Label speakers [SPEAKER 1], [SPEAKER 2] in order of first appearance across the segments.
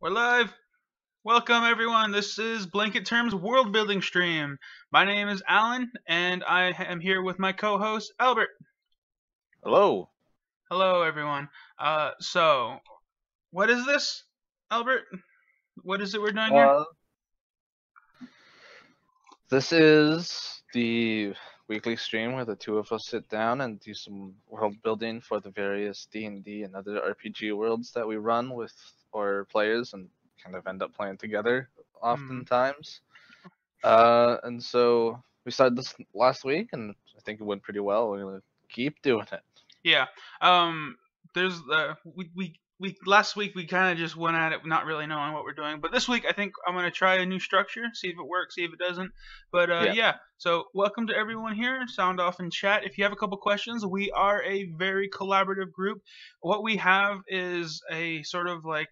[SPEAKER 1] We're live. Welcome everyone. This is Blanket Terms World Building Stream. My name is Alan, and I am here with my co-host Albert.
[SPEAKER 2] Hello.
[SPEAKER 1] Hello everyone. So what is this, Albert? What is it we're doing here?
[SPEAKER 2] This is the weekly stream where the two of us sit down and do some world building for the various D&D and other RPG worlds that we run with our players and kind of end up playing together oftentimes. And so we started this last week, and I think it went pretty well. We're gonna keep doing it.
[SPEAKER 1] Yeah. There's we last week we kind of just went at it not really knowing what we're doing, but this week I think I'm gonna try a new structure, see if it works, see if it doesn't. But yeah. So welcome to everyone here. Sound off in chat if you have a couple questions. We are a very collaborative group. What we have is a sort of like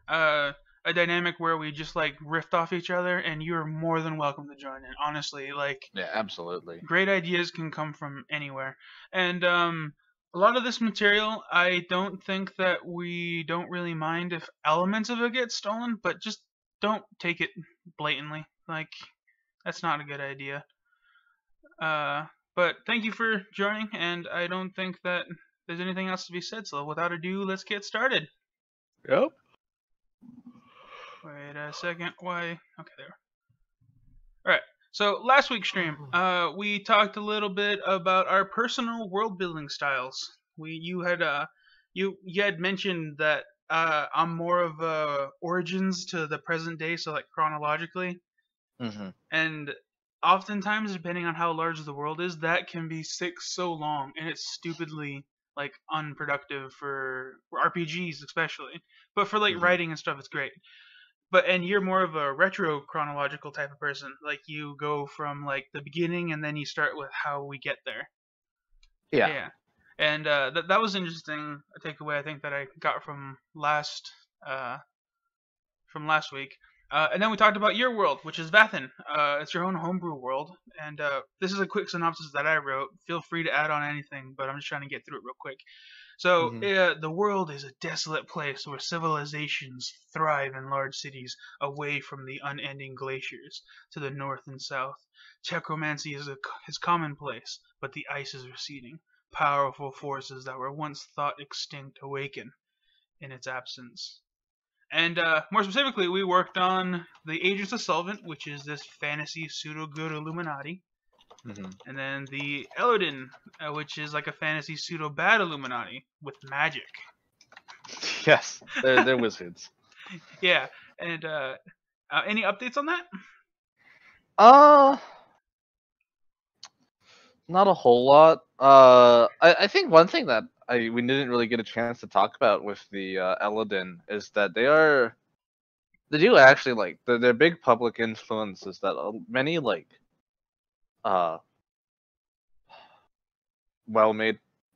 [SPEAKER 1] a dynamic where we just like riff off each other, and you're more than welcome to join in. Honestly, like
[SPEAKER 2] Yeah, absolutely.
[SPEAKER 1] great ideas can come from anywhere, and a lot of this material, I don't think that we don't really mind if elements of it get stolen, but just don't take it blatantly. Like that's not a good idea. But thank you for joining, and I don't think that there's anything else to be said. So without ado, let's get started.
[SPEAKER 2] Yep.
[SPEAKER 1] Wait a second. Why? Okay, there. All right. So last week's stream, we talked a little bit about our personal world building styles. You had mentioned that I'm more of origins to the present day, so like chronologically. And oftentimes, depending on how large the world is, that can be so long, and it's stupidly like unproductive for RPGs especially. But for like writing and stuff, it's great. And you're more of a retro chronological type of person. Like you go from like the beginning and then you start with how we get there. Yeah. And that was interesting. A takeaway I think that I got from last week. And then we talked about your world, which is Vathan. It's your own homebrew world. And this is a quick synopsis that I wrote. Feel free to add on anything, but I'm just trying to get through it real quick. So the world is a desolate place where civilizations thrive in large cities away from the unending glaciers to the north and south. Technomancy is commonplace, but the ice is receding. Powerful forces that were once thought extinct awaken in its absence. And more specifically, we worked on the Agents of Solvent, which is this fantasy pseudo-good Illuminati. And then the Elodin, which is like a fantasy pseudo-bad Illuminati with magic.
[SPEAKER 2] Yes, they're wizards.
[SPEAKER 1] Yeah, and any updates on that?
[SPEAKER 2] Not a whole lot. I think one thing that we didn't really get a chance to talk about with the Elodin is that they do actually like their big public influence is that many like a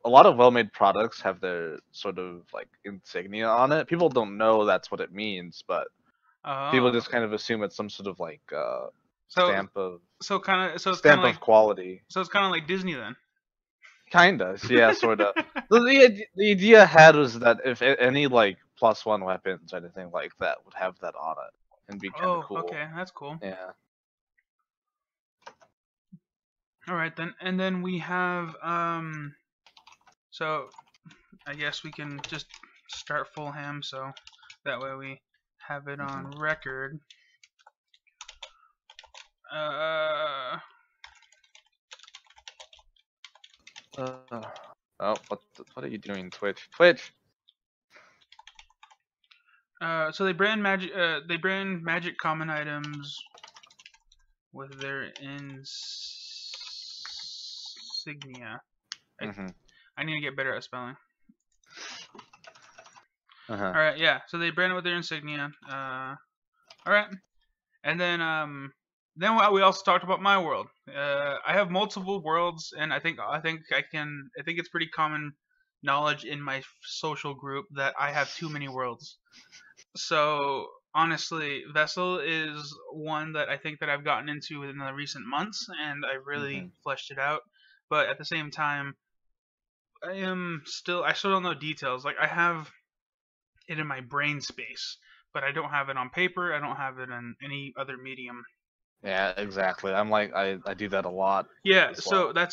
[SPEAKER 2] lot of well-made products have their sort of like insignia on it. People don't know that's what it means, but people just kind of assume it's some sort of like stamp of quality.
[SPEAKER 1] So it's kind of like Disney then.
[SPEAKER 2] Kinda, yeah, sorta. The idea had was that if any like +1 weapons or anything like that would have that on it and be kind of cool.
[SPEAKER 1] Okay, that's cool.
[SPEAKER 2] Yeah.
[SPEAKER 1] All right then, and then we have so I guess we can just start full ham, so that way we have it on record.
[SPEAKER 2] Oh, what are you doing, Twitch? Twitch.
[SPEAKER 1] So they brand magic common items with their insignia. I need to get better at spelling. All right, yeah. So they brand it with their insignia. All right, and then we also talked about my world. I have multiple worlds, and I think it's pretty common knowledge in my social group that I have too many worlds. So honestly, Vessel is one that I think that I've gotten into in the recent months, and I really fleshed it out. But at the same time, I still don't know details. Like I have it in my brain space, but I don't have it on paper. I don't have it in any other medium.
[SPEAKER 2] Yeah, exactly. I'm like I do that a lot
[SPEAKER 1] Yeah,
[SPEAKER 2] as
[SPEAKER 1] so
[SPEAKER 2] well.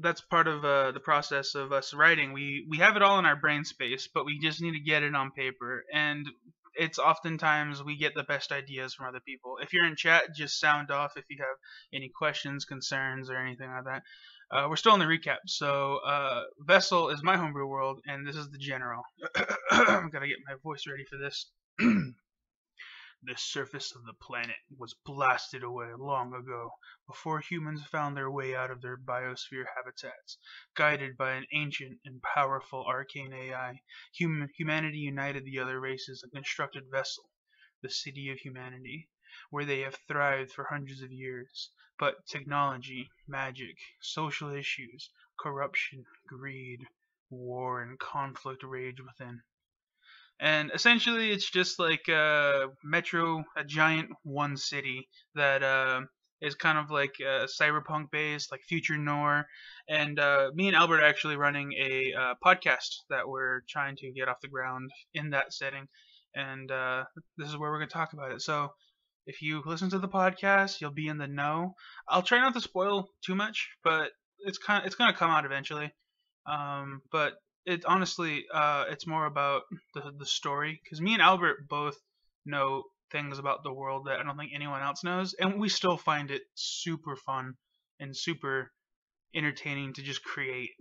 [SPEAKER 1] that's part of the process of us writing. We have it all in our brain space, but we just need to get it on paper. And it's oftentimes we get the best ideas from other people. If you're in chat, just sound off if you have any questions, concerns, or anything like that. We're still in the recap. So Vessel is my homebrew world, and this is the general. I'm gonna get my voice ready for this. The surface of the planet was blasted away long ago, before humans found their way out of their biosphere habitats. Guided by an ancient and powerful arcane AI, humanity united the other races and constructed Vessel, the city of humanity, where they have thrived for hundreds of years. But technology, magic, social issues, corruption, greed, war, and conflict rage within. And essentially it's just like a giant one city that is kind of like cyberpunk based, like future noir. And me and Albert are actually running a podcast that we're trying to get off the ground in that setting, and this is where we're going to talk about it. So if you listen to the podcast, you'll be in the know. I'll try not to spoil too much, but it's going to come out eventually. But it honestly, it's more about the story, because me and Albert both know things about the world that I don't think anyone else knows, and we still find it super fun and super entertaining to just create.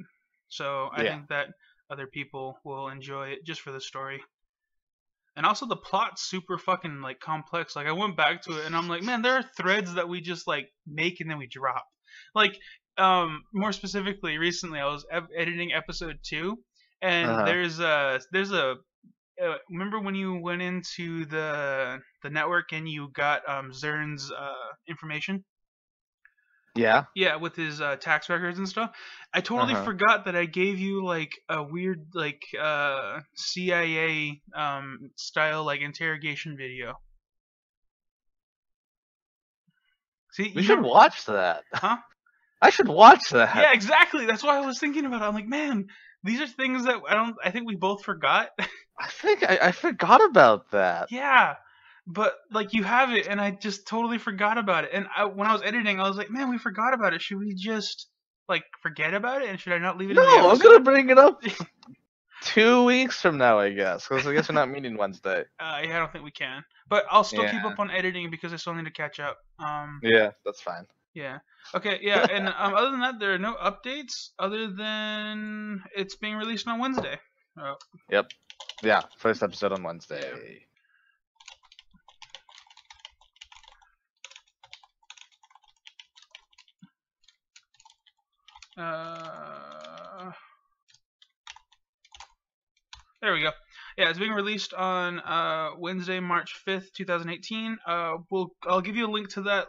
[SPEAKER 1] So I
[SPEAKER 2] Yeah.
[SPEAKER 1] think that other people will enjoy it just for the story. And also the plot's super fucking like complex. Like I went back to it and I'm like, man, there are threads that we just like make and then we drop. Like more specifically, recently I was editing episode 2, and
[SPEAKER 2] Uh-huh.
[SPEAKER 1] there's a remember when you went into the network and you got Zern's information?
[SPEAKER 2] Yeah.
[SPEAKER 1] Yeah, with his tax records and stuff. I totally
[SPEAKER 2] Uh-huh.
[SPEAKER 1] forgot that I gave you like a weird like CIA style like interrogation video. See,
[SPEAKER 2] We
[SPEAKER 1] you
[SPEAKER 2] should
[SPEAKER 1] never,
[SPEAKER 2] watch that.
[SPEAKER 1] huh?
[SPEAKER 2] I should watch that.
[SPEAKER 1] Yeah, exactly. That's why I was thinking about it. I'm like, man, these are things that I think we both forgot.
[SPEAKER 2] I think I forgot about that.
[SPEAKER 1] Yeah, but like you have it, and I just totally forgot about it. And when I was editing, I was like, man, we forgot about it. Should we just like forget about it, and should I not leave it in the
[SPEAKER 2] No, I'm
[SPEAKER 1] episode?
[SPEAKER 2] gonna bring it up 2 weeks from now, I guess, because I guess we're not meeting Wednesday.
[SPEAKER 1] Yeah, I don't think we can. But I'll still keep
[SPEAKER 2] Yeah.
[SPEAKER 1] up on editing because I still need to catch up.
[SPEAKER 2] Yeah, that's fine.
[SPEAKER 1] Yeah. Okay. Yeah. And other than that, there are no updates other than it's being released on Wednesday. Oh,
[SPEAKER 2] Yep. Yeah, first episode on
[SPEAKER 1] yeah.
[SPEAKER 2] Wednesday.
[SPEAKER 1] There we go. Yeah, it's being released on Wednesday, March 5th, 2018. I'll give you a link to that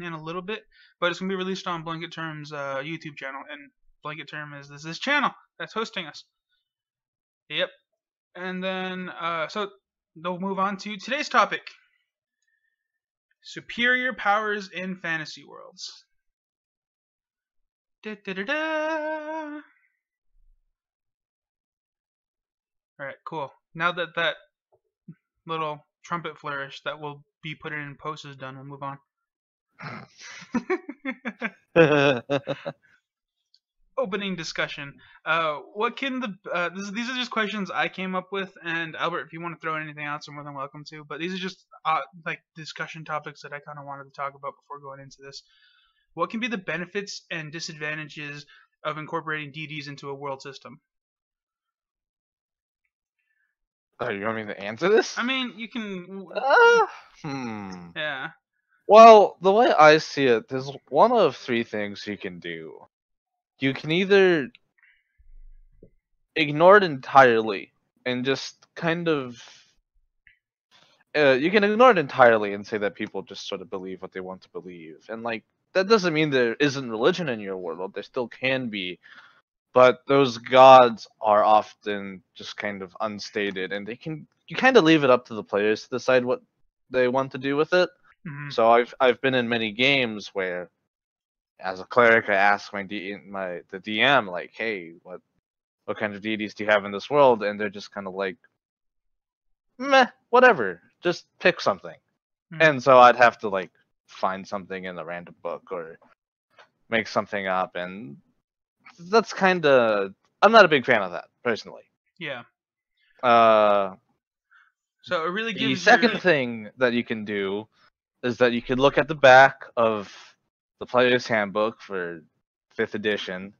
[SPEAKER 1] in a little bit, but it's gonna be released on Blanket Term's YouTube channel, and Blanket Term is this channel that's hosting us. Yep. And then so they'll move on to today's topic: superior powers in fantasy worlds. Da, da, da, da. All right, cool. Now that little trumpet flourish that will be put in post is done, we'll move on. Opening discussion. What can these are just questions I came up with, and Albert, if you want to throw in anything else, you're more than welcome to. But these are just like discussion topics that I kind of wanted to talk about before going into this. What can be the benefits and disadvantages of incorporating DDs into a world system?
[SPEAKER 2] Oh, you want me to answer this?
[SPEAKER 1] I mean, you can.
[SPEAKER 2] Hmm.
[SPEAKER 1] Yeah.
[SPEAKER 2] Well, the way I see it, there's one of three things you can do. You can either ignore it entirely and just kind of. You can ignore it entirely and say that people just sort of believe what they want to believe. And, like, that doesn't mean there isn't religion in your world. There still can be. But those gods are often just kind of unstated, and you kind of leave it up to the players to decide what they want to do with it.
[SPEAKER 1] Mm-hmm.
[SPEAKER 2] So I've been in many games where, as a cleric, I ask the DM, like, hey, what kind of deities do you have in this world? And they're just kind of like, meh, whatever. Just pick something.
[SPEAKER 1] Mhm.
[SPEAKER 2] And so I'd have to like find something in a random book or make something up, and that's kind of I'm not a big fan of that personally.
[SPEAKER 1] Yeah.
[SPEAKER 2] Uh,
[SPEAKER 1] So it really
[SPEAKER 2] the
[SPEAKER 1] gives your
[SPEAKER 2] second thing that you can do is that you could look at the back of the player's handbook for 5th edition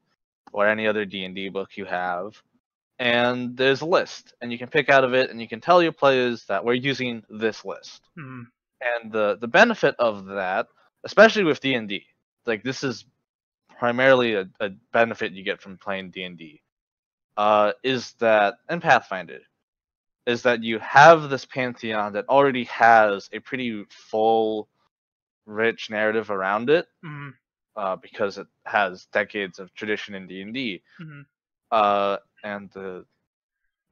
[SPEAKER 2] or any other D&D book you have, and there's a list, and you can pick out of it, and you can tell your players that we're using this list.
[SPEAKER 1] Mhm.
[SPEAKER 2] And the benefit of that, especially with D&D, like this is primarily a benefit you get from playing D&D, is that, and Pathfinder, is that you have this pantheon that already has a pretty full, rich narrative around it,
[SPEAKER 1] Mhm.
[SPEAKER 2] because it has decades of tradition in D&D.
[SPEAKER 1] Mhm.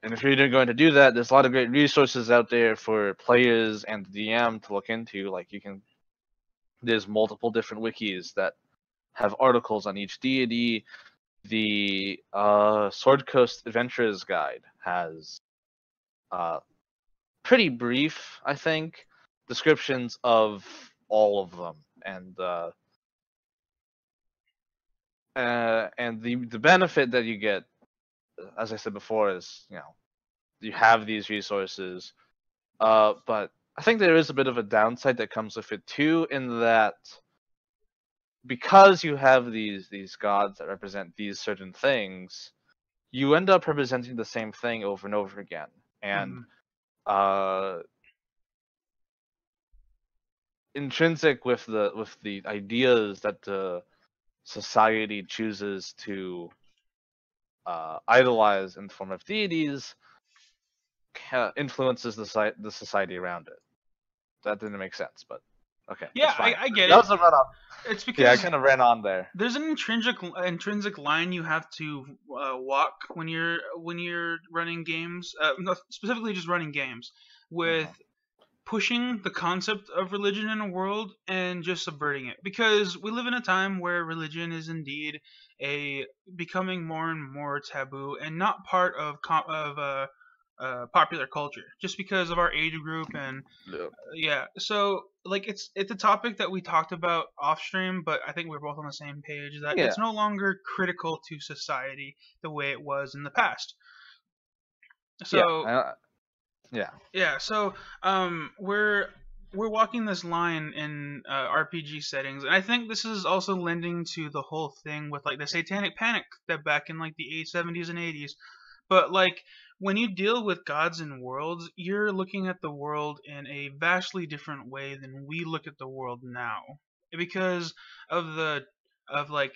[SPEAKER 2] And if you're going to do that, there's a lot of great resources out there for players and the DM to look into. Like there's multiple different wikis that have articles on each deity. The Sword Coast Adventurers Guide has pretty brief, I think, descriptions of all of them, and the benefit that you get, as I said before, is you have these resources, but I think there is a bit of a downside that comes with it too, in that because you have these gods that represent these certain things, you end up representing the same thing over and over again, and
[SPEAKER 1] Mhm.
[SPEAKER 2] uh, intrinsic with the ideas that the society chooses to idolize in the form of deities influences the society around it. That didn't make sense, but okay,
[SPEAKER 1] Yeah,
[SPEAKER 2] that's fine.
[SPEAKER 1] I get
[SPEAKER 2] That
[SPEAKER 1] it.
[SPEAKER 2] was a run on.
[SPEAKER 1] It's
[SPEAKER 2] Yeah, I
[SPEAKER 1] because
[SPEAKER 2] kind of ran on there.
[SPEAKER 1] there's an intrinsic line you have to walk when you're running games, no, specifically just running games, with
[SPEAKER 2] Mhm.
[SPEAKER 1] pushing the concept of religion in a world and just subverting it, because we live in a time where religion is indeed a becoming more and more taboo and not part of popular culture, just because of our age group. And
[SPEAKER 2] Yeah.
[SPEAKER 1] yeah, so like it's a topic that we talked about off stream, but I think we're both on the same page that
[SPEAKER 2] Yeah.
[SPEAKER 1] it's no longer critical to society the way it was in the past.
[SPEAKER 2] Yeah.
[SPEAKER 1] So
[SPEAKER 2] Yeah.
[SPEAKER 1] yeah, so we're walking this line in RPG settings, and I think this is also lending to the whole thing with like the Satanic Panic that back in like the 70s and 80s. But like when you deal with gods and worlds, you're looking at the world in a vastly different way than we look at the world now, because of the of like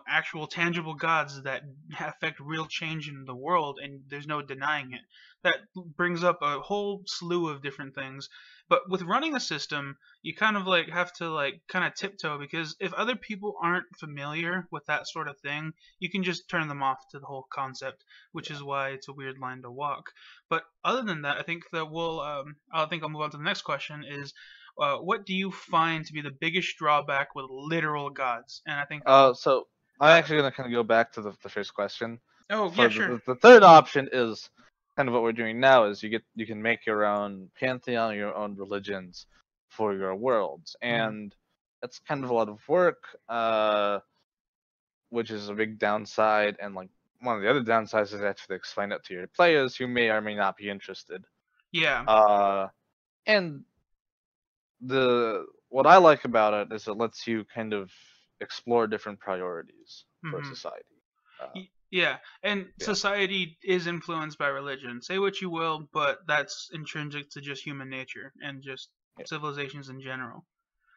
[SPEAKER 1] actual tangible gods that affect real change in the world, and there's no denying it. That brings up a whole slew of different things. But with running a system, you kind of like have to like kind of tiptoe, because if other people aren't familiar with that sort of thing, you can just turn them off to the whole concept, which is why it's a weird line to walk. But other than that, I think that I think I'll move on to the next question. Is what do you find to be the biggest drawback with literal gods? And I think
[SPEAKER 2] So I'm
[SPEAKER 1] uh,
[SPEAKER 2] actually gonna kind of go back to the first question.
[SPEAKER 1] oh yeah,
[SPEAKER 2] For
[SPEAKER 1] sure.
[SPEAKER 2] the third option is kind of what we're doing now, is you can make your own pantheon, your own religions for your worlds,
[SPEAKER 1] Mhm.
[SPEAKER 2] and that's kind of a lot of work, which is a big downside. And like one of the other downsides is actually to explain it to your players who may or may not be interested.
[SPEAKER 1] Yeah.
[SPEAKER 2] Uh, and the what I like about it is it lets you kind of explore different priorities for
[SPEAKER 1] hmm
[SPEAKER 2] society. Uh,
[SPEAKER 1] Yeah, and
[SPEAKER 2] yeah,
[SPEAKER 1] society is influenced by religion. Say what you will, but that's intrinsic to just human nature and just
[SPEAKER 2] yeah,
[SPEAKER 1] civilizations in general.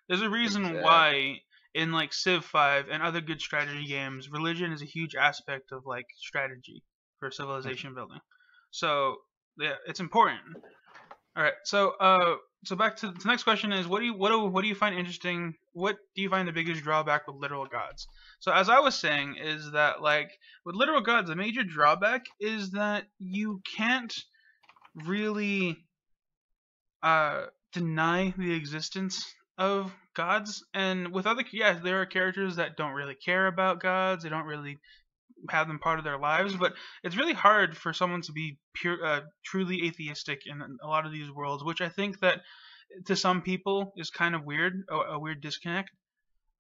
[SPEAKER 1] There's a reason
[SPEAKER 2] exactly.
[SPEAKER 1] why in like Civ 5 and other good strategy games, religion is a huge aspect of like strategy for
[SPEAKER 2] Mhm.
[SPEAKER 1] civilization building. So yeah, it's important. All right. So back to the next question is what do you find interesting? What do you find the biggest drawback with literal gods? So as I was saying, is that like with literal gods, the major drawback is that you can't really deny the existence of gods. And with other, yeah, there are characters that don't really care about gods. They don't really have them part of their lives. But it's really hard for someone to be truly atheistic in a lot of these worlds, which I think that to some people is kind of weird, a weird disconnect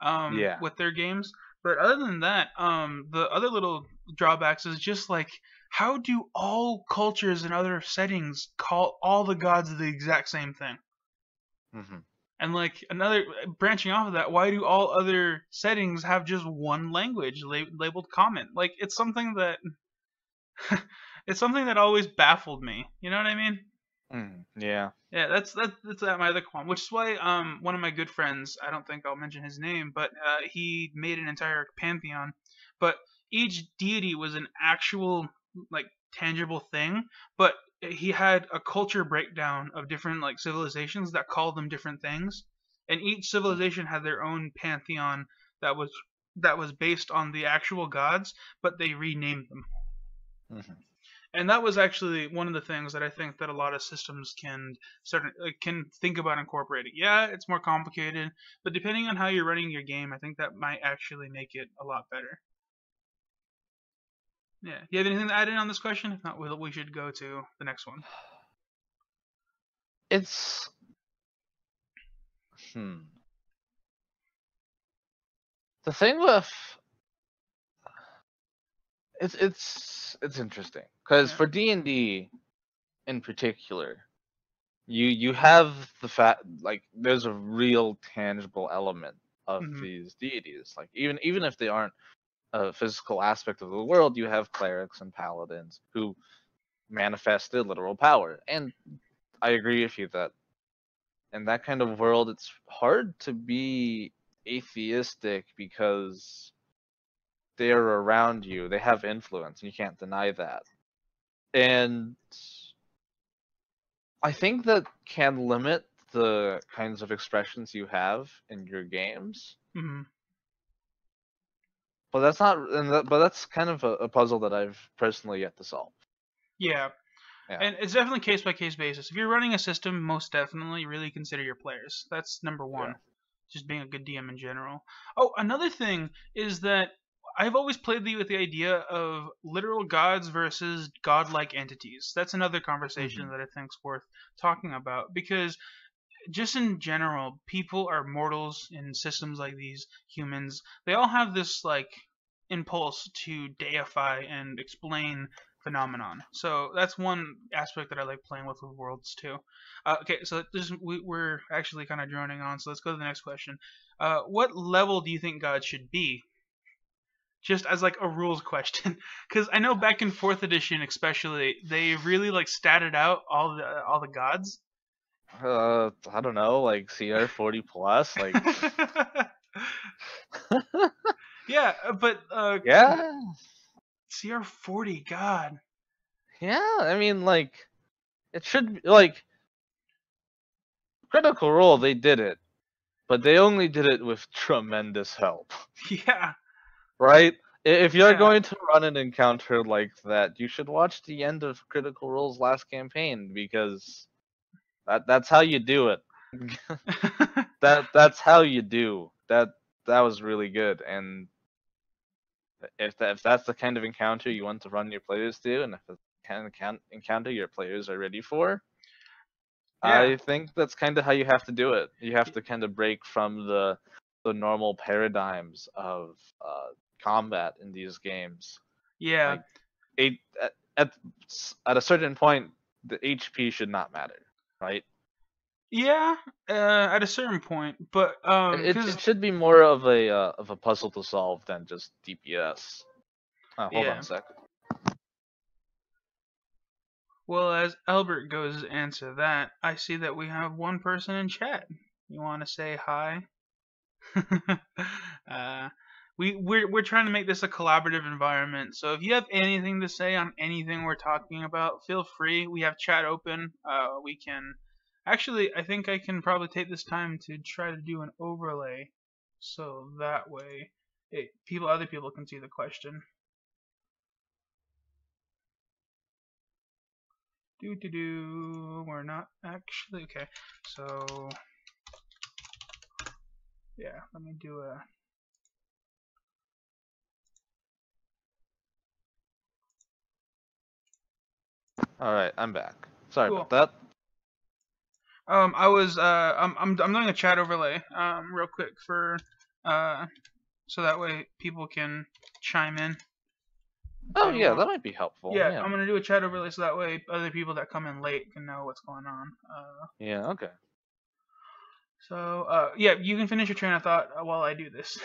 [SPEAKER 2] Yeah.
[SPEAKER 1] with their games. But other than that, the other little drawbacks is just like how do all cultures and other settings call all the gods the exact same thing?
[SPEAKER 2] Hmm.
[SPEAKER 1] And like another branching off of that, why do all other settings have just one language labeled common? Like it's something that it's something that always baffled me. You know what I mean?
[SPEAKER 2] Yeah.
[SPEAKER 1] Yeah, that's my other qualm, which is why one of my good friends, I don't think I'll mention his name, but he made an entire pantheon, but each deity was an actual like tangible thing, but he had a culture breakdown of different like civilizations that called them different things, and each civilization had their own pantheon that was based on the actual gods, but they renamed them.
[SPEAKER 2] Hmm.
[SPEAKER 1] And that was actually one of the things that I think that a lot of systems can think about incorporating. Yeah, it's more complicated, but depending on how you're running your game, I think that might actually make it a lot better. Yeah. Do you have anything to add in on this question? If not, we should go to the next one.
[SPEAKER 2] It's hmm. The thing with it's interesting because
[SPEAKER 1] Yeah.
[SPEAKER 2] for D&D in particular, you have the fact like there's a real tangible element of
[SPEAKER 1] Hmm.
[SPEAKER 2] these deities. Like even if they aren't a physical aspect of the world, you have clerics and paladins who manifested literal power. And I agree with you that in that kind of world, it's hard to be atheistic because they're around you. They have influence, and you can't deny that. And I think that can limit the kinds of expressions you have in your games.
[SPEAKER 1] Hmm.
[SPEAKER 2] But that's not, but that's kind of a puzzle that I've personally yet to solve.
[SPEAKER 1] Yeah.
[SPEAKER 2] Yeah.
[SPEAKER 1] And it's definitely case by case basis. If you're running a system, most definitely really consider your players. That's number
[SPEAKER 2] Yeah.
[SPEAKER 1] one. Just being a good DM in general. Oh, another thing is that I've always played with the idea of literal gods versus godlike entities. That's another conversation
[SPEAKER 2] Hmm.
[SPEAKER 1] that I think's worth talking about because just in general, people are mortals in systems like these, humans. They all have this like impulse to deify and explain phenomenon. So that's one aspect that I like playing with worlds too. Okay, so we're actually kind of droning on. So let's go to the next question. What level do you think God should be? Just as like a rules question, because I know back in fourth edition, especially, they really like statted out all the gods.
[SPEAKER 2] I don't know, like CR 40 plus, like
[SPEAKER 1] Yeah, but
[SPEAKER 2] yeah,
[SPEAKER 1] CR40, God.
[SPEAKER 2] yeah. I mean, like it should be like Critical Role. They did it, but they only did it with tremendous help,
[SPEAKER 1] Yeah,
[SPEAKER 2] right? If you're
[SPEAKER 1] yeah.
[SPEAKER 2] going to run an encounter like that, you should watch the end of Critical Role's last campaign because that's how you do it. That's how you do that. That was really good, and if that's the kind of encounter you want to run your players through, and if it's the kind of encounter your players are ready for,
[SPEAKER 1] Yeah,
[SPEAKER 2] I think that's kind of how you have to do it. You have to kind of break from the normal paradigms of combat in these games.
[SPEAKER 1] yeah,
[SPEAKER 2] Like at at a certain point, the HP should not matter, right?
[SPEAKER 1] yeah. At a certain point, but
[SPEAKER 2] It
[SPEAKER 1] because
[SPEAKER 2] should be more of a puzzle to solve than just DPS. Hold on
[SPEAKER 1] yeah.
[SPEAKER 2] a sec.
[SPEAKER 1] Well, as Albert goes to answer that, I see that we have one person in chat. You want to say hi? uh, we're trying to make this a collaborative environment. So if you have anything to say on anything we're talking about, feel free. We have chat open. We can actually. I think I can probably take this time to try to do an overlay, so that way other people can see the question. Do do do. We're not actually okay. So yeah, let me do a
[SPEAKER 2] All right, I'm back. Sorry
[SPEAKER 1] Cool.
[SPEAKER 2] about that.
[SPEAKER 1] I was I'm doing a chat overlay real quick for uh so that way people can chime in if
[SPEAKER 2] Oh
[SPEAKER 1] they
[SPEAKER 2] yeah,
[SPEAKER 1] want.
[SPEAKER 2] that might be helpful.
[SPEAKER 1] Yeah,
[SPEAKER 2] Yeah.
[SPEAKER 1] I'm gonna do a chat overlay so that way other people that come in late can know what's going on.
[SPEAKER 2] Yeah. Okay.
[SPEAKER 1] Yeah, you can finish your train of thought while I do this.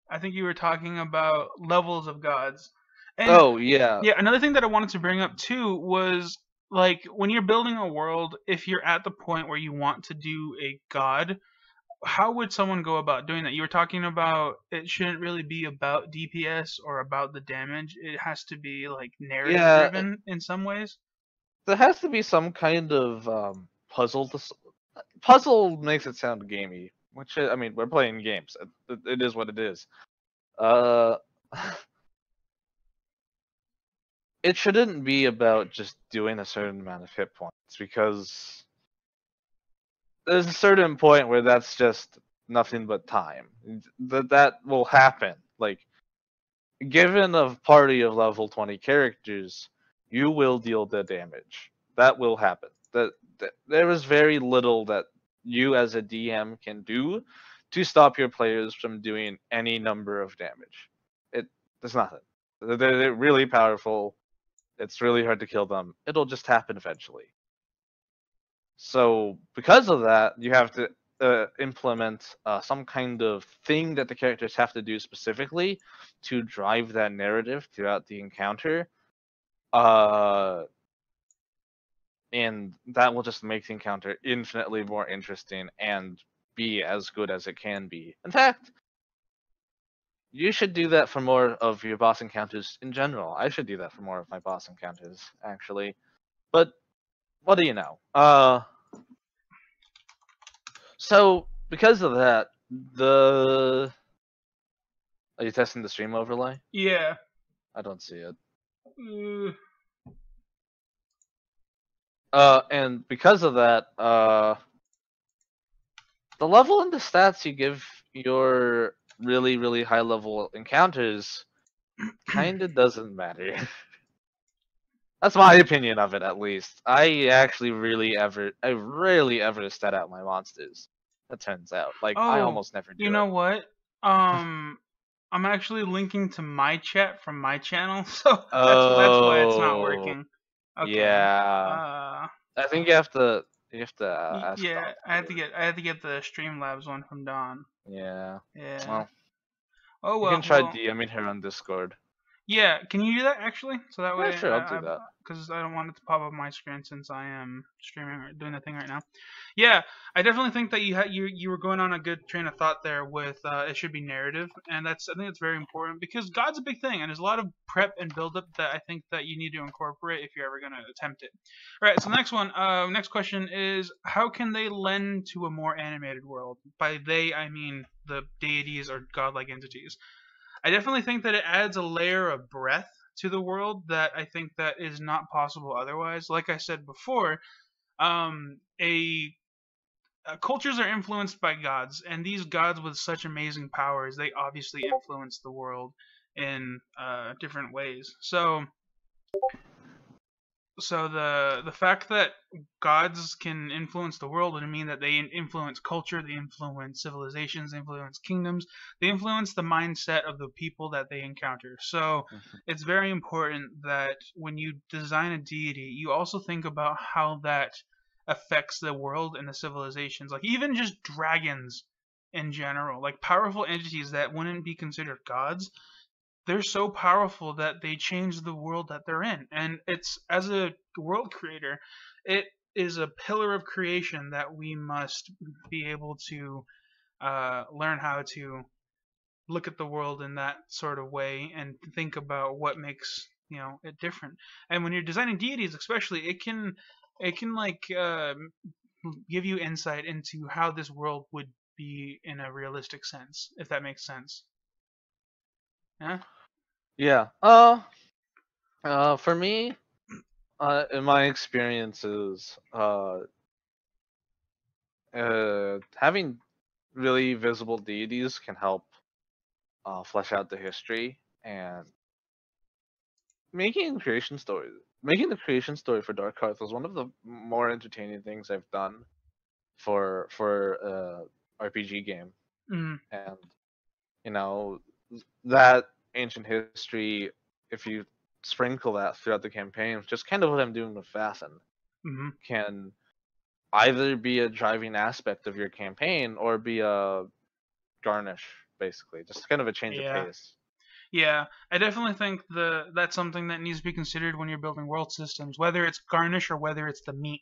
[SPEAKER 1] I think you were talking about levels of gods, and
[SPEAKER 2] Oh yeah.
[SPEAKER 1] yeah, another thing that I wanted to bring up too was like when you're building a world, if you're at the point where you want to do a god, how would someone go about doing that? You were talking about it shouldn't really be about DPS or about the damage. It has to be like narrative
[SPEAKER 2] Yeah.
[SPEAKER 1] driven in some ways.
[SPEAKER 2] There has to be some kind of puzzle. Puzzle makes it sound gamey, which I mean, we're playing games. It is what it is. Uh, it shouldn't be about just doing a certain amount of hit points because there's a certain point where that's just nothing but time. That will happen. Like, given a party of level 20 characters, you will deal the damage. That will happen. There is very little that you as a DM can do to stop your players from doing any number of damage. There's nothing. They're really powerful. It's really hard to kill them. It'll just happen eventually. So because of that, you have to implement some kind of thing that the characters have to do specifically to drive that narrative throughout the encounter. Uh, and that will just make the encounter infinitely more interesting and be as good as it can be. In fact, you should do that for more of your boss encounters in general. I should do that for more of my boss encounters, actually. But what do you know? So because of that, the are you testing the stream overlay?
[SPEAKER 1] Yeah.
[SPEAKER 2] I don't see it.
[SPEAKER 1] Uh,
[SPEAKER 2] And because of that, the level and the stats you give your really, really high level encounters kind of doesn't matter. That's my opinion of it, at least. I rarely ever stat out my monsters. It turns out, like I
[SPEAKER 1] oh,
[SPEAKER 2] almost never
[SPEAKER 1] you
[SPEAKER 2] do
[SPEAKER 1] know
[SPEAKER 2] it.
[SPEAKER 1] what? I'm actually linking to my chat from my channel, so that's why it's not
[SPEAKER 2] Oh,
[SPEAKER 1] working. Okay.
[SPEAKER 2] yeah.
[SPEAKER 1] Uh,
[SPEAKER 2] I think you have to ask
[SPEAKER 1] yeah,
[SPEAKER 2] Don for it.
[SPEAKER 1] I had to get the Streamlabs one from Don.
[SPEAKER 2] Yeah.
[SPEAKER 1] Yeah.
[SPEAKER 2] Well,
[SPEAKER 1] Oh
[SPEAKER 2] you can
[SPEAKER 1] well,
[SPEAKER 2] try
[SPEAKER 1] well,
[SPEAKER 2] DMing her on Discord.
[SPEAKER 1] yeah. Can you do that actually? So that
[SPEAKER 2] Yeah,
[SPEAKER 1] way,
[SPEAKER 2] sure, I'll do that.
[SPEAKER 1] because I don't want it to pop up my screen since I am streaming or doing the thing right now. Yeah, I definitely think that you were going on a good train of thought there with it should be narrative, and I think it's very important because God's a big thing, and there's a lot of prep and build up that I think that you need to incorporate if you're ever going to attempt it. All right, so the next one, next question is how can they lend to a more animated world? By they, I mean the deities or godlike entities. I definitely think that it adds a layer of breadth to the world that I think that is not possible otherwise. Like I said before, um, a cultures are influenced by gods, and these gods with such amazing powers, they obviously influence the world in different ways. So the fact that gods can influence the world would mean that they influence culture, they influence civilizations, they influence kingdoms, they influence the mindset of the people that they encounter. So
[SPEAKER 2] Mhm.
[SPEAKER 1] it's very important that when you design a deity, you also think about how that affects the world and the civilizations. Like even just dragons in general, like powerful entities that wouldn't be considered gods, they're so powerful that they change the world that they're in. And it's as a world creator, it is a pillar of creation that we must be able to learn how to look at the world in that sort of way and think about what makes it different. And when you're designing deities, especially, it can like give you insight into how this world would be in a realistic sense, if that makes sense. Yeah.
[SPEAKER 2] Yeah. For me, in my experiences, having really visible deities can help flesh out the history and making creation stories. making the creation story for Dark Hearth was one of the more entertaining things I've done for RPG game.
[SPEAKER 1] Mm,
[SPEAKER 2] And you know that ancient history, if you sprinkle that throughout the campaign, just kind of what I'm doing with Vaesen,
[SPEAKER 1] mm-hmm.
[SPEAKER 2] can either be a driving aspect of your campaign or be a garnish, basically, just kind of a change of
[SPEAKER 1] Yeah.
[SPEAKER 2] pace.
[SPEAKER 1] Yeah, I definitely think that's something that needs to be considered when you're building world systems, whether it's garnish or whether it's the meat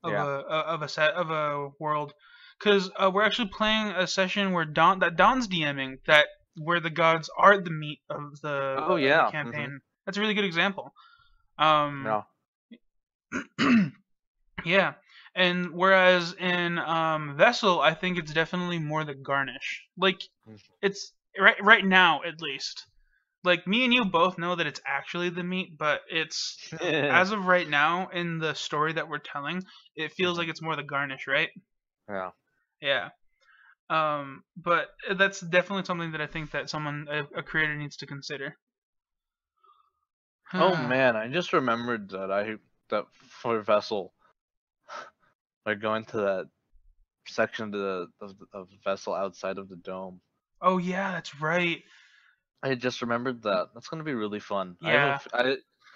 [SPEAKER 1] of
[SPEAKER 2] Yeah.
[SPEAKER 1] a world. Because we're actually playing a session where Don's DMing where the gods are the meat
[SPEAKER 2] Oh
[SPEAKER 1] of the
[SPEAKER 2] yeah.
[SPEAKER 1] campaign. That's a really good example. Um,
[SPEAKER 2] Yeah.
[SPEAKER 1] yeah, and whereas in Vessel, I think it's definitely more the garnish. Like it's right now at least. Like me and you both know that it's actually the meat, but it's as of right now in the story that we're telling, it feels like it's more the garnish, right?
[SPEAKER 2] Yeah.
[SPEAKER 1] Yeah. But that's definitely something that I think that a creator needs to consider.
[SPEAKER 2] Oh man, I just remembered that for Vessel, like going to that section of the vessel outside of the dome.
[SPEAKER 1] Oh yeah, that's right.
[SPEAKER 2] I just remembered that. That's gonna be really fun.
[SPEAKER 1] Yeah.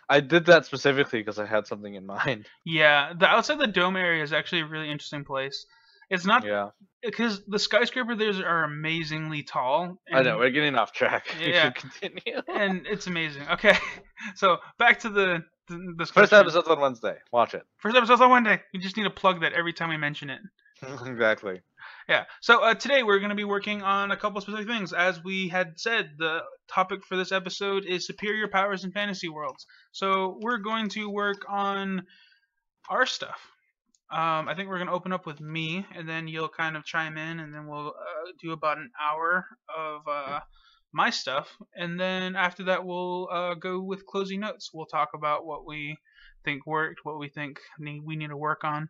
[SPEAKER 2] I did that specifically because I had something in mind.
[SPEAKER 1] Yeah, the outside the dome area is actually a really interesting place. It's not
[SPEAKER 2] Yeah.
[SPEAKER 1] because the skyscraper there are amazingly tall,
[SPEAKER 2] I know
[SPEAKER 1] and
[SPEAKER 2] we're getting off track. We
[SPEAKER 1] yeah,
[SPEAKER 2] should continue.
[SPEAKER 1] and it's amazing. Okay, so back to the
[SPEAKER 2] First
[SPEAKER 1] skyscraper.
[SPEAKER 2] episode's on Wednesday. Watch it.
[SPEAKER 1] First episode's on Monday. You just need to plug that every time we mention it.
[SPEAKER 2] Exactly.
[SPEAKER 1] Yeah. So today we're going to be working on a couple specific things. As we had said, the topic for this episode is superior powers in fantasy worlds. So we're going to work on our stuff. I think we're going to open up with me, and then you'll kind of chime in, and then we'll do about an hour of my stuff. And then after that, we'll go with closing notes. We'll talk about what we think worked, what we think we need to work on.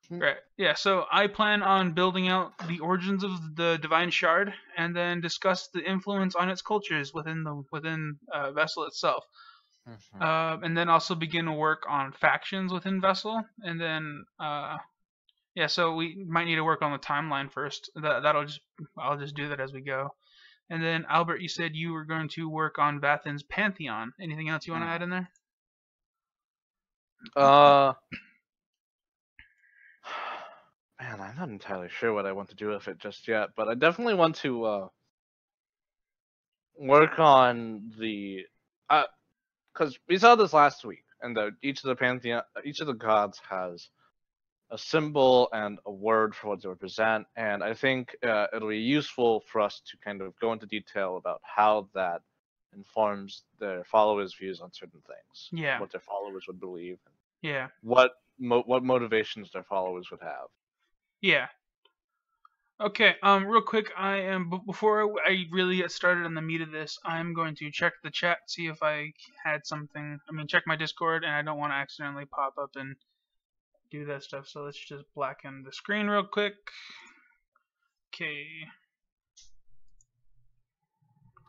[SPEAKER 1] Right. Yeah. So I plan on building out the origins of the Divine Shard, and then discuss the influence on its cultures within Vessel itself. And then also begin to work on factions within Vessel, and then yeah. So we might need to work on the timeline first. I'll just do that as we go. And then Albert, you said you were going to work on Vathan's Pantheon. Anything else you want to add in there?
[SPEAKER 2] Uh, man, I'm not entirely sure what I want to do with it just yet, but I definitely want to work on the because we saw this last week, and each of the pantheon, each of the gods has a symbol and a word for what they represent, and I think it'll be useful for us to kind of go into detail about how that informs their followers' views on certain things,
[SPEAKER 1] Yeah.
[SPEAKER 2] what their followers would believe,
[SPEAKER 1] Yeah.
[SPEAKER 2] what motivations their followers would have.
[SPEAKER 1] Yeah. Okay, real quick, before I really get started on the meat of this, I'm going to check the chat, see if I had something. I mean, check my Discord, and I don't want to accidentally pop up and do that stuff. So let's just blacken the screen real quick. Okay.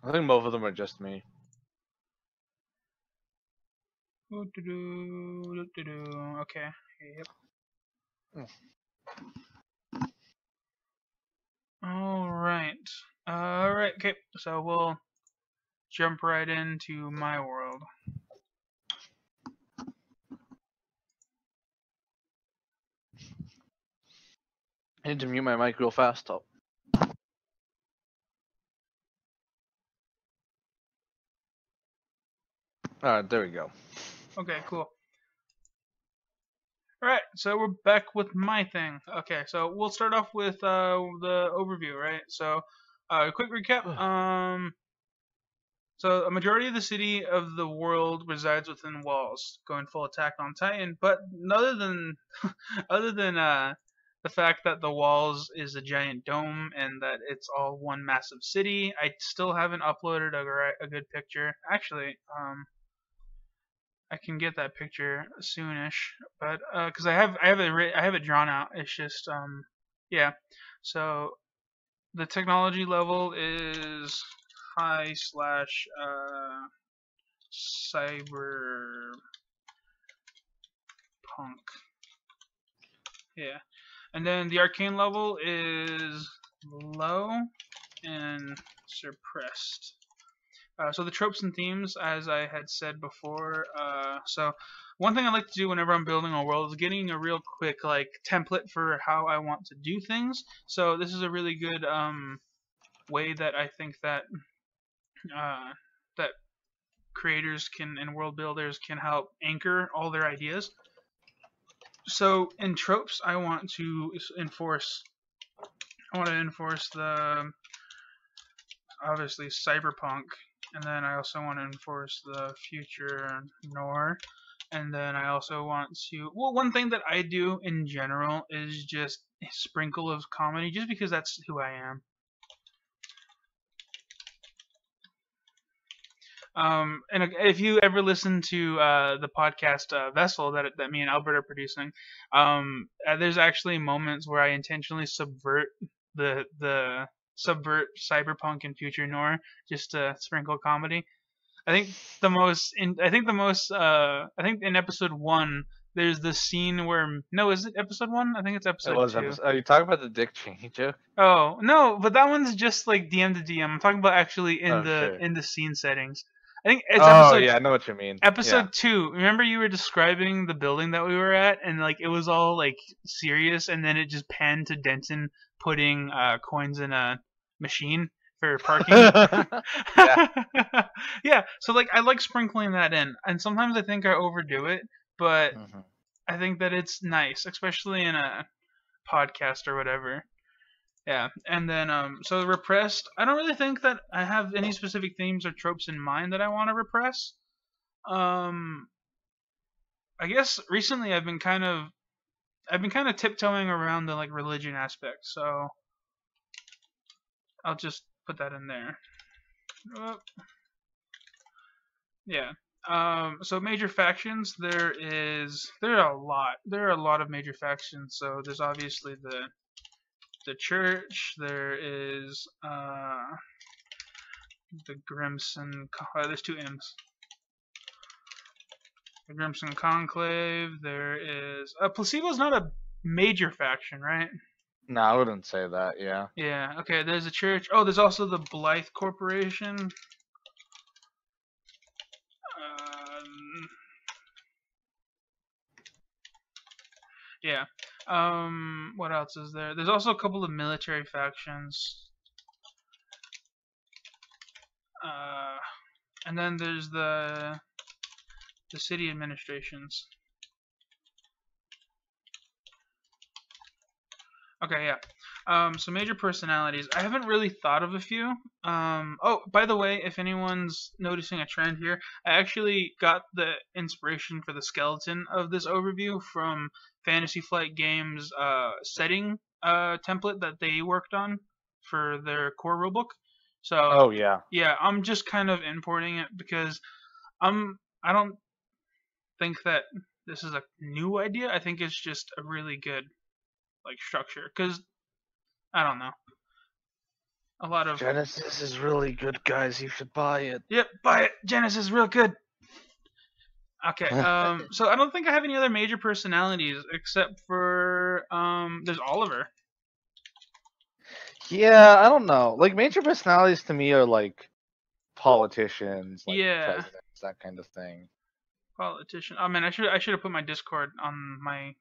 [SPEAKER 2] I think both of them are just me.
[SPEAKER 1] Okay. Yep. All right. All right. Okay. So we'll jump right into my world.
[SPEAKER 2] I need to mute my mic real fast. Oh. Alright, there we go.
[SPEAKER 1] Okay, cool. Alright, so we're back with my thing. Okay, so we'll start off with the overview, right? So, quick recap. So a majority of the city of the world resides within walls, going full attack on Titan. But other than other than the fact that the walls is a giant dome and that it's all one massive city, I still haven't uploaded a good picture. Actually, I can get that picture soonish, but because I have it drawn out. It's just yeah. So the technology level is high slash Cyberpunk. Yeah. And then the arcane level is low and suppressed. So the tropes and themes, as I had said before, so one thing I like to do whenever I'm building a world is getting a real quick like template for how I want to do things. So this is a really good way that I think that that creators can and world builders can help anchor all their ideas. So in tropes, I want to enforce the obviously cyberpunk, and then I also want to enforce the future noir, and then I also want to, well, one thing that I do in general is just a sprinkle of comedy, just because that's who I am. And if you ever listen to the podcast Vessel that me and Albert are producing, there's actually moments where I intentionally subvert subvert cyberpunk and future noir just to sprinkle comedy. I think I think in episode 1 there's the scene where, no, is it episode 1? I think it's
[SPEAKER 2] It
[SPEAKER 1] episode
[SPEAKER 2] was
[SPEAKER 1] 2.
[SPEAKER 2] episode. Are you talking about the Dick Cheney joke?
[SPEAKER 1] Oh no, but that one's just like DM to DM. I'm talking about actually in
[SPEAKER 2] Oh, sure.
[SPEAKER 1] the scene settings. I think it's
[SPEAKER 2] Oh yeah, I know what you mean.
[SPEAKER 1] episode 2. Remember you were describing the building that we were at, and like it was all like serious, and then it just panned to Denton putting coins in a machine for parking.
[SPEAKER 2] Yeah.
[SPEAKER 1] Yeah, so like I like sprinkling that in, and sometimes I think I overdo it, but
[SPEAKER 2] Mhm.
[SPEAKER 1] I think that it's nice, especially in a podcast or whatever. Yeah, and then so repressed. I don't really think that I have any specific themes or tropes in mind that I want to repress. Um, I guess recently I've been kind of tiptoeing around the like religion aspect, so I'll just put that in there. Oh, yeah. So major factions. There are a lot. There are a lot of major factions. So there's obviously the church. There is the Grimson. There's 2 M's. The Grimson Conclave. There is Placebo's not a major faction, right?
[SPEAKER 2] No, I wouldn't say that. Yeah.
[SPEAKER 1] Yeah. Okay. There's a church. Oh, there's also the Blythe Corporation. Yeah. What else is there? There's also a couple of military factions. And then there's the city administrations. Okay, yeah. So major personalities. I haven't really thought of a few. Oh, by the way, if anyone's noticing a trend here, I actually got the inspiration for the skeleton of this overview from Fantasy Flight Games' setting template that they worked on for their core rulebook. So,
[SPEAKER 2] Oh yeah.
[SPEAKER 1] yeah, I'm just kind of importing it because I don't think that this is a new idea. I think it's just a really good like structure because I don't know. A lot of
[SPEAKER 2] Genesis is really good, guys. You should buy it.
[SPEAKER 1] Yep, buy it. Genesis is real good. Okay. So I don't think I have any other major personalities except for there's Oliver.
[SPEAKER 2] Yeah, I don't know. Like major personalities to me are like politicians, like
[SPEAKER 1] Yeah.
[SPEAKER 2] presidents, that kind of thing.
[SPEAKER 1] Politician. Oh man, I should have put my Discord on my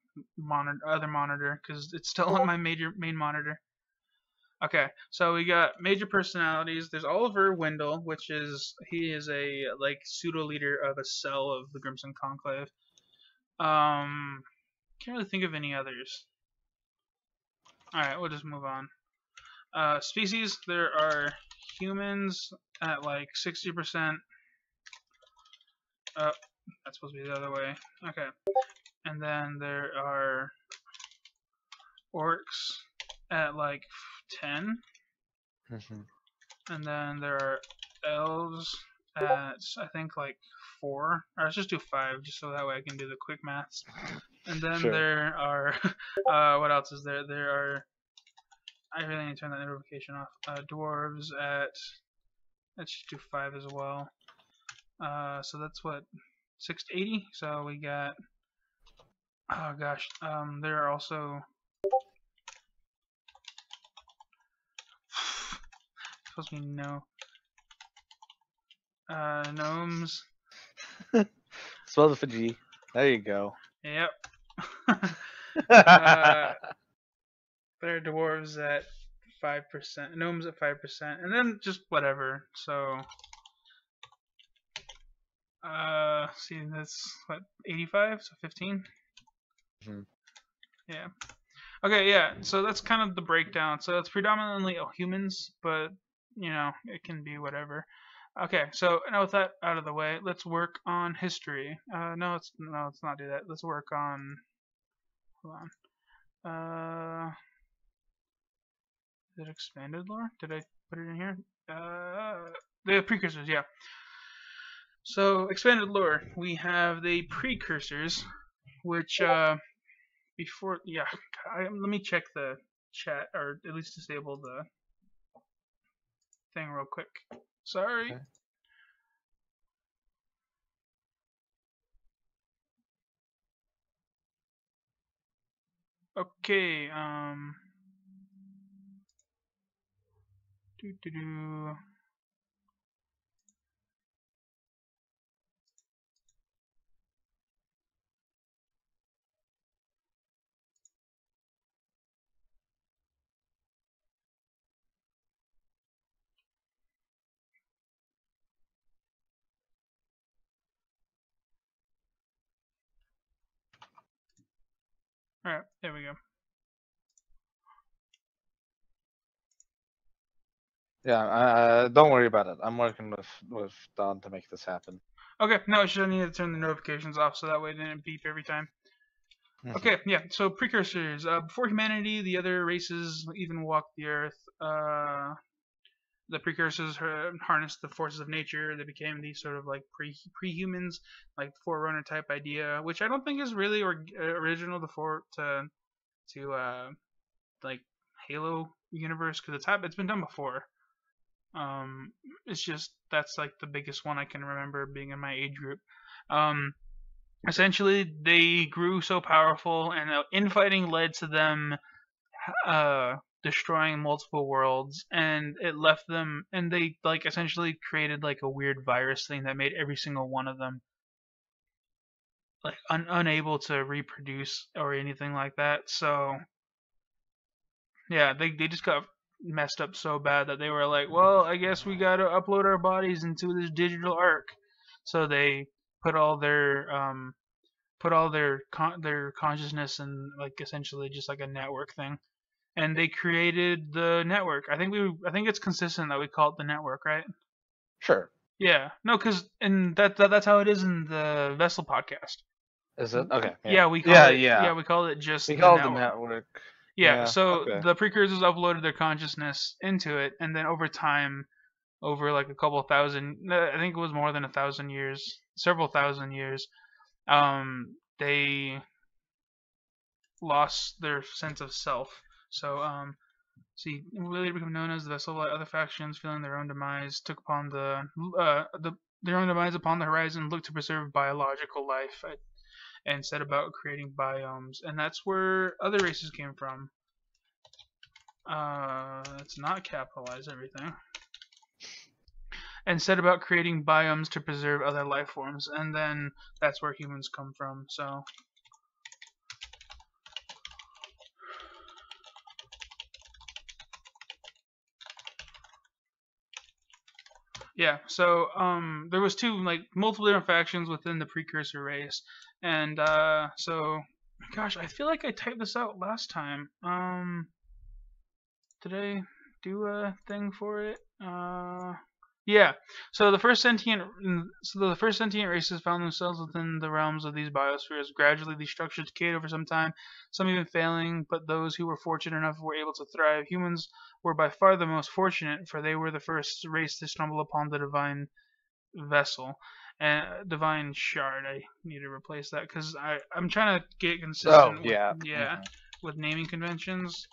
[SPEAKER 1] other monitor because it's still on my main monitor. Okay, so we got major personalities. There's Oliver Wendell, he is a like pseudo leader of a cell of the Grimson Conclave. Can't really think of any others. All right, we'll just move on. Species. There are humans at like 60%. That's supposed to be the other way. Okay, and then there are orcs at like 10. And then there are elves at I think like 4. Or let's just do 5, just so that way I can do the quick maths. And then
[SPEAKER 2] Sure.
[SPEAKER 1] there are what else is there? There are, I really need to turn that notification off. Dwarves at, let's just do 5 as well. So that's what 680. So we got. Oh gosh. There are also. Supposed to be no. Gnomes.
[SPEAKER 2] Spell it for G. There you go.
[SPEAKER 1] Yep. There are dwarves at 5%, gnomes at 5%, and then just whatever. So, see, that's what 85, so 15.
[SPEAKER 2] Mm-hmm.
[SPEAKER 1] Yeah. Okay, yeah. So that's kind of the breakdown. So it's predominantly humans, but you know it can be whatever. Okay, so now with that out of the way, let's work on history. No, let's not do that. Let's work on. Hold on. Is it expanded lore? Did I put it in here? The precursors, yeah. So expanded lore, we have the precursors, which before, yeah. Let me check the chat, or at least disable the thing real quick. Sorry.
[SPEAKER 2] Okay.
[SPEAKER 1] Okay, doo. Alright, there we go.
[SPEAKER 2] Yeah, don't worry about it. I'm working with Don to make this happen.
[SPEAKER 1] Okay, no, I should need to turn the notifications off so that way it didn't beep every time. Okay, yeah, so precursors. Before humanity, the other races even walked the earth. The precursors harnessed the forces of nature. They became these sort of like pre-humans, like forerunner type idea, which I don't think is really original to like Halo universe, because it's been done before. It's just that's like the biggest one I can remember being in my age group. Essentially, they grew so powerful, and infighting led to them destroying multiple worlds, and it left them, and they like essentially created like a weird virus thing that made every single one of them like unable to reproduce or anything like that. So yeah, they just got messed up so bad that they were like, well, I guess we gotta upload our bodies into this digital ark. So they put all their their consciousness in like essentially just like a network thing, and they created the network. I think it's consistent that we call it the network, right?
[SPEAKER 2] Sure.
[SPEAKER 1] Yeah, no, because that's how it is in the Vessel podcast.
[SPEAKER 2] Is it? Okay.
[SPEAKER 1] Yeah, we call we call it just
[SPEAKER 2] we
[SPEAKER 1] the
[SPEAKER 2] call
[SPEAKER 1] network.
[SPEAKER 2] it the network.
[SPEAKER 1] Yeah, so
[SPEAKER 2] okay.
[SPEAKER 1] the precursors uploaded their consciousness into it, and then over time, over like a couple thousand, I think it was more than 1,000 years, several thousand years, they lost their sense of self. So, see, later become known as the Vessel by other factions, feeling their own demise, took upon their own demise upon the horizon, looked to preserve biological life, and set about creating biomes, and that's where other races came from. Let's not capitalize everything. And set about creating biomes to preserve other life forms, and then that's where humans come from. So yeah, so there was multiple different factions within the precursor race, and so gosh, I feel like I typed this out last time. Did I do a thing for it? Yeah. So the first sentient races found themselves within the realms of these biospheres. Gradually, these structures decayed over some time, some even failing. But those who were fortunate enough were able to thrive. Humans were by far the most fortunate, for they were the first race to stumble upon the divine vessel and divine shard. I need to replace that because I'm trying to get consistent.
[SPEAKER 2] Oh yeah.
[SPEAKER 1] With naming conventions.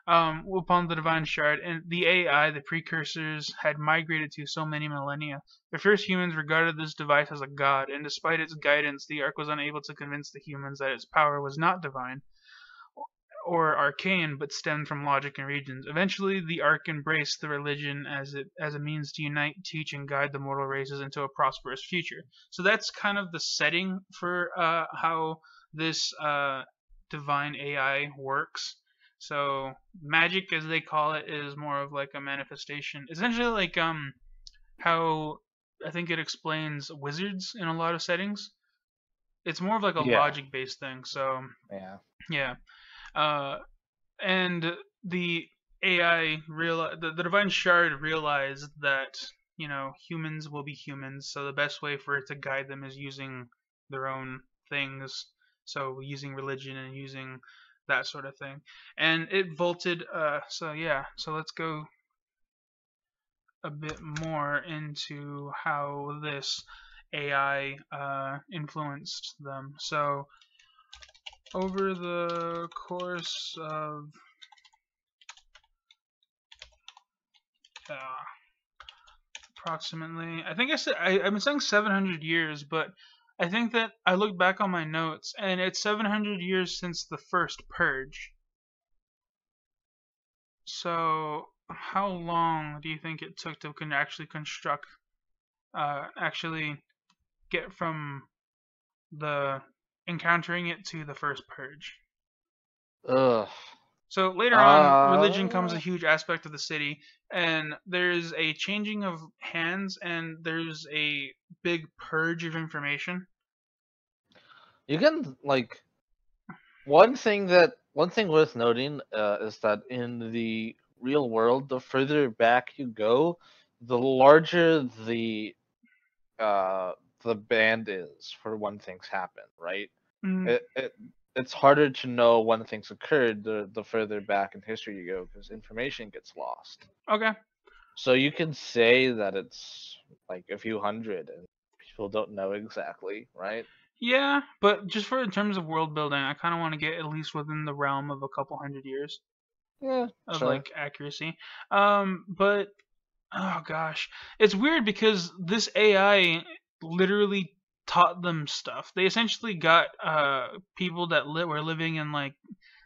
[SPEAKER 1] upon the divine shard, and the AI, the precursors, had migrated to so many millennia. The first humans regarded this device as a god, and despite its guidance, the Ark was unable to convince the humans that its power was not divine or arcane, but stemmed from logic and regions. Eventually, the Ark embraced the religion as a means to unite, teach, and guide the mortal races into a prosperous future. So that's kind of the setting for how this divine AI works. So magic, as they call it, is more of like a manifestation. Essentially, like how I think it explains wizards in a lot of settings. It's more of like a
[SPEAKER 2] Yeah.
[SPEAKER 1] logic-based thing. So
[SPEAKER 2] Yeah.
[SPEAKER 1] yeah, uh, and the the divine shard realized that humans will be humans. So the best way for it to guide them is using their own things. So using religion and using that sort of thing, and it vaulted. So yeah, so let's go a bit more into how this AI influenced them. So over the course of uh, approximately, I think I've been saying 700 years, but I think that I looked back on my notes and it's 700 years since the first purge. So how long do you think it took to actually construct, actually get from the encountering it to the first purge?
[SPEAKER 2] Ugh.
[SPEAKER 1] So later on, religion comes a
[SPEAKER 2] Uh,
[SPEAKER 1] huge aspect of the city, and there's a changing of hands, and there's a big purge of information.
[SPEAKER 2] you can like one thing worth noting is that in the real world, the further back you go, the larger uh the band is for when things happen, right?
[SPEAKER 1] Mm,
[SPEAKER 2] It's harder to know when things occurred the further back in history you go because information gets lost.
[SPEAKER 1] okay.
[SPEAKER 2] So you can say that it's like a few hundred and people don't know exactly, right?
[SPEAKER 1] Yeah, but just for in terms of world building, I kind of want to get at least within the realm of a couple hundred years
[SPEAKER 2] Yeah,
[SPEAKER 1] of
[SPEAKER 2] sure.
[SPEAKER 1] like accuracy. But oh gosh, it's weird because this AI literally taught them stuff. They essentially got people that were living in like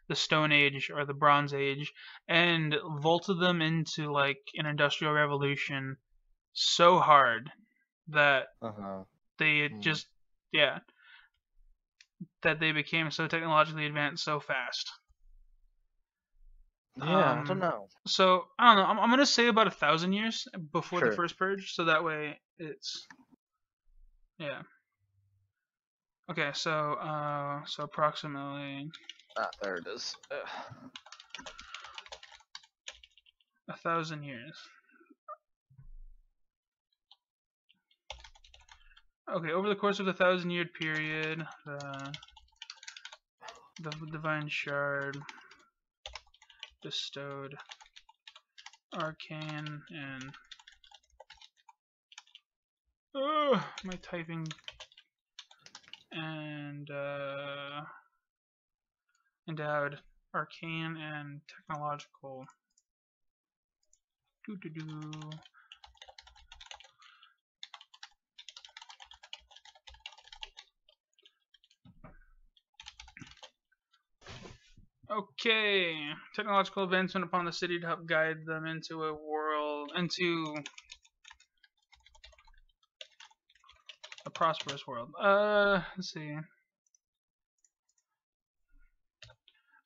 [SPEAKER 1] the Stone Age or the Bronze Age and vaulted them into like an industrial revolution so hard that
[SPEAKER 2] Uh-huh.
[SPEAKER 1] they
[SPEAKER 2] Hmm.
[SPEAKER 1] just yeah that they became so technologically advanced so fast.
[SPEAKER 2] Yeah, I don't
[SPEAKER 1] Um,
[SPEAKER 2] know.
[SPEAKER 1] so I don't know. I'm gonna say about 1,000 years before the
[SPEAKER 2] Sure.
[SPEAKER 1] first purge, so that way it's yeah. Okay, so approximately
[SPEAKER 2] Ah, there it is.
[SPEAKER 1] 1,000 years. Okay, over the course of the 1,000-year period, the divine shard bestowed arcane and my typing and endowed arcane and technological doo doo doo. Okay, technological advancement upon the city to help guide them into a prosperous world. Let's see.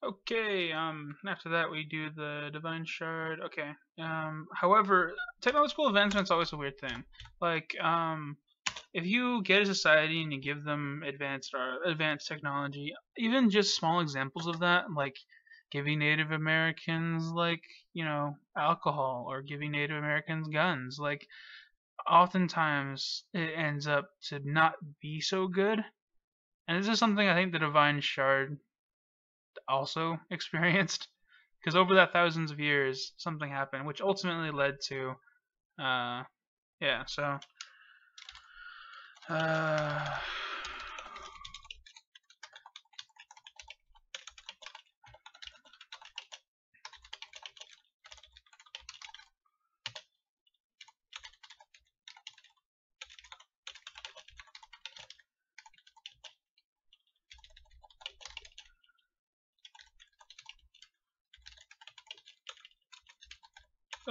[SPEAKER 1] Okay, after that we do the divine shard. Okay. However, technological advancement's always a weird thing. Like, if you get a society and you give them advanced technology, even just small examples of that, like giving Native Americans like, alcohol or giving Native Americans guns, like oftentimes it ends up to not be so good. And this is something I think the divine shard also experienced because over that thousands of years something happened which ultimately led to uh yeah so uh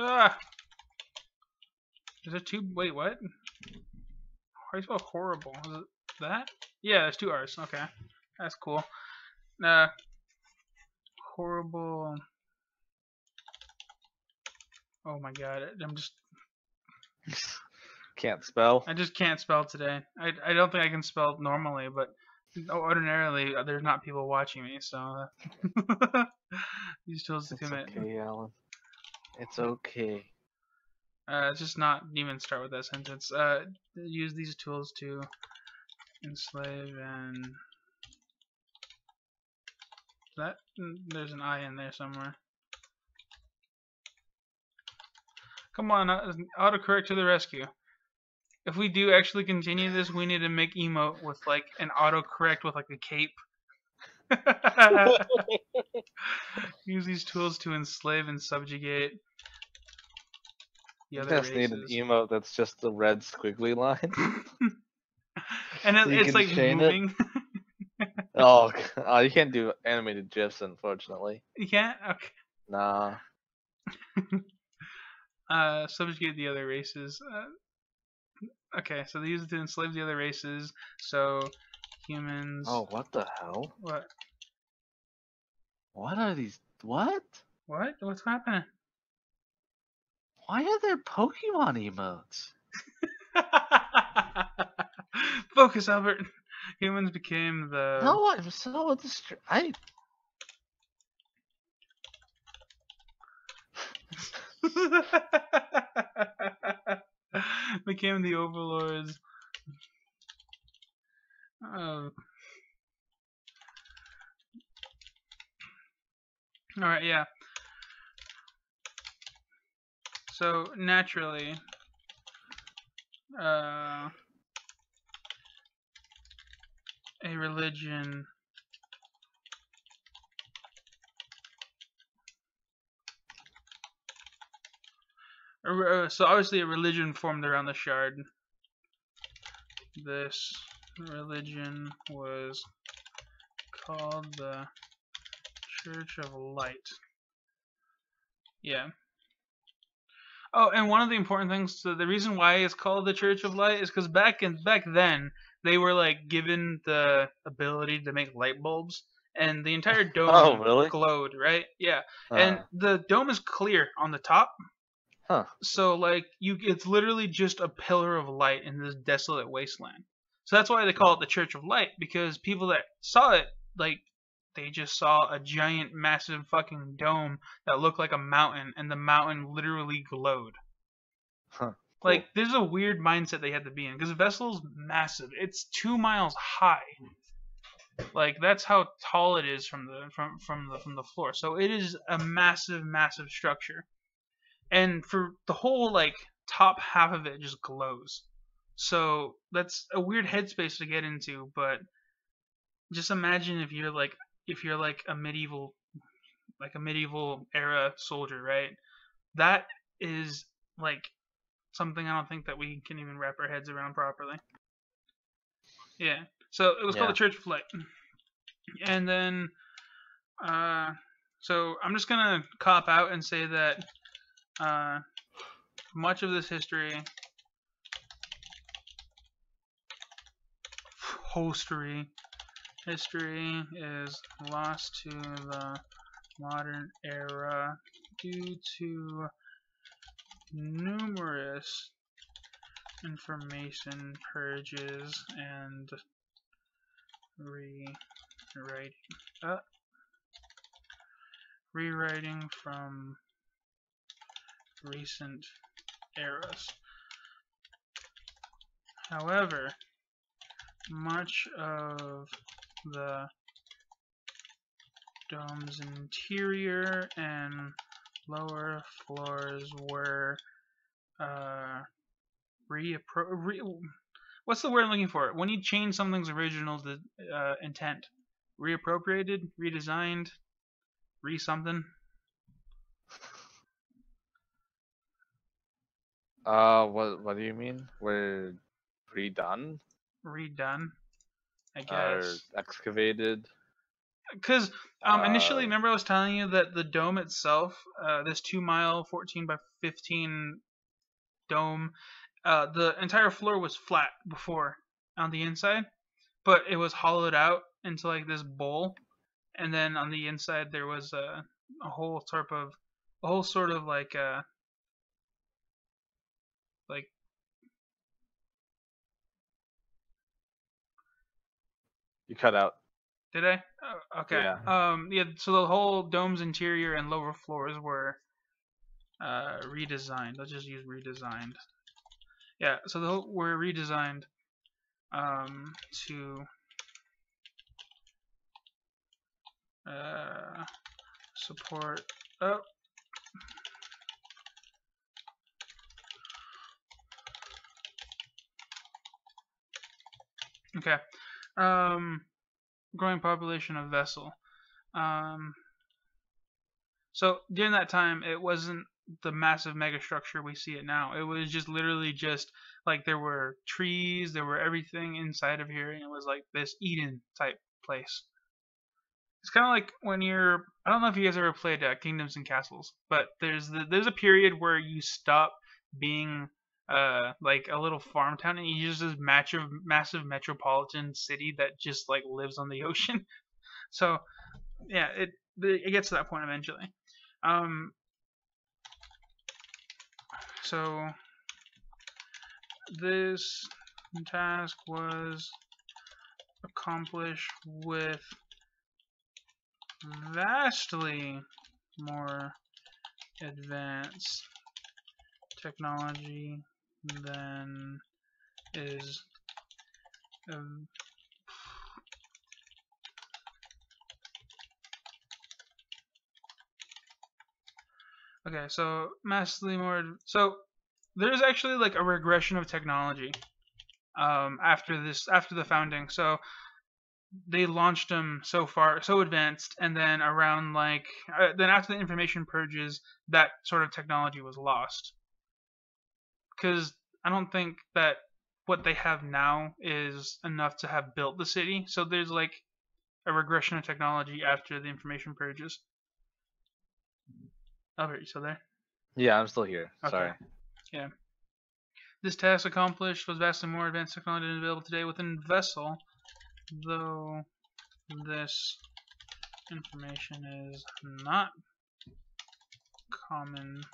[SPEAKER 1] Ah! Is it two? Wait, what? How do you spell horrible? Is it that? Yeah, there's two R's. Okay. That's cool. Horrible. Oh my god, I'm just.
[SPEAKER 2] Can't spell.
[SPEAKER 1] I just can't spell today. I don't think I can spell normally, but ordinarily there's not people watching me, so these tools to
[SPEAKER 2] It's
[SPEAKER 1] commit.
[SPEAKER 2] okay, Alan. It's okay.
[SPEAKER 1] Just not even start with that sentence. Use these tools to enslave and that there's an I in there somewhere. Come on, autocorrect to the rescue. If we do actually continue this, we need to make emote with like an autocorrect with like a cape. Use these tools to enslave and subjugate the
[SPEAKER 2] You
[SPEAKER 1] other
[SPEAKER 2] just need an
[SPEAKER 1] races.
[SPEAKER 2] emote that's just the red squiggly line.
[SPEAKER 1] And
[SPEAKER 2] So you
[SPEAKER 1] it's
[SPEAKER 2] can
[SPEAKER 1] like
[SPEAKER 2] chain it?
[SPEAKER 1] moving.
[SPEAKER 2] Oh, you can't do animated GIFs, unfortunately.
[SPEAKER 1] You can't? Okay.
[SPEAKER 2] Nah.
[SPEAKER 1] Subjugate the other races. Okay, so they use it to enslave the other races. So humans.
[SPEAKER 2] Oh, what the hell?
[SPEAKER 1] What?
[SPEAKER 2] What are these? What?
[SPEAKER 1] What? What's happening?
[SPEAKER 2] Why are there Pokemon emotes?
[SPEAKER 1] Focus, Albert. Humans became the.
[SPEAKER 2] No, I'm so distracted.
[SPEAKER 1] Became the overlords. Alright, yeah. So, naturally, a religion so obviously a religion formed around the shard. This religion was called the Church of Light. Yeah. Oh, and one of the important things, so the reason why it's called the Church of Light is because back then they were like given the ability to make light bulbs, and the entire dome
[SPEAKER 2] Oh, really?
[SPEAKER 1] glowed, right? Yeah, and the dome is clear on the top.
[SPEAKER 2] Huh.
[SPEAKER 1] So like it's literally just a pillar of light in this desolate wasteland. So that's why they call it the Church of Light, because people that saw it, like, they just saw a giant, massive fucking dome that looked like a mountain, and the mountain literally glowed.
[SPEAKER 2] Huh.
[SPEAKER 1] Like, there's a weird mindset they had to be in, because Vessel's massive. It's 2 miles high. Like, that's how tall it is from the floor. So it is a massive, massive structure. And for the whole like top half of it just glows. So that's a weird headspace to get into, but just imagine if you're like a medieval era soldier, right? That is like something I don't think that we can even wrap our heads around properly. Yeah. So it was called the Church of Light. And then so I'm just gonna cop out and say that much of this history is lost to the modern era due to numerous information purges and rewriting from recent eras. However, much of the dome's interior and lower floors were what's the word I'm looking for? When you change something's original intent. Reappropriated, redesigned, something.
[SPEAKER 2] What do you mean? We're redone?
[SPEAKER 1] Redone, I guess.
[SPEAKER 2] Or excavated?
[SPEAKER 1] Because initially, remember I was telling you that the dome itself, this 2 mile, 14 by 15 dome, the entire floor was flat before on the inside, but it was hollowed out into like this bowl, and then on the inside there was a whole sort of like
[SPEAKER 2] You cut out.
[SPEAKER 1] did I? Oh, okay. Yeah. So the whole dome's interior and lower floors were redesigned. Let's just use redesigned. Yeah. So the whole were redesigned to support. Oh. Okay. Growing population of Vessel. So during that time, it wasn't the massive megastructure we see it now. It was just literally just like there were trees, there were everything inside of here, and it was like this Eden type place. It's kind of like when I don't know if you guys ever played Kingdoms and Castles, but there's a period where you stop being like a little farm town and you just this massive metropolitan city that just like lives on the ocean. So yeah, it gets to that point eventually. So this task was accomplished with vastly more advanced technology than is okay, so massively more. So there's actually like a regression of technology after the founding. So they launched them so advanced, and then around then after the information purges, that sort of technology was lost. Because I don't think that what they have now is enough to have built the city. So there's like a regression of technology after the information purges. Albert, you still there?
[SPEAKER 2] Yeah, I'm still here.
[SPEAKER 1] Okay.
[SPEAKER 2] Sorry.
[SPEAKER 1] Yeah. This task accomplished was vastly more advanced technology than available today within Vessel, though this information is not commonplace.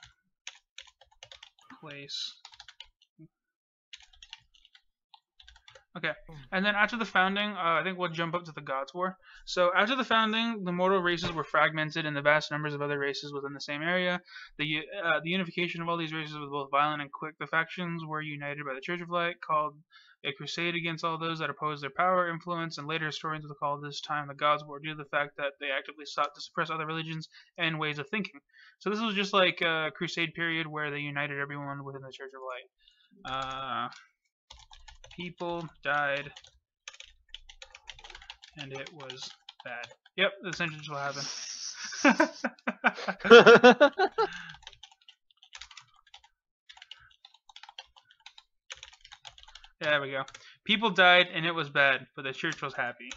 [SPEAKER 1] Okay, and then after the founding, I think we'll jump up to the Gods' War. So after the founding, the mortal races were fragmented and the vast numbers of other races within the same area. The unification of all these races was both violent and quick. The factions were united by the Church of Light, called a crusade against all those that opposed their power, influence, and later historians will call this time the Gods' War due to the fact that they actively sought to suppress other religions and ways of thinking. So this was just like a crusade period where they united everyone within the Church of Light. People died, and it was bad. Yep, the sentence will happen. There we go. People died, and it was bad, but the church was happy.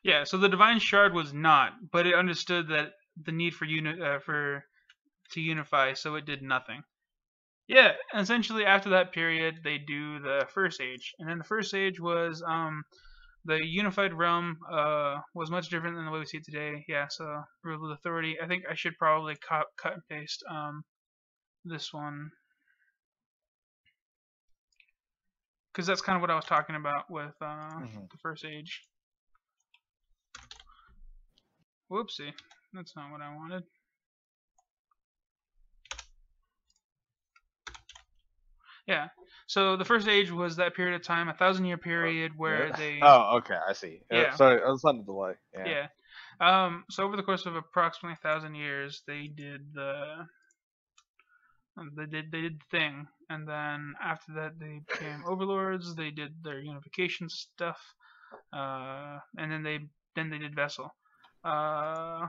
[SPEAKER 1] Yeah, so the divine shard was not, but it understood that the need for to unify, so it did nothing. Yeah, essentially after that period, they do the First Age, and then the First Age was the unified realm was much different than the way we see it today. Yeah, so rule with authority. I think I should probably cut and paste this one, because that's kind of what I was talking about with the First Age. Whoopsie, that's not what I wanted. Yeah, so the First Age was that period of time, 1,000-year period where they.
[SPEAKER 2] Oh, okay, I see.
[SPEAKER 1] Yeah.
[SPEAKER 2] Sorry, I was on the delay.
[SPEAKER 1] Yeah. So over the course of approximately 1,000 years, they did the thing, and then after that they became overlords. They did their unification stuff, and then they did Vessel. I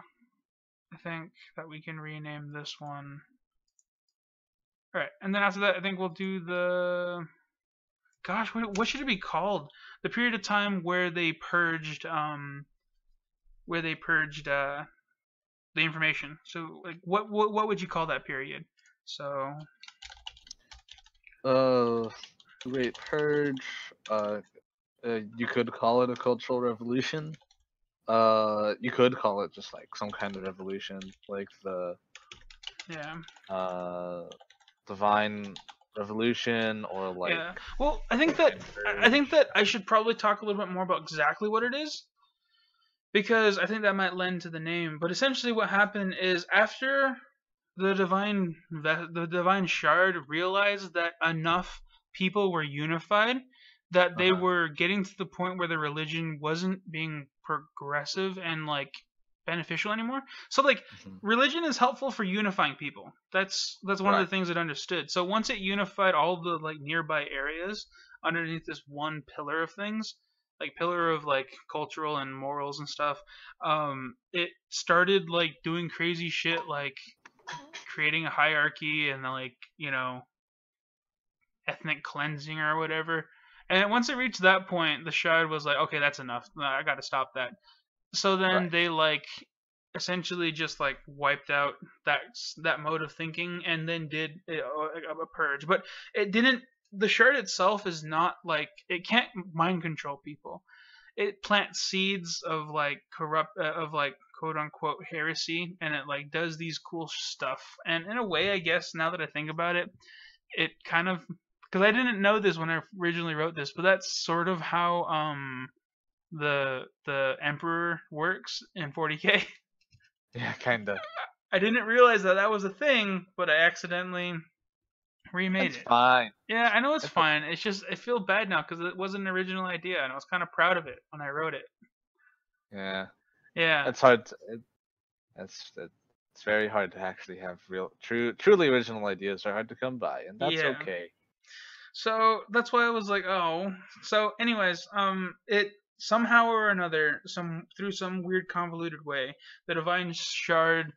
[SPEAKER 1] think that we can rename this one. All right, and then after that, I think we'll do the. Gosh, what should it be called? The period of time where they purged the information. So like what would you call that period? So
[SPEAKER 2] Great Purge. You could call it a cultural revolution. You could call it just like some kind of revolution, like the
[SPEAKER 1] yeah.
[SPEAKER 2] Divine Revolution, or like
[SPEAKER 1] Yeah. Well, I think that I should probably talk a little bit more about exactly what it is, because I think that might lend to the name. But essentially, what happened is after the divine shard realized that enough people were unified, that they were getting to the point where the religion wasn't being progressive and like beneficial anymore. So like religion is helpful for unifying people. That's one of the things it understood. So once it unified all the like nearby areas underneath this one pillar of things, like pillar of like cultural and morals and stuff, it started like doing crazy shit like creating a hierarchy and like, you know, ethnic cleansing or whatever. And once it reached that point, the shard was like, okay, that's enough. I got to stop that. So then they like essentially just like wiped out that mode of thinking and then did a purge. But it didn't. The shard itself is not like it can't mind control people. It plants seeds of like corrupt of like quote unquote heresy, and it like does these cool stuff. And in a way, I guess now that I think about it, it kind of, because I didn't know this when I originally wrote this, but that's sort of how the Emperor works in 40K.
[SPEAKER 2] Yeah, kinda.
[SPEAKER 1] I didn't realize that was a thing, but I accidentally remade it.
[SPEAKER 2] It's fine.
[SPEAKER 1] Yeah, I know it's fine. It's just I feel bad now because it wasn't an original idea, and I was kind of proud of it when I wrote it.
[SPEAKER 2] Yeah.
[SPEAKER 1] Yeah.
[SPEAKER 2] It's hard. It's very hard to actually have truly original ideas are hard to come by, and that's okay.
[SPEAKER 1] So that's why I was like, oh. So, anyways, it somehow or another, through some weird convoluted way, the Divine Shard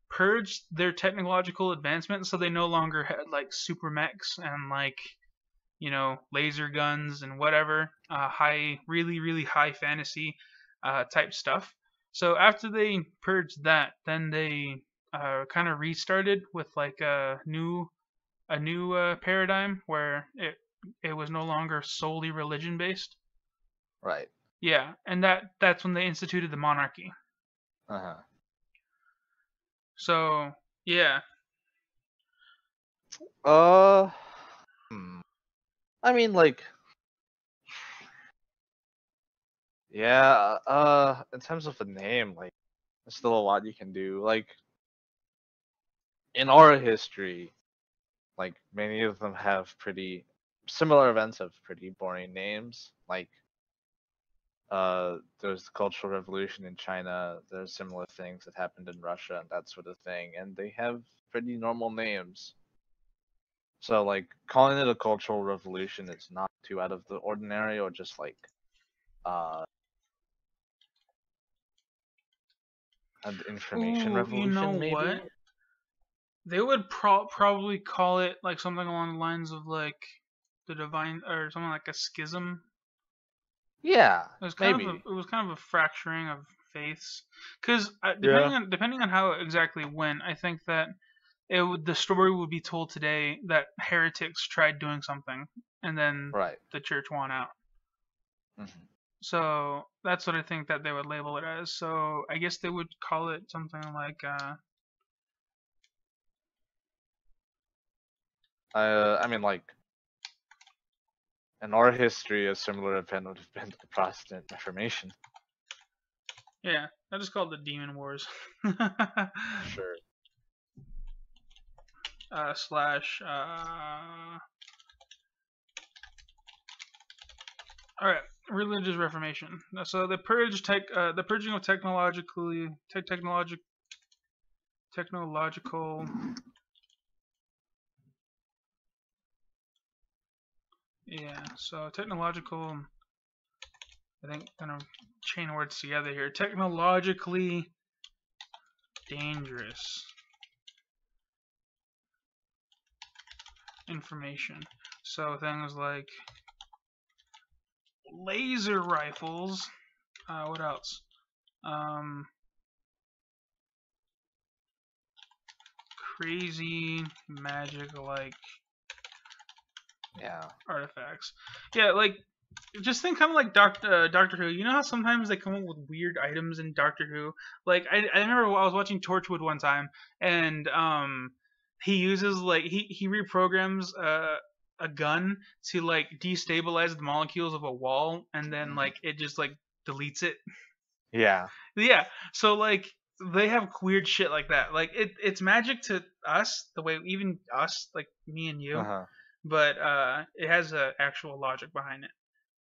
[SPEAKER 1] purged their technological advancement, so they no longer had like super mechs and like, you know, laser guns and whatever, really high fantasy type stuff. So after they purged that, then they kind of restarted with like a new paradigm where it was no longer solely religion based.
[SPEAKER 2] Right.
[SPEAKER 1] Yeah, and that's when they instituted the monarchy. So yeah.
[SPEAKER 2] I mean, like, yeah. In terms of the name, like, there's still a lot you can do. Like, in our history, like many of them have pretty similar events have pretty boring names. Like, there's the Cultural Revolution in China. There's similar things that happened in Russia and that sort of thing, and they have pretty normal names. So like calling it a cultural revolution is not too out of the ordinary, or just like an information revolution.
[SPEAKER 1] You know
[SPEAKER 2] maybe?
[SPEAKER 1] what? They would probably call it like something along the lines of like the divine, or something like a schism.
[SPEAKER 2] Yeah,
[SPEAKER 1] it was kind of a fracturing of faiths, because depending on how it exactly went, I think that the story would be told today that heretics tried doing something and then the church won out. So that's what I think that they would label it as. So I guess they would call it something like
[SPEAKER 2] I mean, like, in our history, a similar event would have been the Protestant Reformation.
[SPEAKER 1] Yeah, I just called it the Demon Wars.
[SPEAKER 2] Sure.
[SPEAKER 1] Slash. All right, religious reformation. So the purging of technological. Yeah, so technological I think kind of chain words together here. Technologically dangerous information. So things like laser rifles. What else? Crazy magic-like artifacts. Yeah, like just think kind of like Doctor Who. You know how sometimes they come up with weird items in Doctor Who? Like I remember I was watching Torchwood one time, and he uses like he reprograms a gun to like destabilize the molecules of a wall, and then like it just like deletes it.
[SPEAKER 2] Yeah.
[SPEAKER 1] Yeah. So like they have weird shit like that. Like it's magic to us, the way even us, like me and you, but it has a actual logic behind it.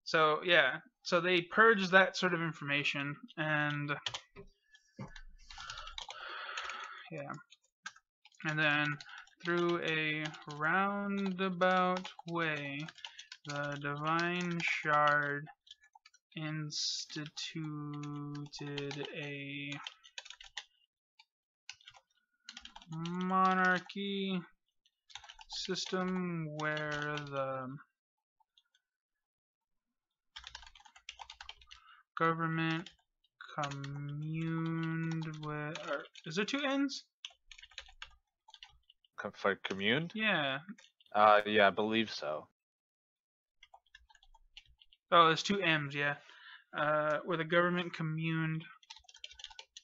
[SPEAKER 1] So yeah, so they purge that sort of information, and yeah, and then through a roundabout way, the Divine Shard instituted a monarchy system where the government communed with. Or, is there two N's?
[SPEAKER 2] For communed?
[SPEAKER 1] Yeah.
[SPEAKER 2] Yeah, I believe so.
[SPEAKER 1] Oh, there's two M's. Yeah. Where the government communed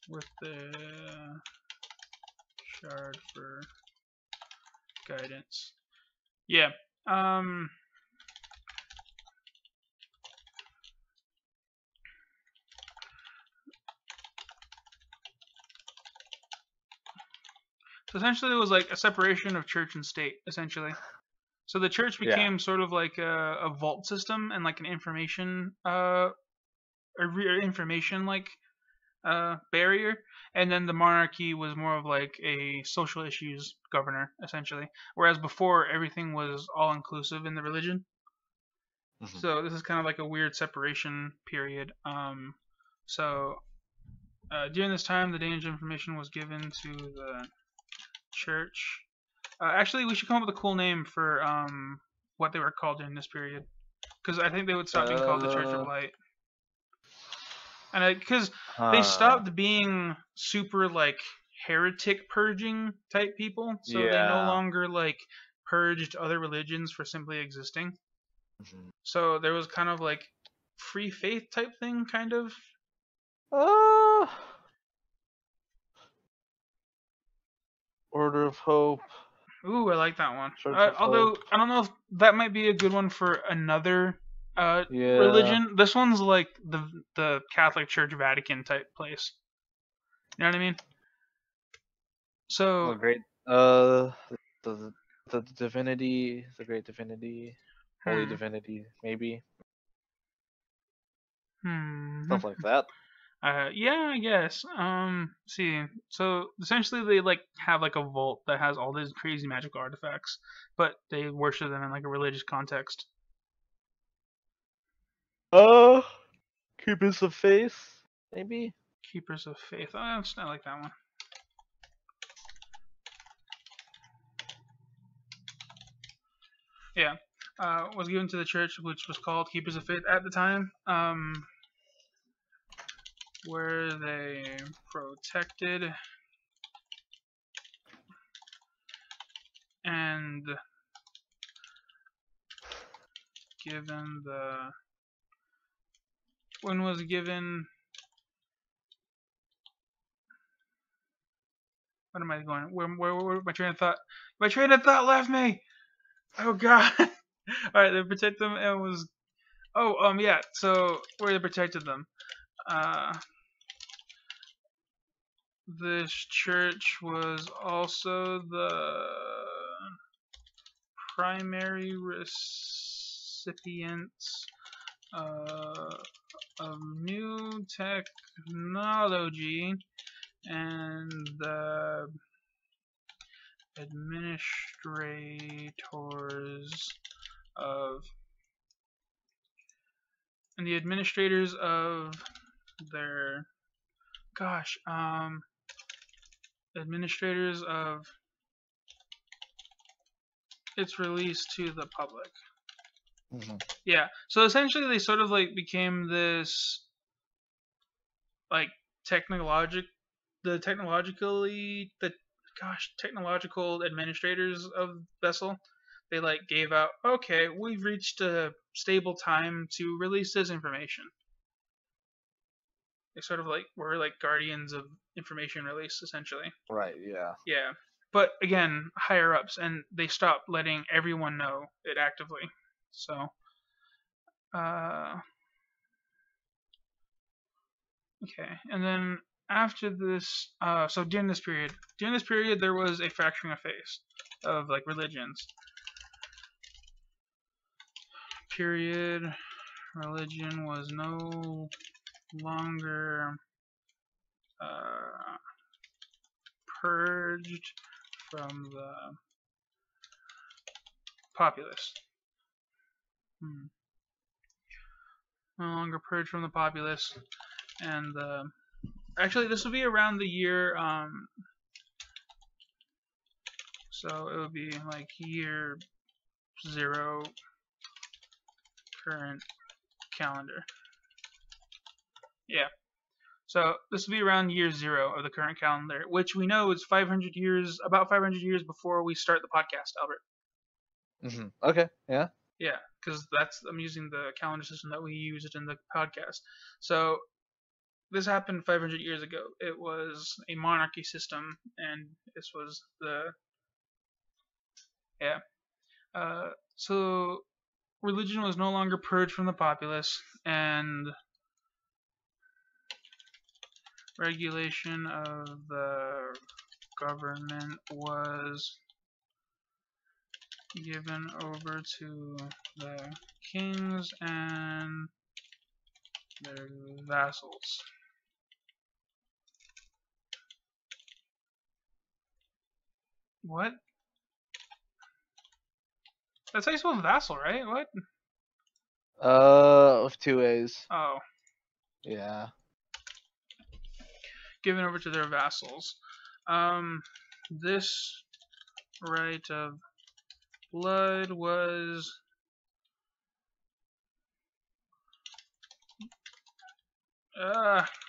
[SPEAKER 1] with the shard for guidance. Yeah. So essentially, it was like a separation of church and state. Essentially, so the church became sort of like a vault system and like an information information like barrier, and then the monarchy was more of like a social issues governor, essentially. Whereas before, everything was all inclusive in the religion. So this is kind of like a weird separation period. So during this time, the danger information was given to the church. Actually, we should come up with a cool name for what they were called during this period, because I think they would stop being called the Church of Light. And because they stopped being super like heretic purging type people, so they no longer like purged other religions for simply existing. So there was kind of like free faith type thing, kind of.
[SPEAKER 2] Order of Hope.
[SPEAKER 1] Ooh, I like that one. Although I don't know if that might be a good one for another religion. This one's like the Catholic Church Vatican type place. You know what I mean? So
[SPEAKER 2] the great the divinity, the great divinity, holy divinity, maybe. Stuff like that.
[SPEAKER 1] Yeah, I guess. See, so essentially they like have like a vault that has all these crazy magical artifacts, but they worship them in like a religious context.
[SPEAKER 2] Keepers of Faith, maybe.
[SPEAKER 1] Keepers of Faith. Oh, I like that one. Yeah, was given to the church, which was called Keepers of Faith at the time. Where they protected and given the when was given what am I going? Where my train of thought? My train of thought left me. Oh God! All right, they protect them and was yeah. So where they protected them. This church was also the primary recipients of new technology and the administrators of and the administrators of their administrators of its release to the public. Yeah, so essentially they sort of like became this like technological administrators of Vessel. They like gave out, okay, we've reached a stable time to release this information. They sort of like were like guardians of information release, essentially.
[SPEAKER 2] Right, yeah.
[SPEAKER 1] Yeah. But again, higher ups, and they stopped letting everyone know it actively. So okay, and then after this, so during this period, there was a fracturing of face of like religions. Religion was no longer purged from the populace. No longer purged from the populace, and actually this would be around the year. So it would be like year 0 current calendar. Yeah. So this will be around year 0 of the current calendar, which we know is 500 years, about 500 years before we start the podcast, Albert.
[SPEAKER 2] Okay, yeah.
[SPEAKER 1] Yeah, because I'm using the calendar system that we used in the podcast. So this happened 500 years ago. It was a monarchy system, and this was so religion was no longer purged from the populace, and regulation of the government was given over to the kings and their vassals. What? That's how you spell vassal, right? What?
[SPEAKER 2] With 2 A's.
[SPEAKER 1] Oh.
[SPEAKER 2] Yeah.
[SPEAKER 1] Given over to their vassals. This right of blood was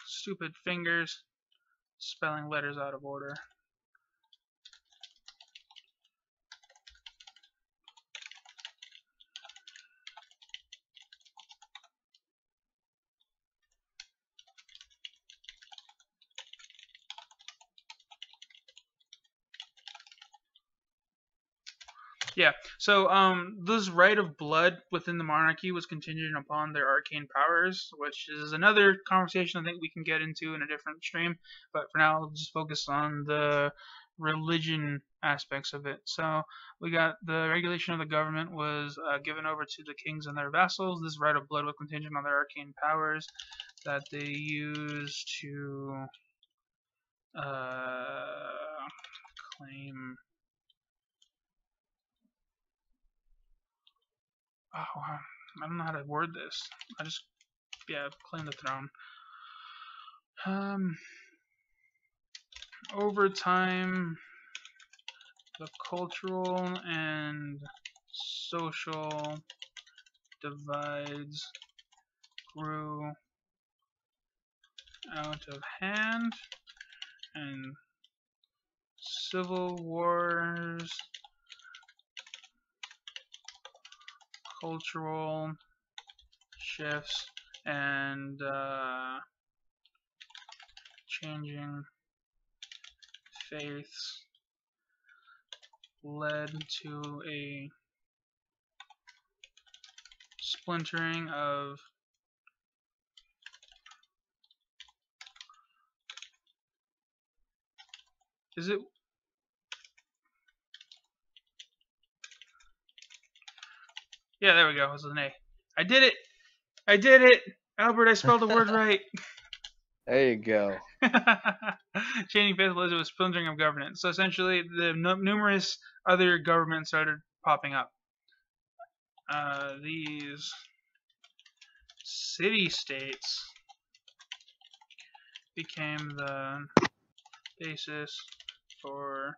[SPEAKER 1] stupid fingers spelling letters out of order. Yeah, so this right of blood within the monarchy was contingent upon their arcane powers, which is another conversation I think we can get into in a different stream. But for now, I'll just focus on the religion aspects of it. So we got the regulation of the government was given over to the kings and their vassals. This right of blood was contingent on their arcane powers that they used to claim. Oh, I don't know how to word this. Claim the throne. Over time, the cultural and social divides grew out of hand, and civil wars, cultural shifts, and changing faiths led to a splintering of Yeah, there we go. It was an A. I did it! Albert, I spelled the word right.
[SPEAKER 2] There you go.
[SPEAKER 1] Changing faith led to a splintering of governance. So essentially, the numerous other governments started popping up. These city-states became the basis for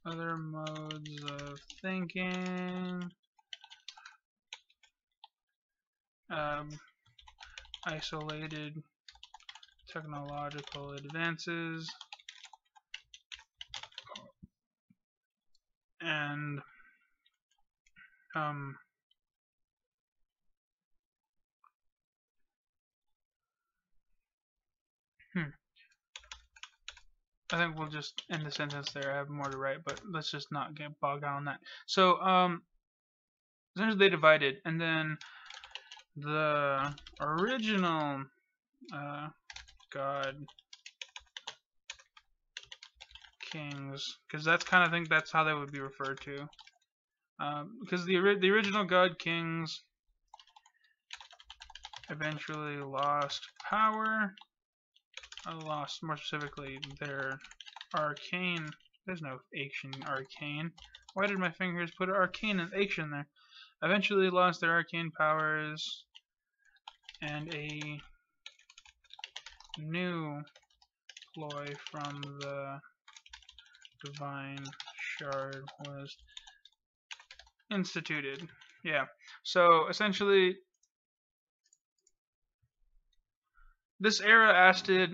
[SPEAKER 1] other modes of thinking, isolated technological advances, and I think we'll just end the sentence there. I have more to write, but let's just not get bogged down on that. So, essentially they divided, and then the original god kings, because that's kind of, I think that's how they would be referred to. Because the original god kings eventually lost power. Lost, more specifically, their arcane. There's no action arcane. Why did my fingers put arcane and action there? Eventually lost their arcane powers, and a new ploy from the divine shard was instituted. Yeah. So essentially, this era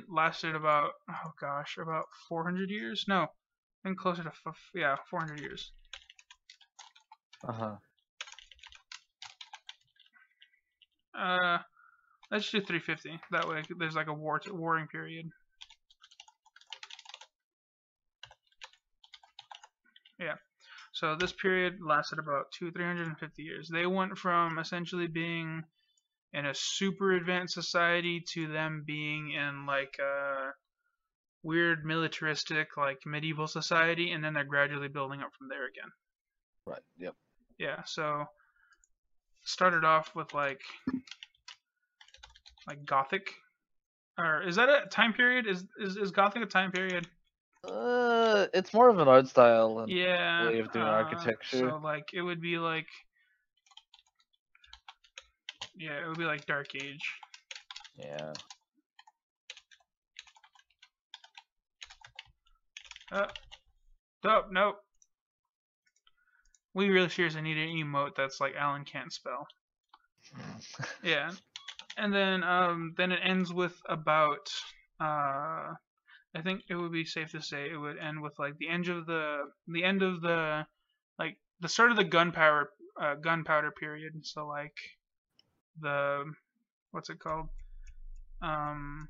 [SPEAKER 1] lasted about, oh gosh, about 400 years? No, I think closer to 400 years. Let's do 350. That way, there's like a warring period. Yeah. So this period lasted about 350 years. They went from essentially being in a super advanced society to them being in like a weird militaristic like medieval society, and then they're gradually building up from there again.
[SPEAKER 2] Right. Yep.
[SPEAKER 1] Yeah. So started off with like Gothic, or is that a time period? Is Gothic a time period?
[SPEAKER 2] It's more of an art style and
[SPEAKER 1] yeah,
[SPEAKER 2] way of doing architecture.
[SPEAKER 1] So like it would be like, yeah, it would be like Dark Age.
[SPEAKER 2] Yeah.
[SPEAKER 1] Oh, nope. We really seriously need an emote that's like Alan can't spell. Yeah. And then it ends with about I think it would be safe to say it would end with like the end of the like the start of the gunpowder period. So like the, what's it called? Oh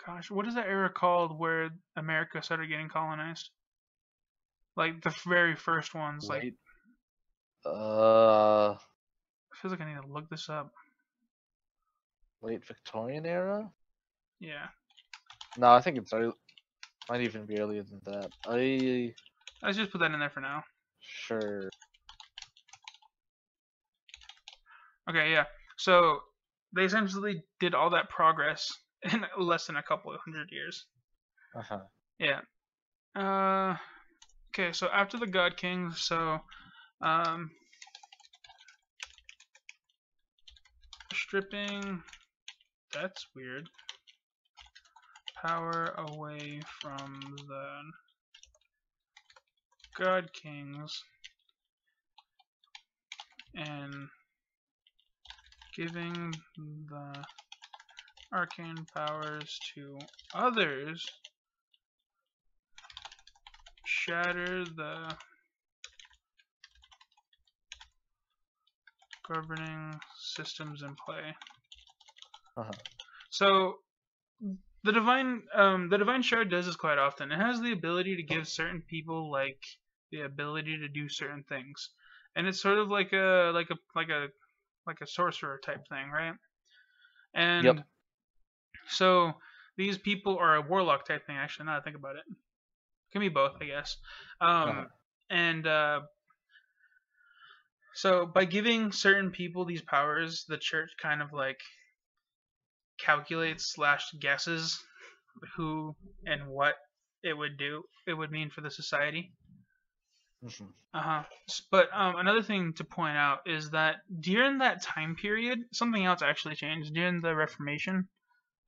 [SPEAKER 1] gosh, what is that era called where America started getting colonized? Like the very first ones, like.
[SPEAKER 2] I
[SPEAKER 1] feels like I need to look this up.
[SPEAKER 2] Late Victorian era?
[SPEAKER 1] Yeah.
[SPEAKER 2] No, I think it's might even be earlier than that.
[SPEAKER 1] Let's just put that in there for now.
[SPEAKER 2] Sure.
[SPEAKER 1] Okay, yeah. So they essentially did all that progress in less than a couple of 100 years. Yeah. Okay, so after the God Kings, so stripping, that's weird, power away from the God Kings and giving the arcane powers to others, shatter the governing systems in play. So the divine shard does this quite often. It has the ability to give certain people like the ability to do certain things, and it's sort of like a sorcerer type thing, right? And
[SPEAKER 2] yep.
[SPEAKER 1] So these people are a warlock type thing. Actually, now that I think about it, can be both, I guess. And so by giving certain people these powers, the church kind of like calculates / guesses who and what it would mean for the society. But another thing to point out is that during that time period, something else actually changed during the Reformation.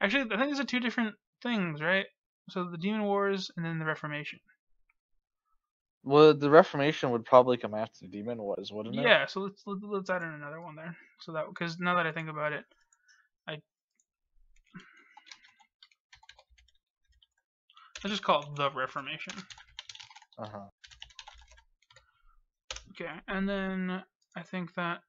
[SPEAKER 1] Actually, I think these are two different things, right? So the Demon Wars and then the Reformation.
[SPEAKER 2] Well, the Reformation would probably come after the Demon Wars, wouldn't it?
[SPEAKER 1] Yeah. So let's add in another one there. So that because now that I think about it, let's just call it the Reformation. Okay, and then I think that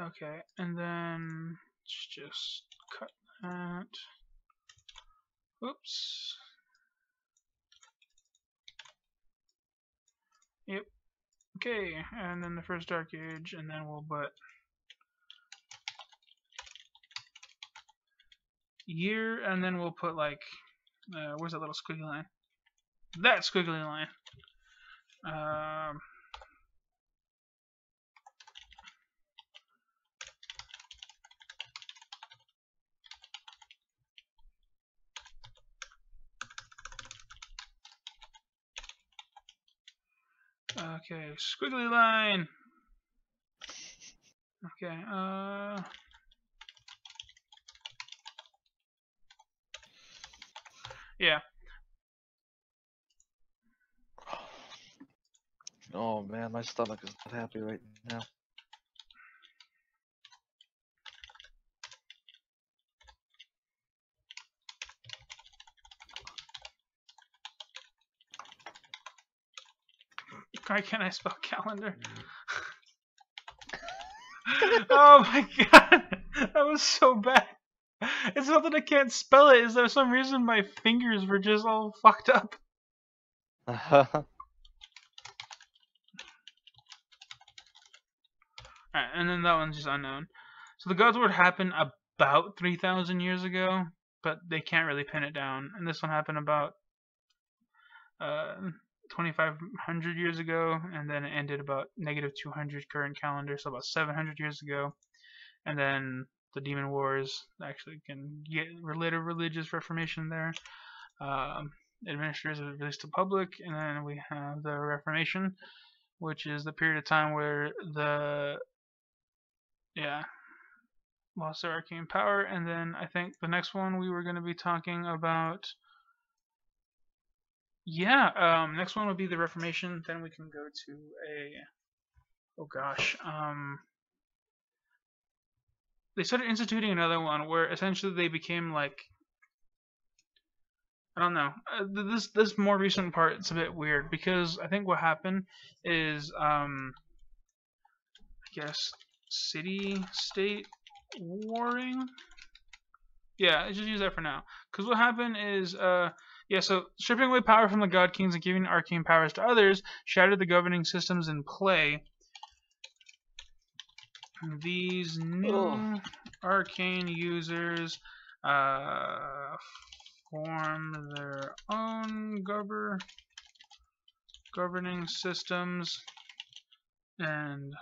[SPEAKER 1] okay, and then let's just cut that. Oops. Yep. Okay, and then the first Dark Age, and then we'll put year, and then we'll put like, where's that little squiggly line? That squiggly line. Okay, squiggly line. Okay, yeah.
[SPEAKER 2] Oh man, my stomach is not happy right now.
[SPEAKER 1] Why can't I spell calendar? Oh my god, that was so bad. It's not that I can't spell it, is there some reason my fingers were just all fucked up. Alright, and then that one's just unknown. So the God's Word happened about 3,000 years ago, but they can't really pin it down. And this one happened about 2,500 years ago, and then it ended about -200 current calendar, so about 700 years ago. And then the Demon Wars actually can get related religious reformation there. Administrators are released to public, and then we have the Reformation, which is the period of time where the lost their arcane power. And then I think the next one we were going to be talking about, next one would be the Reformation. Then we can go to they started instituting another one where essentially they became like, I don't know. This more recent part, it's a bit weird because I think what happened is I guess city-state warring. Yeah, let's just use that for now. Because what happened is so stripping away power from the god kings and giving arcane powers to others shattered the governing systems in play. These new arcane users form their own governing systems, and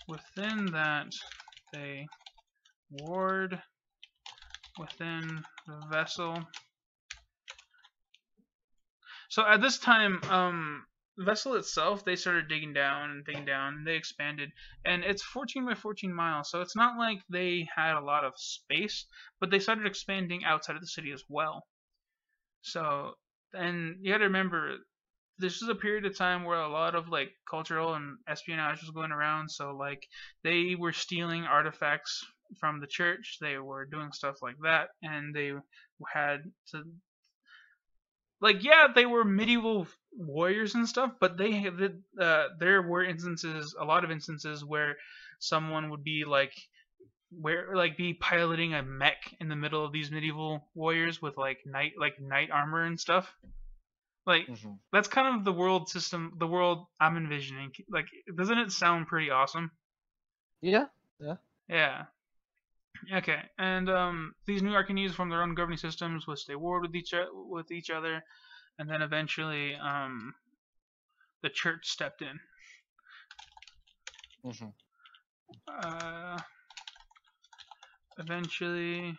[SPEAKER 1] within that they ward within the vessel. So at this time, the vessel itself, they started digging down, and they expanded, and it's 14 by 14 miles, so it's not like they had a lot of space, but they started expanding outside of the city as well. So, and you gotta remember, this is a period of time where a lot of like cultural and espionage was going around, so like they were stealing artifacts from the church, they were doing stuff like that, and they had to, like, yeah, they were medieval warriors and stuff, but there were a lot of instances where someone would be like, be piloting a mech in the middle of these medieval warriors with like knight armor and stuff. Like, that's kind of the world system, the world I'm envisioning. Like, doesn't it sound pretty awesome?
[SPEAKER 2] Yeah.
[SPEAKER 1] Yeah. Okay, and these new arcanes form their own governing systems, which they ward with each other, and then eventually the church stepped in. Eventually,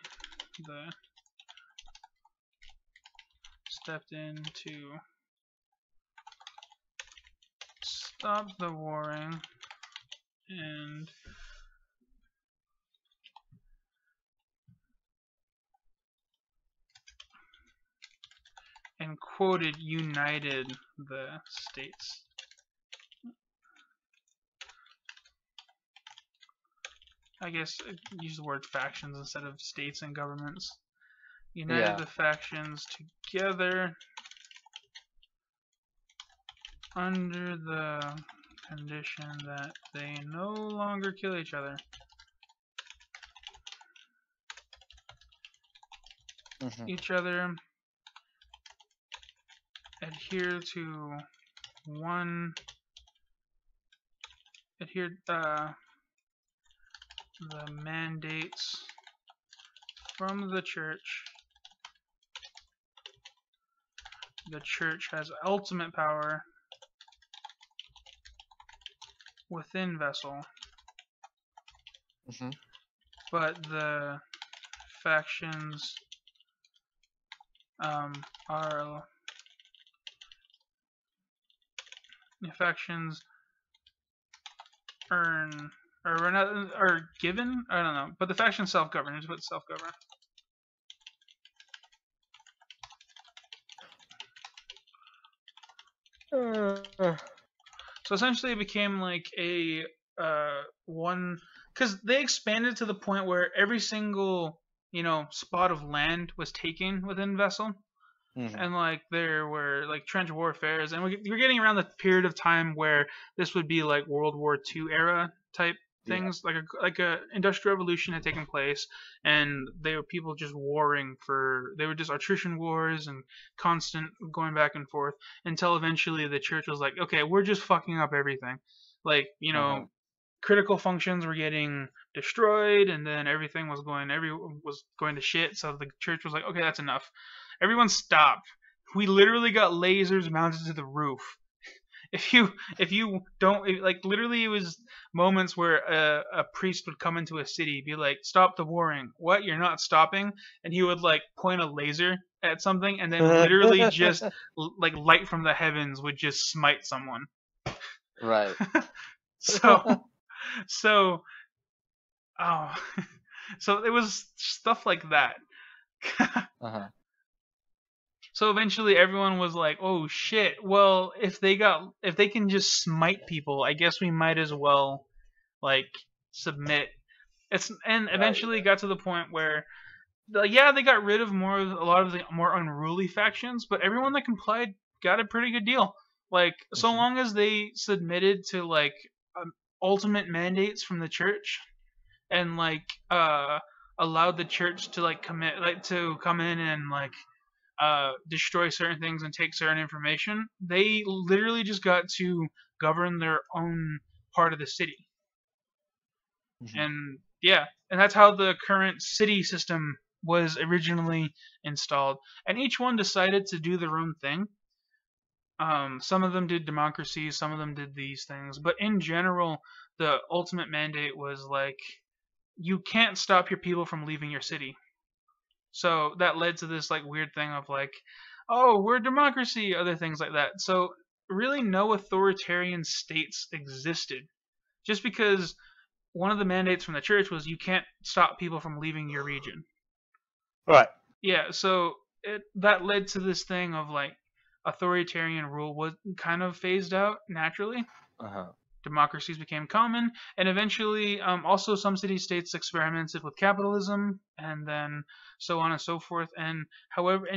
[SPEAKER 1] stepped in to stop the warring and quoted united the states. I guess use the word factions instead of states and governments. United the factions together under the condition that they no longer kill each other. Adhere to the mandates from the church. The church has ultimate power within Vessel, but the factions are given. I don't know, but the factions self-govern. Just put self-govern. So essentially, it became like a one, because they expanded to the point where every single spot of land was taken within Vessel. And like there were like trench warfares, and we're getting around the period of time where this would be like World War II era type things, like a industrial revolution had taken place, and they were people just warring they were just attrition wars and constant going back and forth until eventually the church was like, okay, we're just fucking up everything, like critical functions were getting destroyed, and then everything was going to shit. So the church was like, okay, that's enough. Everyone stop. We literally got lasers mounted to the roof. If you don't, like, literally it was moments where a priest would come into a city, be like, stop the warring. What? You're not stopping? And he would like point a laser at something, and then literally just like light from the heavens would just smite someone.
[SPEAKER 2] Right.
[SPEAKER 1] So it was stuff like that. So eventually everyone was like, oh shit, well, if they can just smite people, I guess we might as well like submit. Eventually got to the point where they got rid of a lot of the more unruly factions, but everyone that complied got a pretty good deal. Like, so long as they submitted to like ultimate mandates from the church, and like allowed the church to like to come in and like destroy certain things and take certain information, they literally just got to govern their own part of the city. And that's how the current city system was originally installed. And each one decided to do their own thing. Some of them did democracy, some of them did these things, but in general, the ultimate mandate was like, you can't stop your people from leaving your city. So that led to this like weird thing of like, oh, we're democracy, other things like that. So really no authoritarian states existed. Just because one of the mandates from the church was you can't stop people from leaving your region.
[SPEAKER 2] Right.
[SPEAKER 1] Yeah, so that led to this thing of like authoritarian rule was kind of phased out naturally. Democracies became common, and eventually also some city-states experimented with capitalism, and then so on and so forth. And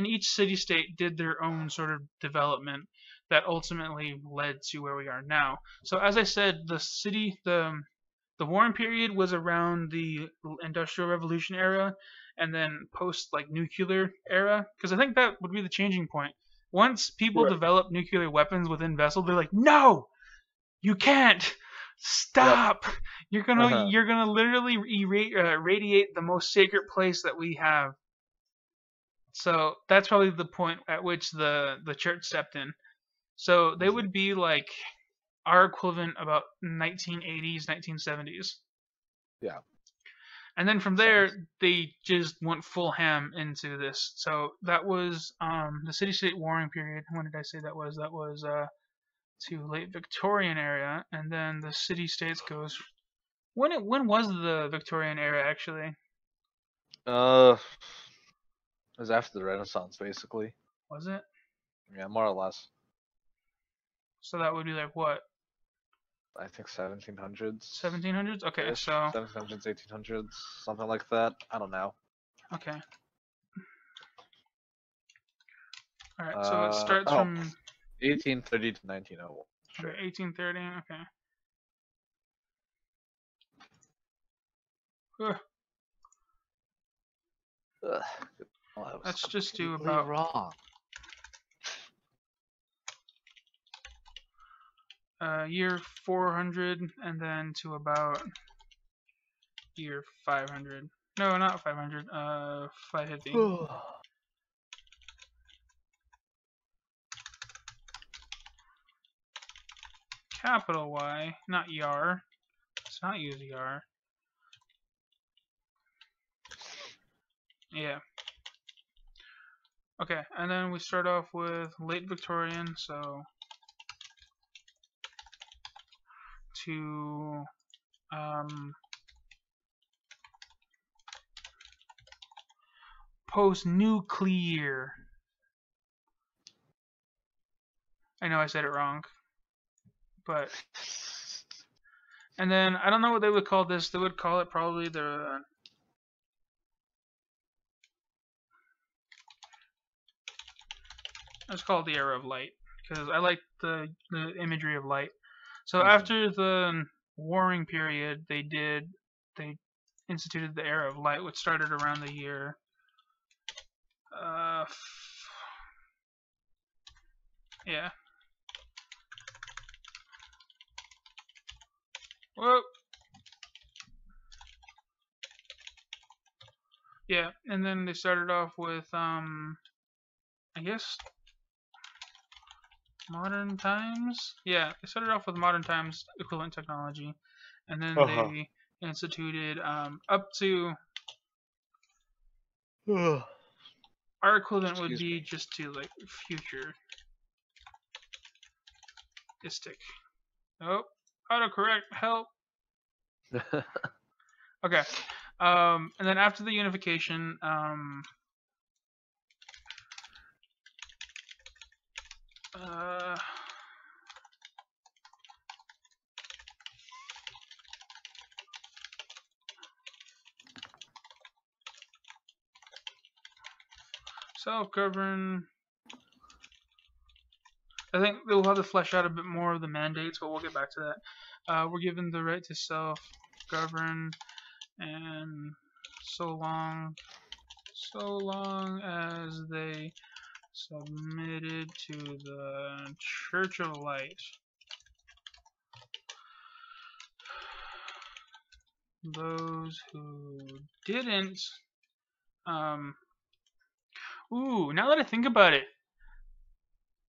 [SPEAKER 1] each city-state did their own sort of development that ultimately led to where we are now. So as I said, the warring period was around the Industrial Revolution era, and then post like nuclear era, because I think that would be the changing point. Once people develop nuclear weapons within Vessel, they're like, no! You can't stop. Yep. You're gonna literally irradiate the most sacred place that we have. So that's probably the point at which the church stepped in. So they would be like our equivalent about 1980s, 1970s.
[SPEAKER 2] Yeah.
[SPEAKER 1] And then from
[SPEAKER 2] Makes
[SPEAKER 1] there,
[SPEAKER 2] sense.
[SPEAKER 1] they just went full ham into this. So that was the city-state warring period. When did I say that was? That was to late Victorian era, and then the city-states goes. When was the Victorian era actually?
[SPEAKER 2] It was after the Renaissance, basically.
[SPEAKER 1] Was it?
[SPEAKER 2] Yeah, more or less.
[SPEAKER 1] So that would be like what?
[SPEAKER 2] I think 1700s
[SPEAKER 1] 1700s? Okay,
[SPEAKER 2] ish,
[SPEAKER 1] so
[SPEAKER 2] 1700s, 1800s, something like that. I don't know.
[SPEAKER 1] okay. All right, so it starts
[SPEAKER 2] Oh,
[SPEAKER 1] from
[SPEAKER 2] 1830 to 1901. Sure.
[SPEAKER 1] okay, 1830. Okay. Ugh,
[SPEAKER 2] Ugh. Well, I was
[SPEAKER 1] let's just do
[SPEAKER 2] completely
[SPEAKER 1] about
[SPEAKER 2] wrong.
[SPEAKER 1] year 400 and then to about year 500. No, not 500. 550. Capital Y, not yar. Let's not use yar. Yeah. Okay, and then we start off with late Victorian, so to post-nuclear. I know I said it wrong, but and then I don't know what they would call this. They would call it probably the let's call it the era of light because I like the imagery of light. So after the warring period, they instituted the era of light, which started around the year yeah. Whoa. Yeah, and then they started off with I guess modern times. Yeah, they started off with modern times equivalent technology, and then they instituted up to our equivalent would be just to like futuristic. Oh, autocorrect, help. Okay. And then after the unification, self-govern. I think we'll have to flesh out a bit more of the mandates, but we'll get back to that. We're given the right to self-govern, and so long as they submitted to the Church of Light. Those who didn't, ooh, now that I think about it,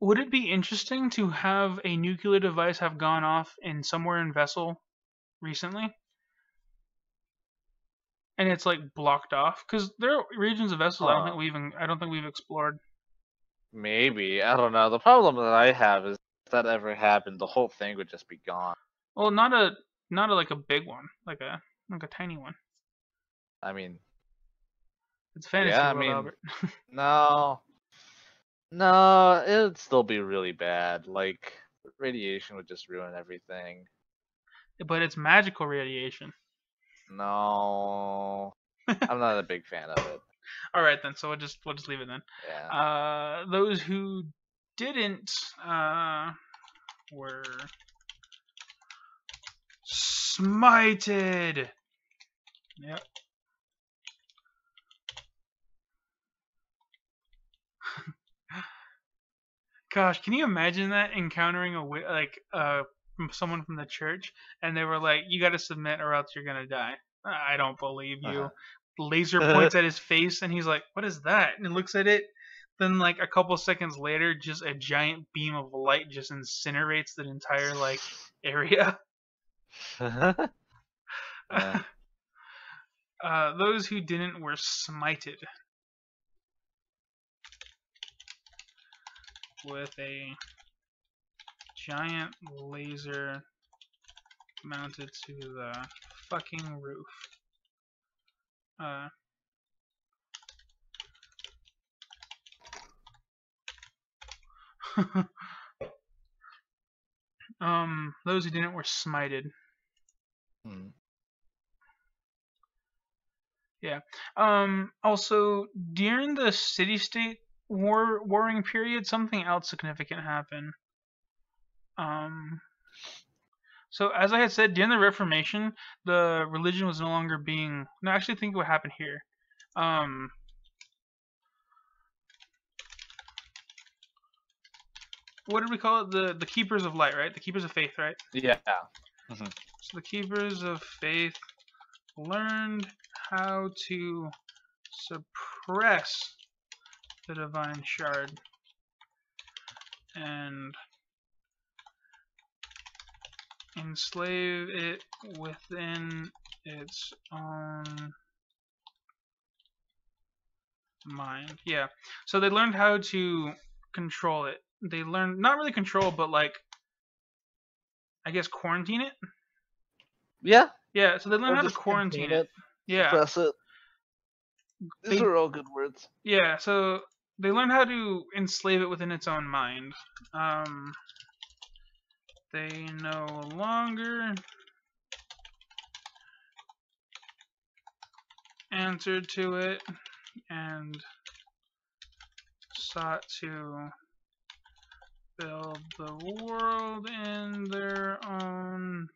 [SPEAKER 1] would it be interesting to have a nuclear device have gone off in somewhere in Vessel recently? And it's like blocked off? Because there are regions of Vessel I don't think we've explored.
[SPEAKER 2] Maybe. I don't know. The problem that I have is if that ever happened, the whole thing would just be gone.
[SPEAKER 1] Well, not a like a big one, like a tiny one.
[SPEAKER 2] I mean,
[SPEAKER 1] it's fantasy
[SPEAKER 2] yeah,
[SPEAKER 1] world, Albert.
[SPEAKER 2] No, it'd still be really bad. Like, radiation would just ruin everything.
[SPEAKER 1] But it's magical radiation.
[SPEAKER 2] No, I'm not a big fan of it.
[SPEAKER 1] All right then, so we'll just leave it then.
[SPEAKER 2] Yeah.
[SPEAKER 1] Those who didn't were smited. Yep. Gosh, can you imagine that, encountering someone from the church, and they were like, "You got to submit, or else you're gonna die." I don't believe you. Laser points at his face, and he's like, "What is that?" And he looks at it. Then, like a couple seconds later, just a giant beam of light just incinerates the entire like area. Those who didn't were smited with a giant laser mounted to the fucking roof. Those who didn't were smited. Yeah. Also, during the city-state warring period, something else significant happened. So as I had said, during the Reformation, the religion was no longer being. No, actually, think what happened here. What did we call it? The keepers of light, right? The keepers of faith, right?
[SPEAKER 2] Yeah.
[SPEAKER 1] So the keepers of faith learned how to suppress the divine shard and enslave it within its own mind. Yeah. So they learned how to control it. They learned, not really control, but like, I guess quarantine it.
[SPEAKER 2] Yeah.
[SPEAKER 1] Yeah. So they learned how to quarantine it. Yeah.
[SPEAKER 2] Suppress it. These are all good words.
[SPEAKER 1] Yeah. So they learned how to enslave it within its own mind. They no longer answered to it and sought to build the world in their own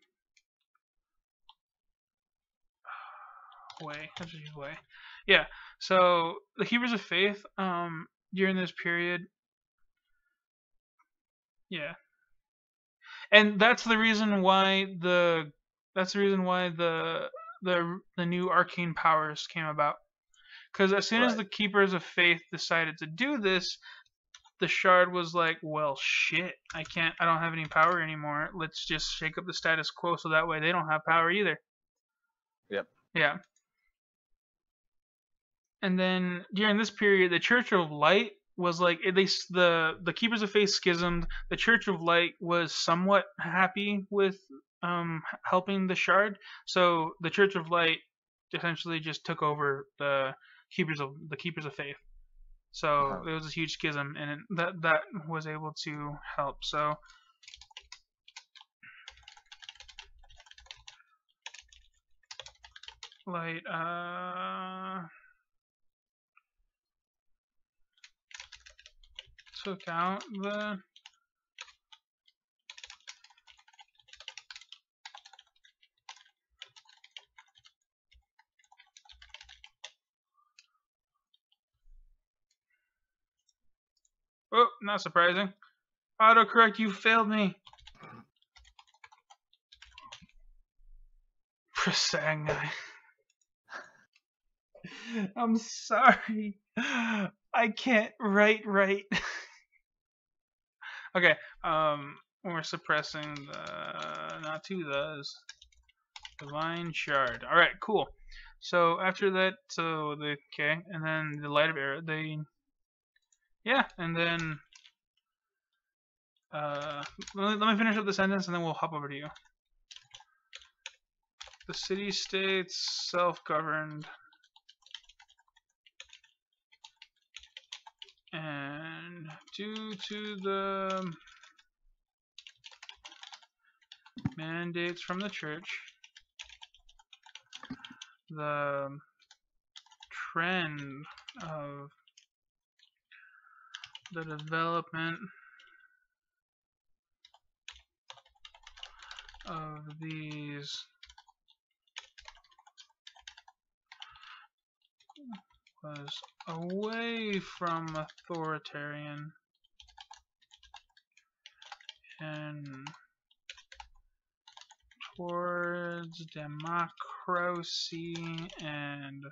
[SPEAKER 1] way. Yeah. So the Keepers of Faith, during this period, yeah, and that's the reason why the new arcane powers came about. Because as soon as the Keepers of Faith decided to do this, the Shard was like, well, shit, I don't have any power anymore. Let's just shake up the status quo so that way they don't have power either.
[SPEAKER 2] Yep.
[SPEAKER 1] Yeah. And then during this period, the Church of Light was like, at least the Keepers of Faith schismed. The Church of Light was somewhat happy with helping the Shard, so the Church of Light essentially just took over the Keepers of Faith. So there was a huge schism, and that was able to help. So Light took out the oh, not surprising. Autocorrect, you failed me. Prasangai. I'm sorry. I can't write right. Okay, we're suppressing the not two those. Divine Shard. Alright, cool. So after that, and then the Light of Era, yeah, and then let me finish up the sentence and then we'll hop over to you. The city-states self-governed and due to the mandates from the church, the trend of the development of these was away from authoritarian and towards democracy and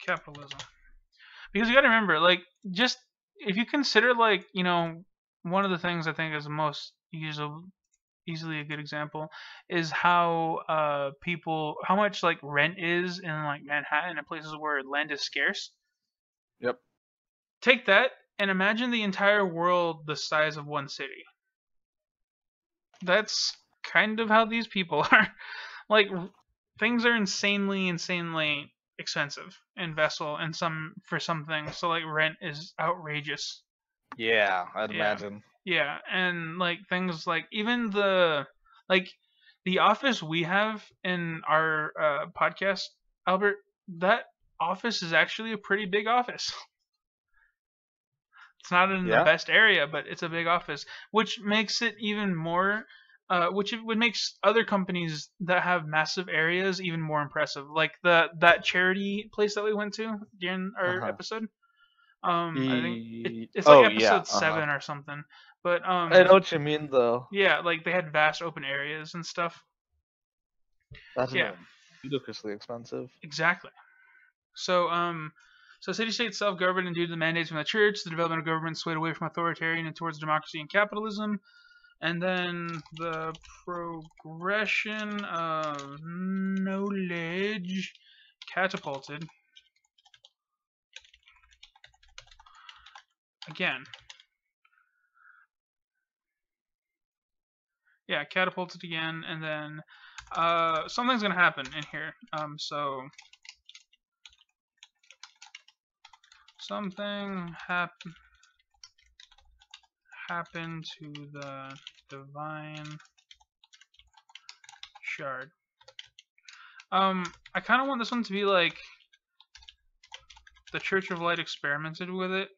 [SPEAKER 1] capitalism. Because you gotta remember, like, just if you consider, like, you know, one of the things I think is the most easily a good example, is how how much like rent is in like Manhattan and places where land is scarce.
[SPEAKER 2] Yep.
[SPEAKER 1] Take that and imagine the entire world the size of one city. That's kind of how these people are. Like things are insanely expensive in Vessel and for some things. So like rent is outrageous.
[SPEAKER 2] Yeah, I'd
[SPEAKER 1] Yeah.
[SPEAKER 2] imagine.
[SPEAKER 1] Yeah, and like things like even like the office we have in our podcast, Albert, that office is actually a pretty big office. It's not in the
[SPEAKER 2] Yeah.
[SPEAKER 1] best area, but it's a big office, which makes it even more which it would makes other companies that have massive areas even more impressive. Like that charity place that we went to during our
[SPEAKER 2] Uh-huh.
[SPEAKER 1] episode. I think it's like
[SPEAKER 2] Oh yeah.
[SPEAKER 1] episode 7 or something. But
[SPEAKER 2] I know what you mean though.
[SPEAKER 1] yeah, like they had vast open areas and stuff.
[SPEAKER 2] That's
[SPEAKER 1] Yeah,
[SPEAKER 2] ludicrously expensive.
[SPEAKER 1] exactly. So so city-state self-governed and due to the mandates from the church, the development of government swayed away from authoritarian and towards democracy and capitalism. And then the progression of knowledge catapulted again. Yeah, catapulted again, and then something's gonna happen in here. So something happened to the divine shard. I kind of want this one to be like the Church of Light experimented with it.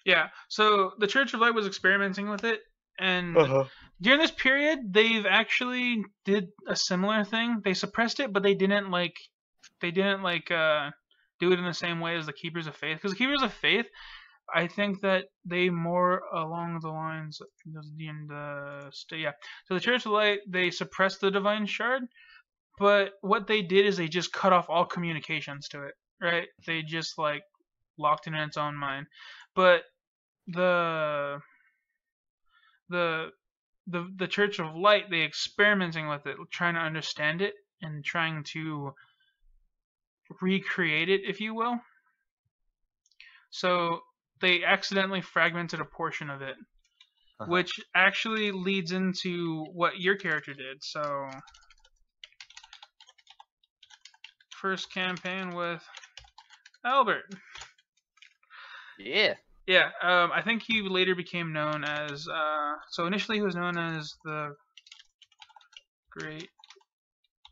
[SPEAKER 1] Yeah, so the Church of Light was experimenting with it, and during this period, they've actually did a similar thing. They suppressed it, but they didn't do it in the same way as the Keepers of Faith. Because the Keepers of Faith, I think that they more along the lines yeah. So the Church of Light, they suppressed the Divine Shard, but what they did is they just cut off all communications to it. Right? They just like locked it in its own mind. But the Church of Light, they experimenting with it, trying to understand it and trying to recreate it, if you will. So they accidentally fragmented a portion of it, which actually leads into what your character did. So first campaign with Albert.
[SPEAKER 2] Yeah.
[SPEAKER 1] Yeah, I think he later became known as, so initially he was known as the Great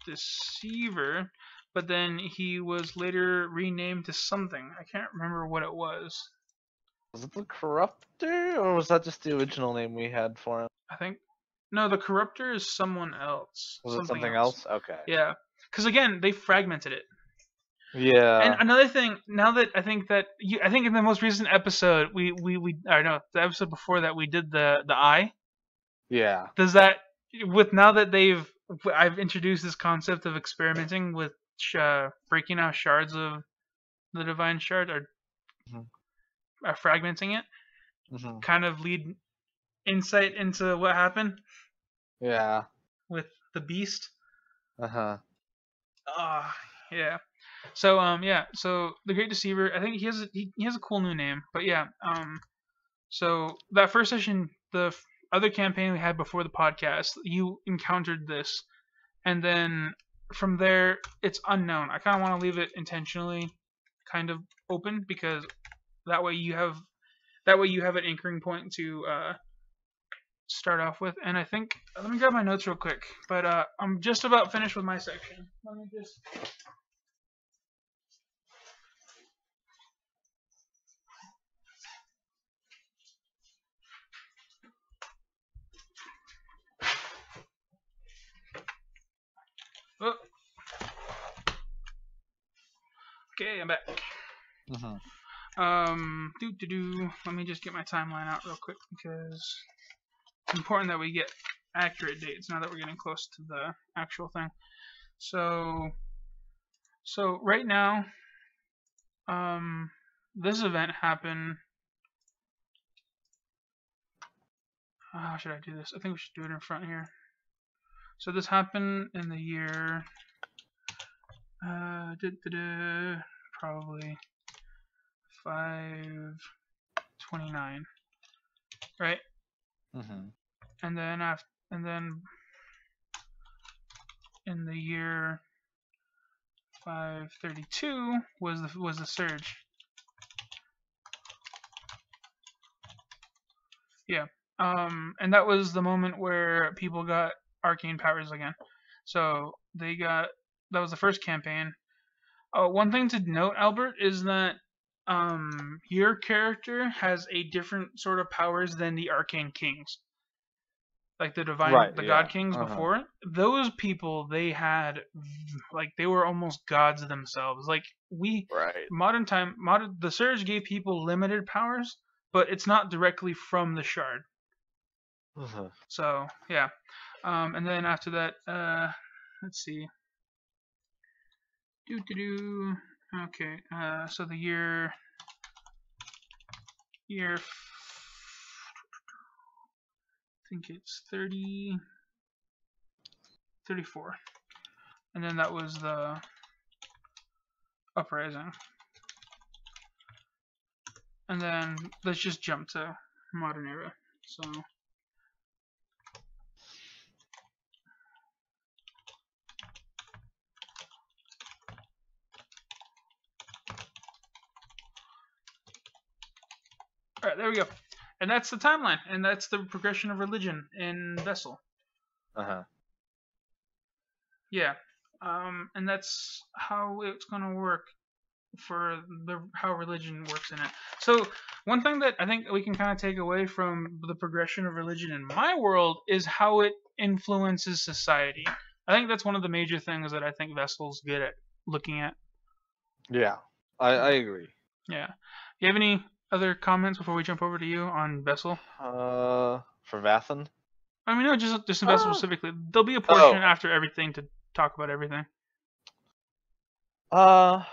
[SPEAKER 1] Deceiver, but then he was later renamed to something. I can't remember what it was.
[SPEAKER 2] Was it the Corruptor, or was that just the original name we had for him?
[SPEAKER 1] I think, no, the Corruptor is someone else.
[SPEAKER 2] Was it something else? Okay.
[SPEAKER 1] Yeah, because again, they fragmented it.
[SPEAKER 2] Yeah.
[SPEAKER 1] And another thing, now that I think in the most recent episode, the episode before that we did the eye.
[SPEAKER 2] Yeah.
[SPEAKER 1] Does that, with now that I've introduced this concept of experimenting with breaking out shards of the Divine Shard, or fragmenting it, kind of lead insight into what happened.
[SPEAKER 2] Yeah.
[SPEAKER 1] With the beast.
[SPEAKER 2] Yeah.
[SPEAKER 1] So so the Great Deceiver, I think he has a cool new name, but yeah, so that first session, the other campaign we had before the podcast, you encountered this, and then from there it's unknown. I kind of want to leave it intentionally kind of open, because that way you have an anchoring point to start off with. And I think, let me grab my notes real quick, but I'm just about finished with my section. Let me just. Oh. Okay, I'm back. Let me just get my timeline out real quick because it's important that we get accurate dates now that we're getting close to the actual thing. So right now, this event happened. How should I do this? I think we should do it in front here. So this happened in the year, probably 529, right? And then in the year 532 was the surge. Yeah. And that was the moment where people got arcane powers again. So that was the first campaign. One thing to note, Albert, is that your character has a different sort of powers than the arcane kings, like the divine, god kings before. Those people, they had, like, they were almost gods themselves. Like the surge gave people limited powers, but it's not directly from the shard. So yeah, and then after that, let's see. Okay, so the year I think it's 34, and then that was the uprising, and then let's just jump to modern era. So. Alright, there we go. And that's the timeline, and that's the progression of religion in Vessel. Yeah. And that's how it's gonna work for how religion works in it. So one thing that I think we can kind of take away from the progression of religion in my world is how it influences society. I think that's one of the major things that I think Vessel's good at looking at.
[SPEAKER 2] Yeah, I agree.
[SPEAKER 1] Yeah. You have any other comments before we jump over to you on Vessel?
[SPEAKER 2] For Vathan?
[SPEAKER 1] I mean, no, just in Vessel specifically. There'll be a portion after everything to talk about everything.
[SPEAKER 2] Yeah.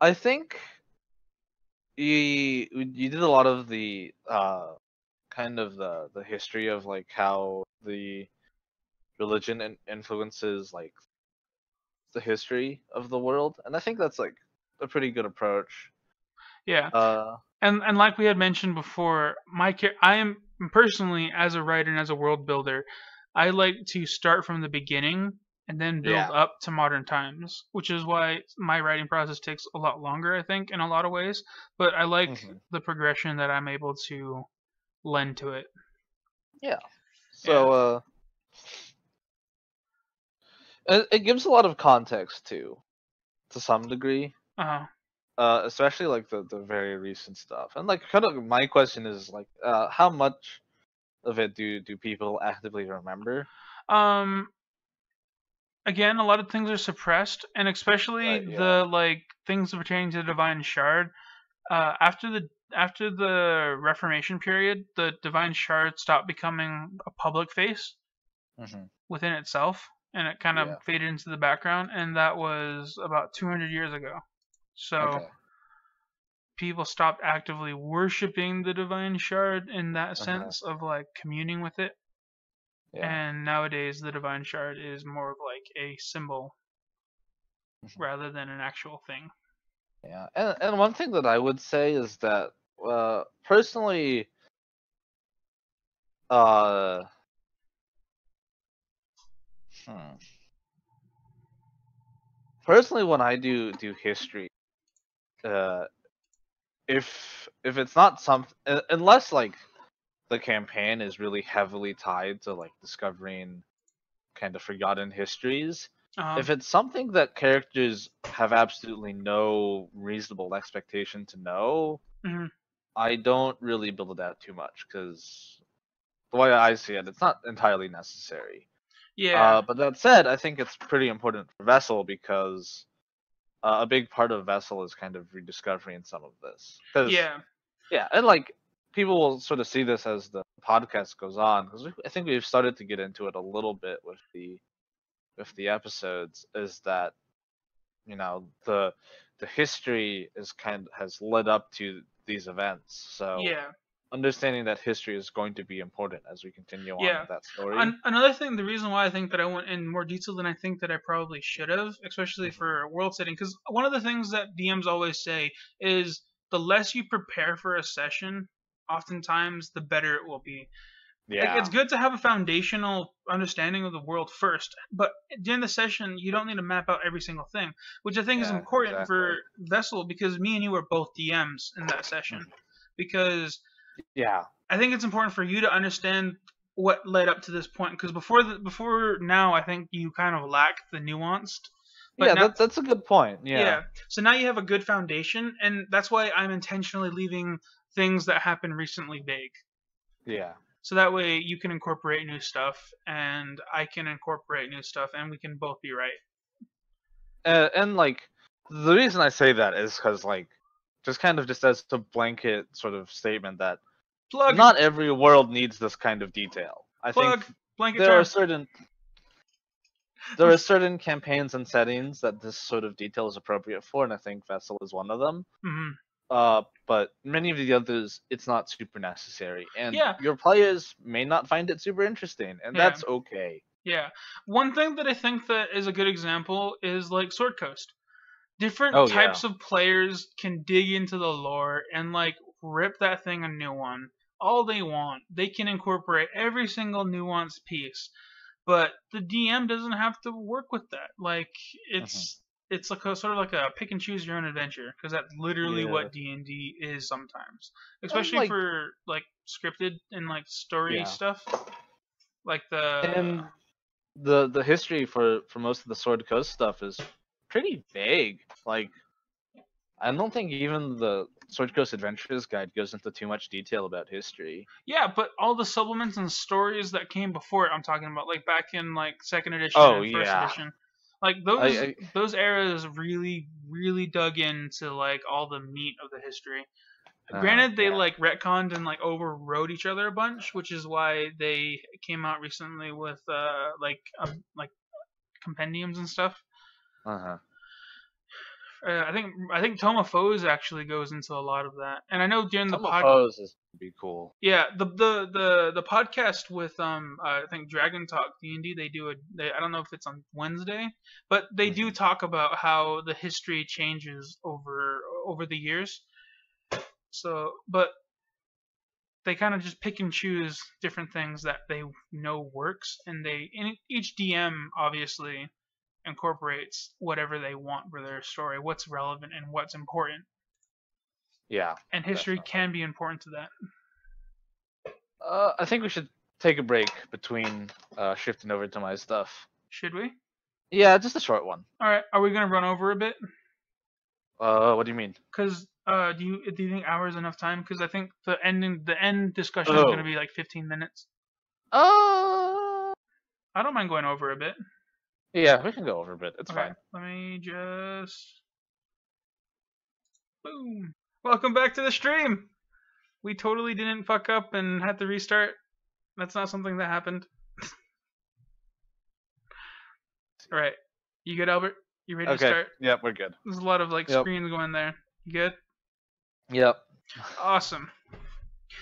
[SPEAKER 2] I think you did a lot of the kind of the history of like how the religion influences like the history of the world, and I think that's like a pretty good approach.
[SPEAKER 1] Yeah. And like we had mentioned before, I am personally, as a writer and as a world builder, I like to start from the beginning and then build up to modern times, which is why my writing process takes a lot longer, I think, in a lot of ways. But I like the progression that I'm able to lend to it.
[SPEAKER 2] Yeah. So it gives a lot of context too, to some degree. Especially like the very recent stuff, and like kind of my question is like, how much of it do people actively remember?
[SPEAKER 1] Again, a lot of things are suppressed, and especially the like things pertaining to the Divine Shard. After the Reformation period, the Divine Shard stopped becoming a public face within itself, and it kind of faded into the background, and that was about 200 years ago. So people stopped actively worshipping the Divine Shard in that sense of like communing with it. And nowadays the Divine Shard is more of like a symbol rather than an actual thing.
[SPEAKER 2] Yeah, and one thing that I would say is that personally, personally when I do history, if it's not something, unless like the campaign is really heavily tied to like discovering kind of forgotten histories, if it's something that characters have absolutely no reasonable expectation to know, I don't really build it out too much, because the way I see it, it's not entirely necessary.
[SPEAKER 1] Yeah.
[SPEAKER 2] But that said, I think it's pretty important for Vessel because a big part of Vessel is kind of rediscovering some of this. Because
[SPEAKER 1] Yeah.
[SPEAKER 2] yeah, and like people will sort of see this as the podcast goes on because I think we've started to get into it a little bit with the episodes. Is that the history has led up to these events, so
[SPEAKER 1] Yeah.
[SPEAKER 2] understanding that history is going to be important as we continue on
[SPEAKER 1] Yeah.
[SPEAKER 2] with that story.
[SPEAKER 1] Another thing, the reason why I think that I went in more detail than I think that I probably should have, especially
[SPEAKER 2] Mhm.
[SPEAKER 1] for world setting, because one of the things that DMs always say is the less you prepare for a session, oftentimes the better it will be. Like, it's
[SPEAKER 2] Yeah,
[SPEAKER 1] good to have a foundational understanding of the world first, but during the session you don't need to map out every single thing, which I think is
[SPEAKER 2] yeah,
[SPEAKER 1] important
[SPEAKER 2] exactly.
[SPEAKER 1] for Vessel because me and you were both DMs in that session.
[SPEAKER 2] Mhm.
[SPEAKER 1] Because
[SPEAKER 2] Yeah,
[SPEAKER 1] I think it's important for you to understand what led up to this point. Because before now, I think you kind of lack the nuanced. But
[SPEAKER 2] yeah,
[SPEAKER 1] now,
[SPEAKER 2] that's a good point. Yeah,
[SPEAKER 1] yeah. So now you have a good foundation, and that's why I'm intentionally leaving things that happened recently vague.
[SPEAKER 2] yeah.
[SPEAKER 1] So that way you can incorporate new stuff, and I can incorporate new stuff, and we can both be right.
[SPEAKER 2] And like the reason I say that is because like just as a blanket sort of statement that
[SPEAKER 1] Plug,
[SPEAKER 2] not every world needs this kind of detail. I think
[SPEAKER 1] plug, blanket
[SPEAKER 2] there are
[SPEAKER 1] term.
[SPEAKER 2] certain campaigns and settings that this sort of detail is appropriate for, and I think Vessel is one of them.
[SPEAKER 1] Mhm.
[SPEAKER 2] But many of the others, it's not super necessary, and
[SPEAKER 1] Yeah,
[SPEAKER 2] your players may not find it super interesting, and
[SPEAKER 1] yeah.
[SPEAKER 2] that's okay.
[SPEAKER 1] Yeah. One thing that I think that is a good example is like Sword Coast. Different
[SPEAKER 2] Oh yeah.
[SPEAKER 1] types of players can dig into the lore and like rip that thing a new one all they want. They can incorporate every single nuanced piece, but the DM doesn't have to work with that. Like
[SPEAKER 2] Mhm.
[SPEAKER 1] it's like a sort of like a pick and choose your own adventure because that's literally
[SPEAKER 2] Yeah,
[SPEAKER 1] what D&D is sometimes,
[SPEAKER 2] and
[SPEAKER 1] especially
[SPEAKER 2] like
[SPEAKER 1] for like scripted and like story
[SPEAKER 2] yeah,
[SPEAKER 1] stuff. Like the
[SPEAKER 2] and the history for most of the Sword Coast stuff is pretty vague. Like I don't think even the Sword Coast Adventures guide goes into too much detail about history.
[SPEAKER 1] Yeah, but all the supplements and stories that came before it, I'm talking about, like back in like second edition
[SPEAKER 2] Oh
[SPEAKER 1] and first
[SPEAKER 2] yeah,
[SPEAKER 1] edition, like
[SPEAKER 2] I
[SPEAKER 1] those eras really dug into like all the meat of the history. Granted, they
[SPEAKER 2] yeah.
[SPEAKER 1] like retconned and like overrode each other a bunch, which is why they came out recently with like compendiums and stuff.
[SPEAKER 2] Uh-huh.
[SPEAKER 1] I think Toma Foes actually goes into a lot of that, and I know during the
[SPEAKER 2] Some of
[SPEAKER 1] pod
[SPEAKER 2] those is be cool.
[SPEAKER 1] Yeah, the podcast with I think Dragon Talk D&D I don't know if it's on Wednesday, but they do
[SPEAKER 2] Hmm.
[SPEAKER 1] talk about how the history changes over the years. So, but they kind of just pick and choose different things that they know works, and each DM obviously incorporates whatever they want for their story, what's relevant and what's important,
[SPEAKER 2] Yeah,
[SPEAKER 1] and history
[SPEAKER 2] definitely.
[SPEAKER 1] can be important to that.
[SPEAKER 2] I think we should take a break between shifting over to my stuff.
[SPEAKER 1] Should we?
[SPEAKER 2] Yeah, just a short one.
[SPEAKER 1] All right, are we gonna run over a bit?
[SPEAKER 2] What do you mean?
[SPEAKER 1] Because do you think hours enough time? Because I think the end discussion is gonna
[SPEAKER 2] Oh.
[SPEAKER 1] be like 15 minutes.
[SPEAKER 2] Uh,
[SPEAKER 1] I don't mind going over a bit.
[SPEAKER 2] yeah, we can go over a bit. It's
[SPEAKER 1] Okay,
[SPEAKER 2] fine.
[SPEAKER 1] let me just boom. Welcome back to the stream. We totally didn't fuck up and had to restart. That's not something that happened. All right, you good, Albert? You ready to
[SPEAKER 2] Okay.
[SPEAKER 1] start?
[SPEAKER 2] Yep, we're good.
[SPEAKER 1] There's a lot of like
[SPEAKER 2] Yep.
[SPEAKER 1] screens going there. You good?
[SPEAKER 2] Yep.
[SPEAKER 1] Awesome.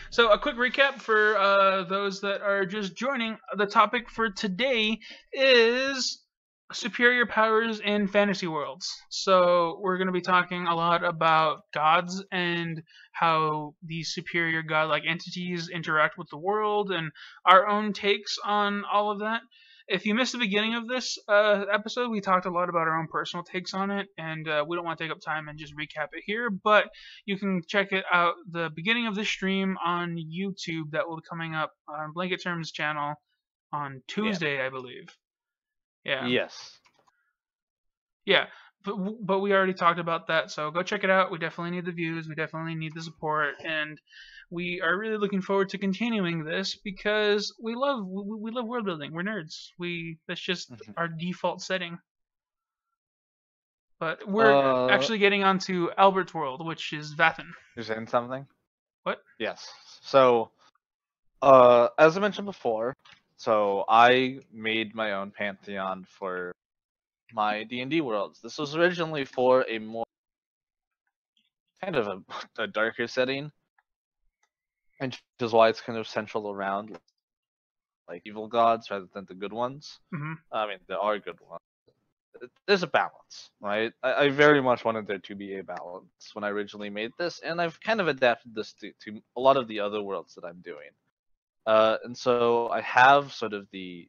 [SPEAKER 1] So, a quick recap for those that are just joining. The topic for today is superior powers in fantasy worlds. So, we're going to be talking a lot about gods and how these superior godlike entities interact with the world and our own takes on all of that. If you missed the beginning of this episode, we talked a lot about our own personal takes on it, and we don't want to take up time and just recap it here, but you can check it out the beginning of the stream on YouTube that will be coming up on Blanket Terms channel on
[SPEAKER 2] Yeah.
[SPEAKER 1] Tuesday, I believe. Yeah.
[SPEAKER 2] Yes.
[SPEAKER 1] Yeah. but we already talked about that, so go check it out. We definitely need the views, we definitely need the support, and we are really looking forward to continuing this because we love world building. We're nerds. That's just our default setting. But we're actually getting onto Albert's world, which is Vathan.
[SPEAKER 2] You're saying something?
[SPEAKER 1] What?
[SPEAKER 2] Yes. So, as I mentioned before, so I made my own pantheon for my D&D worlds. This was originally for a more kind of a darker setting, and which is why it's kind of central around like evil gods rather than the good ones.
[SPEAKER 1] Mm-hmm.
[SPEAKER 2] I mean, there are good ones. There's a balance, right? I very much wanted there to be a balance when I originally made this, and I've kind of adapted this to a lot of the other worlds that I'm doing. And so I have sort of the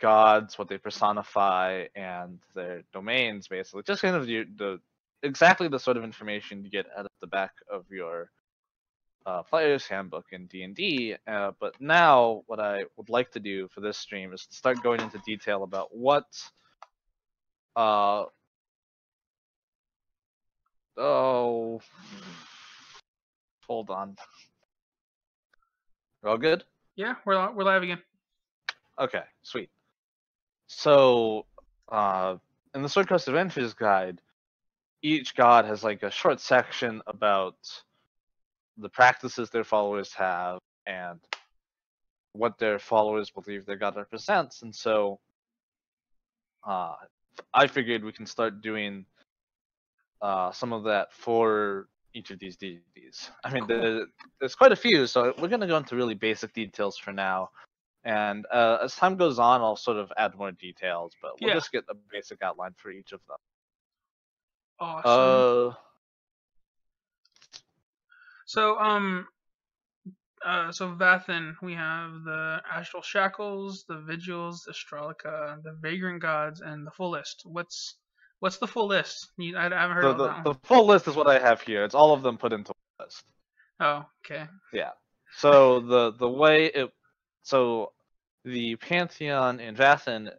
[SPEAKER 2] gods, what they personify, and their domains, basically. Just kind of the exactly the sort of information you get out of the back of your player's handbook in D&D. But now, what I would like to do for this stream is to start going into detail about what. Oh, hold on. We're all good?
[SPEAKER 1] Yeah, we're live again.
[SPEAKER 2] Okay, sweet. So, in the Sword Coast Adventures guide, each god has like a short section about the practices their followers have and what their followers believe their god represents. And so, I figured we can start doing some of that for each of these deities. I mean, there's quite a few, so we're going to go into really basic details for now. And as time goes on, I'll sort of add more details, but we'll just get a basic outline for each of them.
[SPEAKER 1] Awesome. So Vathan, we have the Astral Shackles, the Vigils, the Astralica, the Vagrant Gods, and the full list. What's the full list? I haven't heard of that one.
[SPEAKER 2] The full list is what I have here. It's all of them put into a list.
[SPEAKER 1] Oh, okay.
[SPEAKER 2] Yeah. So the way it the pantheon in Vathan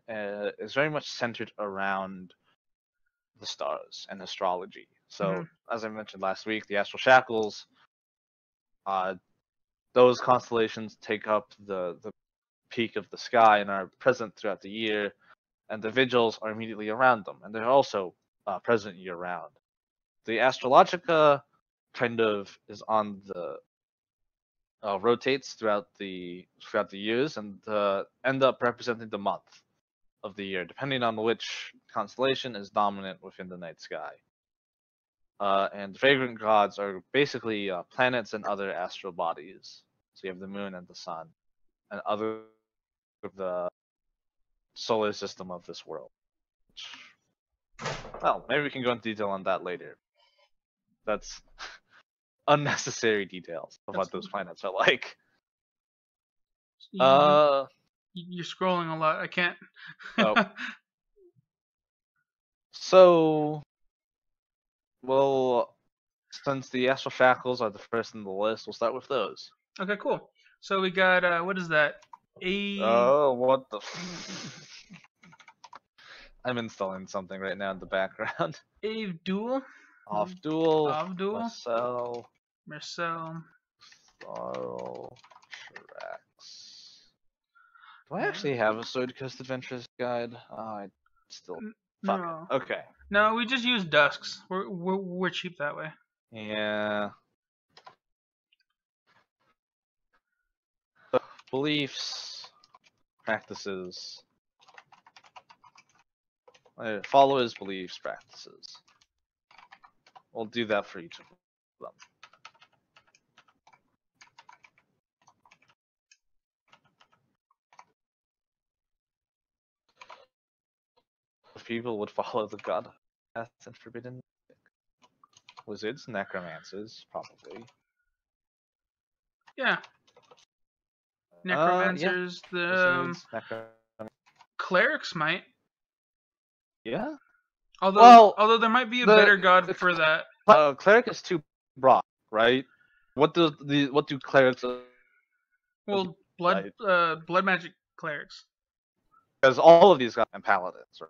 [SPEAKER 2] is very much centered around the stars and astrology. So as I mentioned last week, the Astral Shackles, those constellations take up the peak of the sky and are present throughout the year, and the Vigils are immediately around them, and they're also present year round. The Astrologica kind of is on the rotates throughout the years and end up representing the month of the year, depending on which constellation is dominant within the night sky. And the Vagrant Gods are basically planets and other astral bodies. So you have the moon and the sun, and other of the solar system of this world. Well, maybe we can go into detail on that later. That's unnecessary details of what those planets are like.
[SPEAKER 1] You're scrolling a lot. I can't.
[SPEAKER 2] Oh. So, well, since the Astral Shackles are the first in the list, we'll start with those.
[SPEAKER 1] Okay, cool. So we got what is that?
[SPEAKER 2] Oh, what the? I'm installing something right now in the background.
[SPEAKER 1] Avdul.
[SPEAKER 2] Avdul.
[SPEAKER 1] Marcel.
[SPEAKER 2] Tharl. Trax. Do I actually have a Sword Coast Adventures guide? I still.
[SPEAKER 1] No.
[SPEAKER 2] Okay.
[SPEAKER 1] No, we just use Dusks. We're cheap that way.
[SPEAKER 2] Yeah. Beliefs, practices. Followers, beliefs, practices. We'll do that for each of them. People would follow the god paths and forbidden magic. Wizards, necromancers, probably.
[SPEAKER 1] Yeah. Necromancers,
[SPEAKER 2] Wizards,
[SPEAKER 1] clerics might.
[SPEAKER 2] Yeah.
[SPEAKER 1] Although there might be a better god for that.
[SPEAKER 2] Cleric is too broad, right? What do clerics?
[SPEAKER 1] Well, blood magic clerics.
[SPEAKER 2] Because all of these got paladins, right?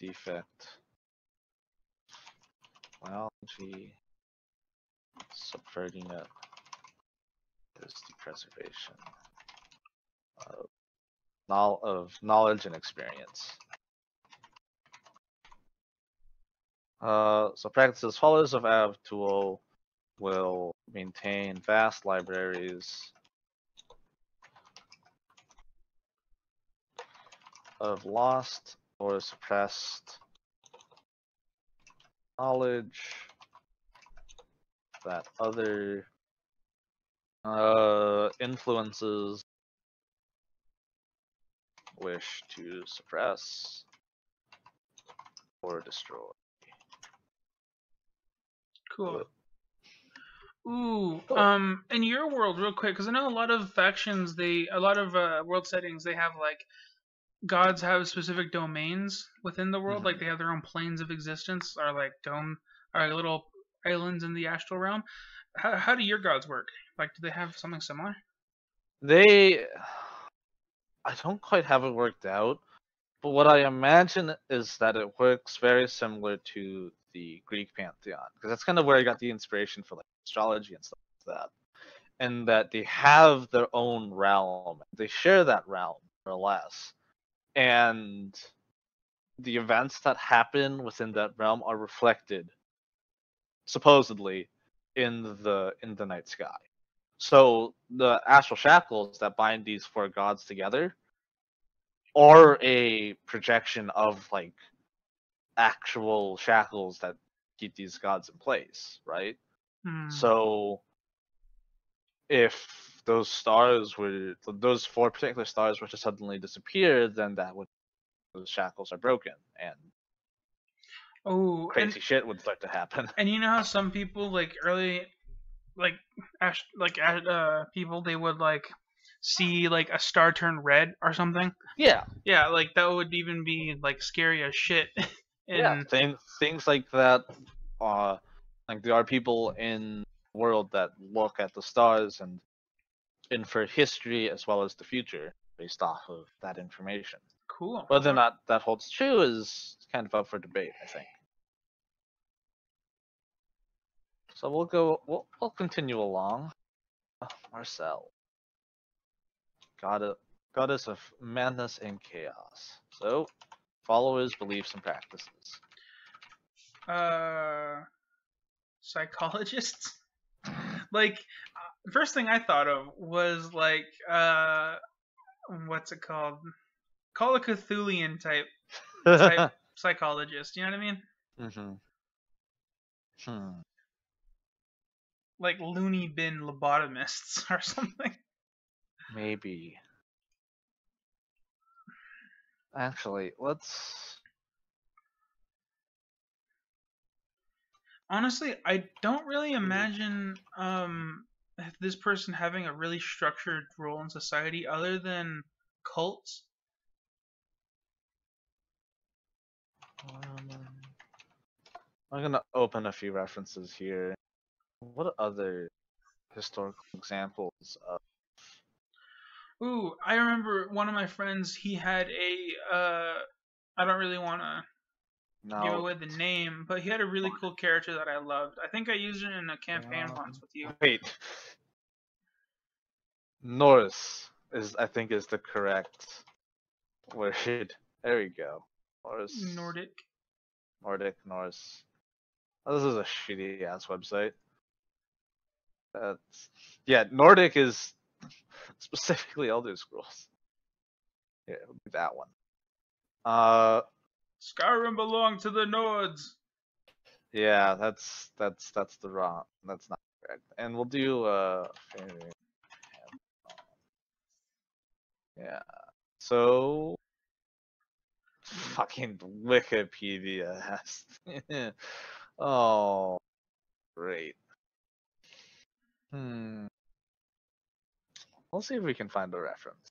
[SPEAKER 2] defect. Biology. Subverting it is the preservation of knowledge and experience. So practice as follows of AvTool will maintain vast libraries of lost or suppressed knowledge that other influences wish to suppress or destroy.
[SPEAKER 1] Cool. Ooh,
[SPEAKER 2] Cool.
[SPEAKER 1] in your world, real quick, because I know a lot of factions, a lot of world settings, they have like gods have specific domains within the world, like they have their own planes of existence, or like little islands in the astral realm. How do your gods work? Like, do they have something similar?
[SPEAKER 2] I don't quite have it worked out, but what I imagine is that it works very similar to the Greek pantheon, because that's kind of where I got the inspiration for like astrology and stuff like that. And that they have their own realm, they share that realm more or less, and the events that happen within that realm are reflected, supposedly, in the night sky. So the astral shackles that bind these four gods together are a projection of like actual shackles that keep these gods in place, right? So if those four particular stars were to suddenly disappear, then those shackles are broken and crazy shit would start to happen.
[SPEAKER 1] And you know how some people like people, they would like see like a star turn red or something.
[SPEAKER 2] Yeah,
[SPEAKER 1] like that would even be like scary as shit.
[SPEAKER 2] yeah, things like that. Like there are people in the world that look at the stars and infer history as well as the future based off of that information.
[SPEAKER 1] Cool.
[SPEAKER 2] Whether or not that holds true is kind of up for debate, I think. So we'll continue along. Marcel, goddess of madness and chaos. So follow his beliefs and practices.
[SPEAKER 1] Psychologists. Like, first thing I thought of was like, what's it called? Call of Cthulhian type psychologist. You know what I mean? Like loony bin lobotomists or something.
[SPEAKER 2] Maybe. Actually, let's.
[SPEAKER 1] Honestly, I don't really imagine this person having a really structured role in society other than cults.
[SPEAKER 2] I'm gonna open a few references here. What other historical examples of?
[SPEAKER 1] Ooh, I remember one of my friends. He had a. I don't really want to give away the name, but he had a really cool character that I loved. I think I used it in a campaign once with you.
[SPEAKER 2] Wait. Norse I think is the correct word. There we go.
[SPEAKER 1] Nordic,
[SPEAKER 2] Norse. Oh, this is a shitty ass website. Nordic is specifically Elder Scrolls. Yeah, it'll be that one.
[SPEAKER 1] Skyrim belonged to the Nords.
[SPEAKER 2] Yeah, that's the wrong. That's not correct. And we'll do yeah. So fucking Wikipedia has. Oh, great. We'll see if we can find a reference.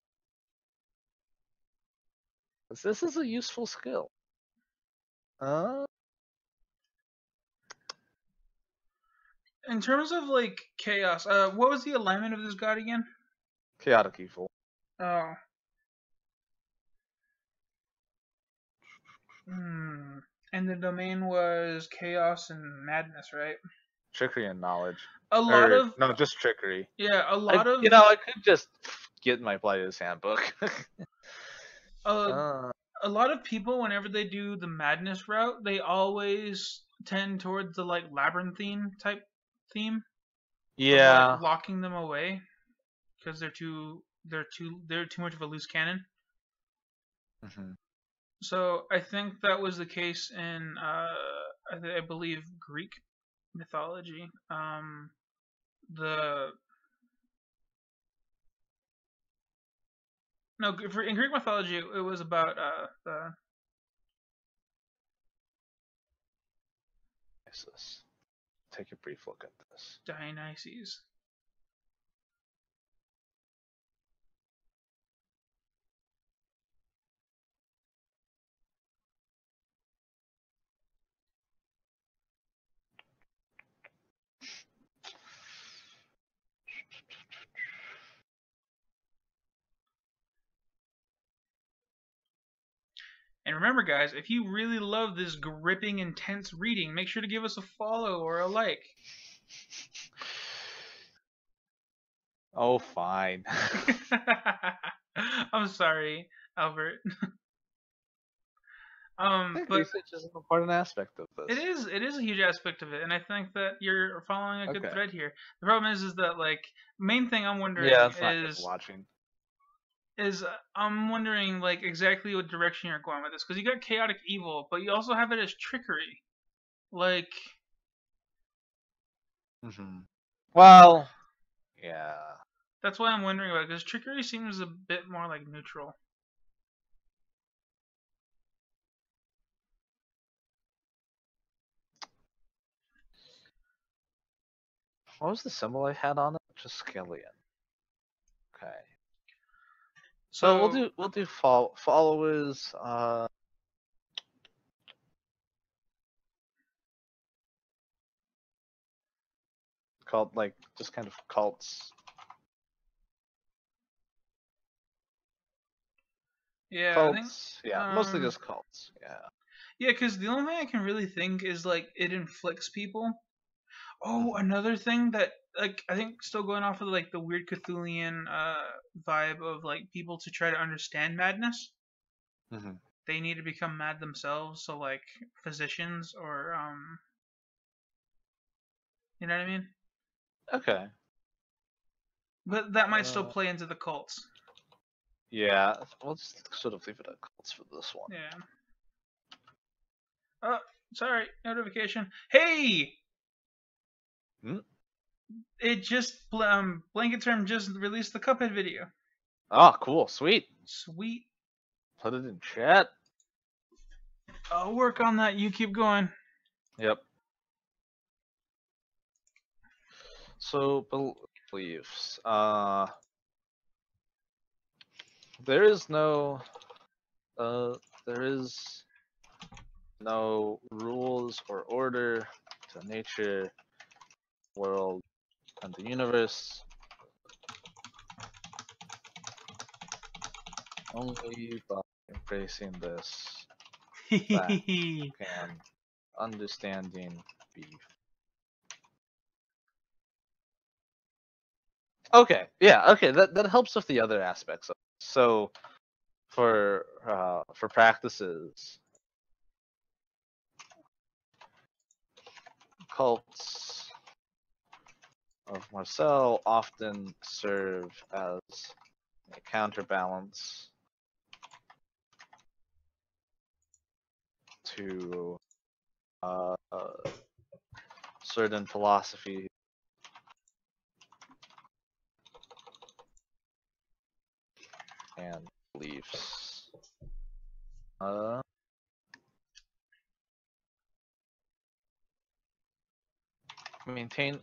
[SPEAKER 2] This is a useful skill.
[SPEAKER 1] In terms of like chaos, what was the alignment of this god again?
[SPEAKER 2] Chaotic evil.
[SPEAKER 1] Oh. And the domain was chaos and madness, right?
[SPEAKER 2] Trickery and knowledge.
[SPEAKER 1] A lot
[SPEAKER 2] Or
[SPEAKER 1] of
[SPEAKER 2] no, just trickery.
[SPEAKER 1] yeah, a lot of
[SPEAKER 2] I could just get my player's handbook.
[SPEAKER 1] uh,
[SPEAKER 2] uh,
[SPEAKER 1] a lot of people whenever they do the madness route, they always tend towards the like labyrinthine type theme of like
[SPEAKER 2] yeah.
[SPEAKER 1] locking them away because they're too much of a loose cannon.
[SPEAKER 2] hmm
[SPEAKER 1] So I think that was the case in I believe Greek mythology. The no in Greek mythology it was about the
[SPEAKER 2] Take a brief look at this.
[SPEAKER 1] Dionysus. And remember, guys, if you really love this gripping, intense reading, make sure to give us a follow or a like.
[SPEAKER 2] Oh, fine.
[SPEAKER 1] I'm sorry, Albert.
[SPEAKER 2] I think
[SPEAKER 1] But
[SPEAKER 2] research is an important aspect of this.
[SPEAKER 1] it is a huge aspect of it, and I think that you're following a good
[SPEAKER 2] Okay.
[SPEAKER 1] thread here. The problem is that like main thing I'm wondering
[SPEAKER 2] Yeah, it's not good watching.
[SPEAKER 1] I'm wondering like exactly what direction you're going with this because you got chaotic evil, but you also have it as trickery. Like
[SPEAKER 2] Well, yeah.
[SPEAKER 1] that's why I'm wondering about it because trickery seems a bit more like neutral.
[SPEAKER 2] What was the symbol I had on it? Just Skillion. Okay. So we'll do followers. Called like just kind of cults.
[SPEAKER 1] Yeah,
[SPEAKER 2] Cults.
[SPEAKER 1] I think,
[SPEAKER 2] mostly just cults. Yeah.
[SPEAKER 1] Yeah, because the only thing I can really think is like it inflicts people. Oh, another thing that like I think still going off of like the weird Cthulhian vibe of like people to try to understand madness.
[SPEAKER 2] Mm-hmm.
[SPEAKER 1] They need to become mad themselves. So like physicians or you know what I mean?
[SPEAKER 2] Okay.
[SPEAKER 1] But that might still play into the cults.
[SPEAKER 2] Yeah, we'll just sort of leave it at cults for this one.
[SPEAKER 1] Yeah. Oh, sorry, notification. Hey, it just Blanket Term just released the Cuphead video.
[SPEAKER 2] Oh, cool, sweet.
[SPEAKER 1] Sweet.
[SPEAKER 2] Put it in chat.
[SPEAKER 1] I'll work on that. You keep going.
[SPEAKER 2] Yep. So beliefs. There is no rules or order to nature, world, and the universe. Only by embracing this can understanding be. Okay, yeah, okay, that helps with the other aspects of it. So for practices, cults of Marcel often serve as a counterbalance to certain philosophy and beliefs. Maintain.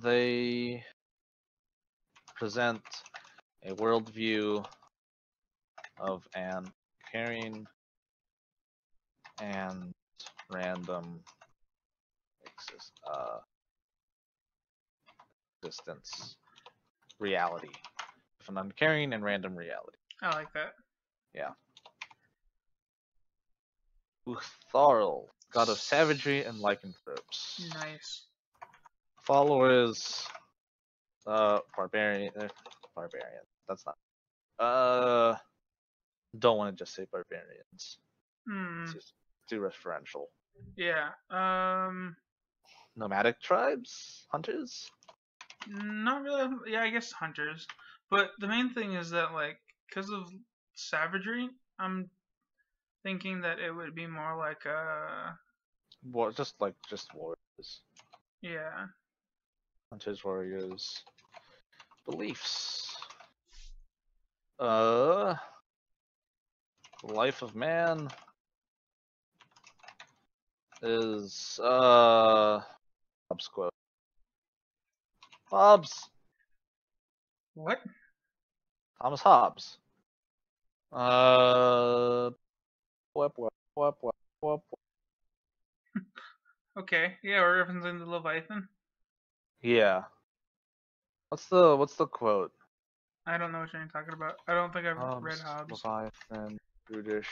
[SPEAKER 2] They present a worldview of an caring and random existence reality an uncaring and random reality.
[SPEAKER 1] I like that.
[SPEAKER 2] Yeah. Utharl, god of savagery and lycanthropes.
[SPEAKER 1] Nice.
[SPEAKER 2] Followers, barbarian. That's not. Don't want to just say barbarians.
[SPEAKER 1] Hmm.
[SPEAKER 2] It's just too referential.
[SPEAKER 1] Yeah.
[SPEAKER 2] Nomadic tribes, hunters.
[SPEAKER 1] Not really. Yeah, I guess hunters. But the main thing is that, like, because of savagery, I'm thinking that it would be more like
[SPEAKER 2] War, just warriors.
[SPEAKER 1] yeah.
[SPEAKER 2] Hunters, warriors. Beliefs. The life of man is Hobbes quote. Hobbes.
[SPEAKER 1] What?
[SPEAKER 2] Thomas Hobbes. Wep, wep, wep, wep, wep.
[SPEAKER 1] Okay. Yeah, we're referencing the Leviathan.
[SPEAKER 2] Yeah. What's the quote?
[SPEAKER 1] I don't know what you're talking about. I don't think I've read
[SPEAKER 2] Hobbes,
[SPEAKER 1] Hobbes.
[SPEAKER 2] Leviathan, Brutish.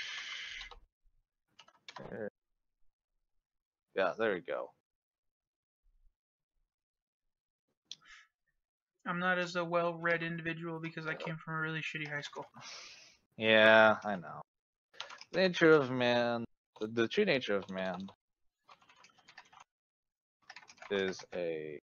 [SPEAKER 2] Yeah, there we go.
[SPEAKER 1] I'm not as a well-read individual because I came from a really shitty high school.
[SPEAKER 2] Yeah, I know. Nature of man, the true nature of man is a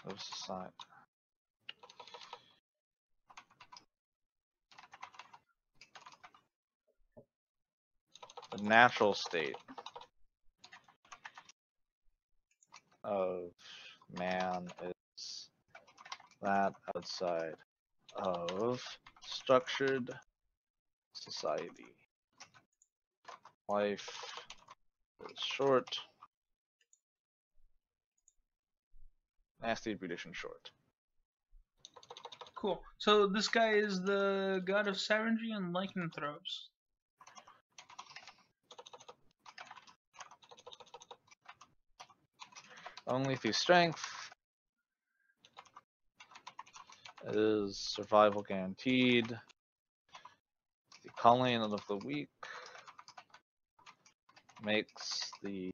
[SPEAKER 2] of society. The natural state of man is that outside of structured society. Life is short, nasty, brutish, and short.
[SPEAKER 1] Cool. So this guy is the god of savagery and lycanthropes.
[SPEAKER 2] Only through strength is survival guaranteed. The calling of the weak makes the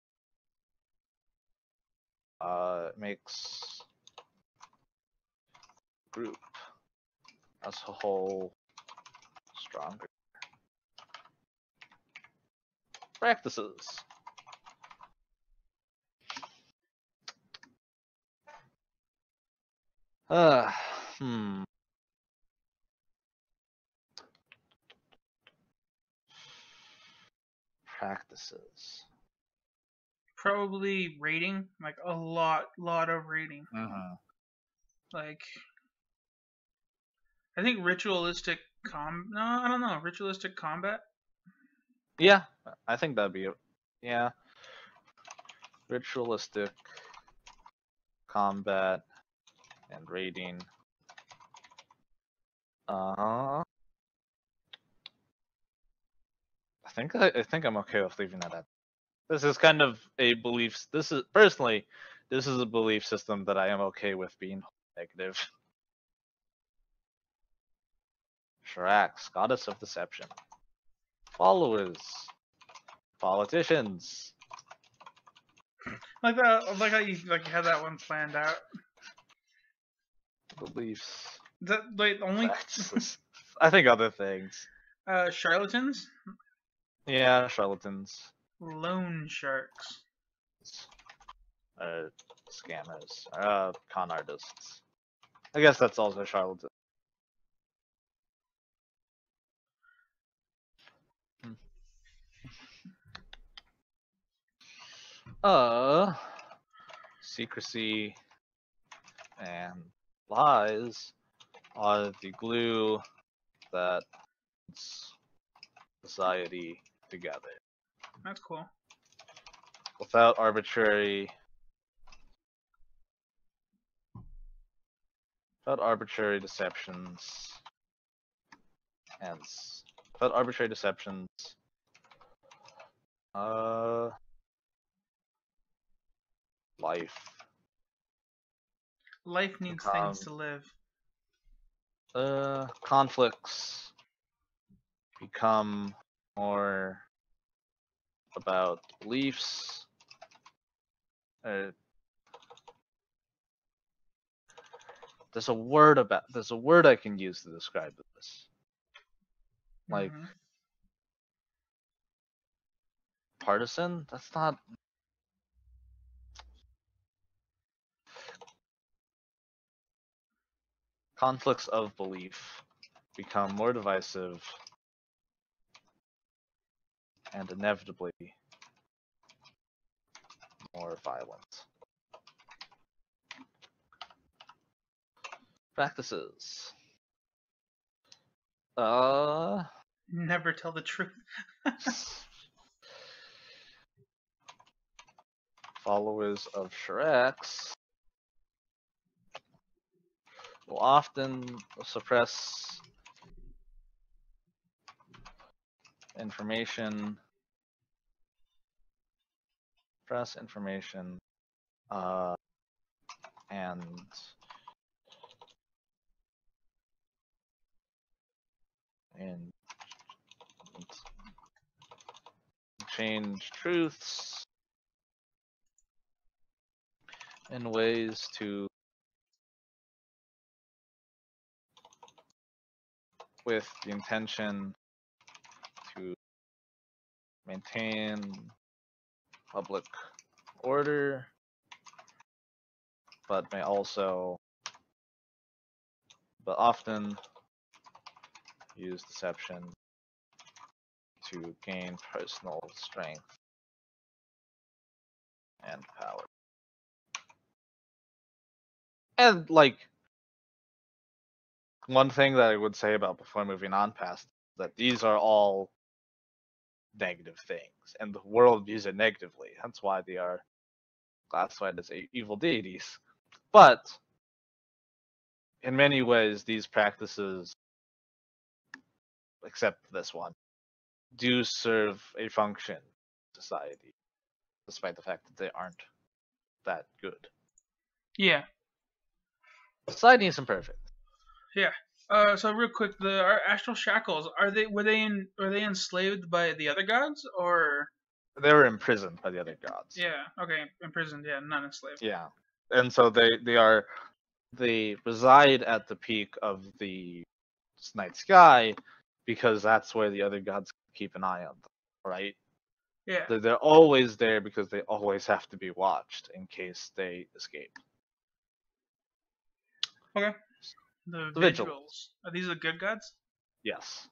[SPEAKER 2] group as a whole stronger. Practices. Uh, hmm. Practices.
[SPEAKER 1] Probably raiding, like a lot of raiding. Like, I think ritualistic no, I don't know, ritualistic combat.
[SPEAKER 2] Yeah, I think that'd be it. Yeah. Ritualistic combat and raiding. I think I'm okay with leaving that at. This is kind of a belief. This is a belief system that I am okay with being negative. Shrax, goddess of deception. Followers, politicians.
[SPEAKER 1] Like that, like how you had that one planned out.
[SPEAKER 2] Beliefs.
[SPEAKER 1] Is that like only
[SPEAKER 2] Practices. I think other things.
[SPEAKER 1] charlatans?
[SPEAKER 2] Yeah, charlatans.
[SPEAKER 1] Loan sharks.
[SPEAKER 2] Scammers. Con artists. I guess that's also charlatan. Secrecy and lies are the glue that holds society together.
[SPEAKER 1] That's cool.
[SPEAKER 2] Without arbitrary deceptions Hence, without arbitrary deceptions, life
[SPEAKER 1] Life needs things to live.
[SPEAKER 2] conflicts become more about beliefs. There's a word I can use to describe this. Like partisan? That's not. Conflicts of belief become more divisive and inevitably more violent. Practices.
[SPEAKER 1] Never tell the truth.
[SPEAKER 2] Followers of Shrex will often suppress information, and change truths in ways to with the intention to maintain public order, but often use deception to gain personal strength and power. And like one thing that I would say about before moving on past that these are all negative things, and the world views it negatively. That's why they are classified as evil deities. But in many ways, these practices, except this one, do serve a function in society, despite the fact that they aren't that good.
[SPEAKER 1] Yeah.
[SPEAKER 2] Society isn't perfect.
[SPEAKER 1] Yeah. So real quick, our astral shackles were they enslaved by the other gods or?
[SPEAKER 2] They were imprisoned by the other gods.
[SPEAKER 1] Yeah. Okay. Imprisoned. Yeah. Not enslaved.
[SPEAKER 2] Yeah. And so they reside at the peak of the night sky because that's where the other gods keep an eye on them, right?
[SPEAKER 1] Yeah.
[SPEAKER 2] They're always there because they always have to be watched in case they escape.
[SPEAKER 1] Okay. The
[SPEAKER 2] Vigil.
[SPEAKER 1] Vigils. Are these the good gods?
[SPEAKER 2] Yes.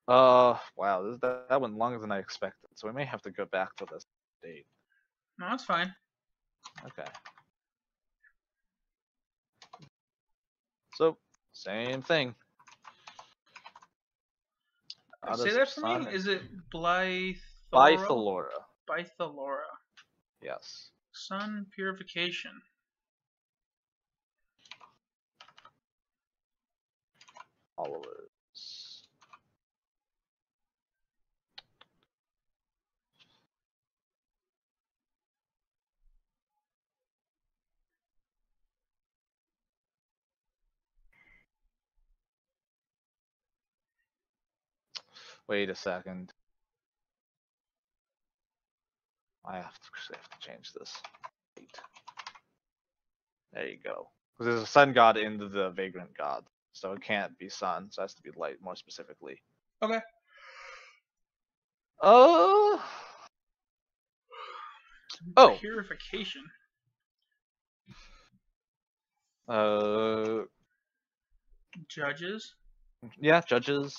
[SPEAKER 2] Wow, that went longer than I expected, so we may have to go back to this date.
[SPEAKER 1] No, that's fine.
[SPEAKER 2] Okay. So, same thing.
[SPEAKER 1] Say that for me. Is it Blythalora?
[SPEAKER 2] Bythalora.
[SPEAKER 1] Bythalora.
[SPEAKER 2] Yes.
[SPEAKER 1] Sun purification.
[SPEAKER 2] Followers. Wait a second. I have to change this. Wait. There you go. Because there's a sun god in the vagrant god, so it can't be sun. So it has to be light, more specifically.
[SPEAKER 1] Okay.
[SPEAKER 2] Oh.
[SPEAKER 1] Purification. Judges.
[SPEAKER 2] Yeah, judges.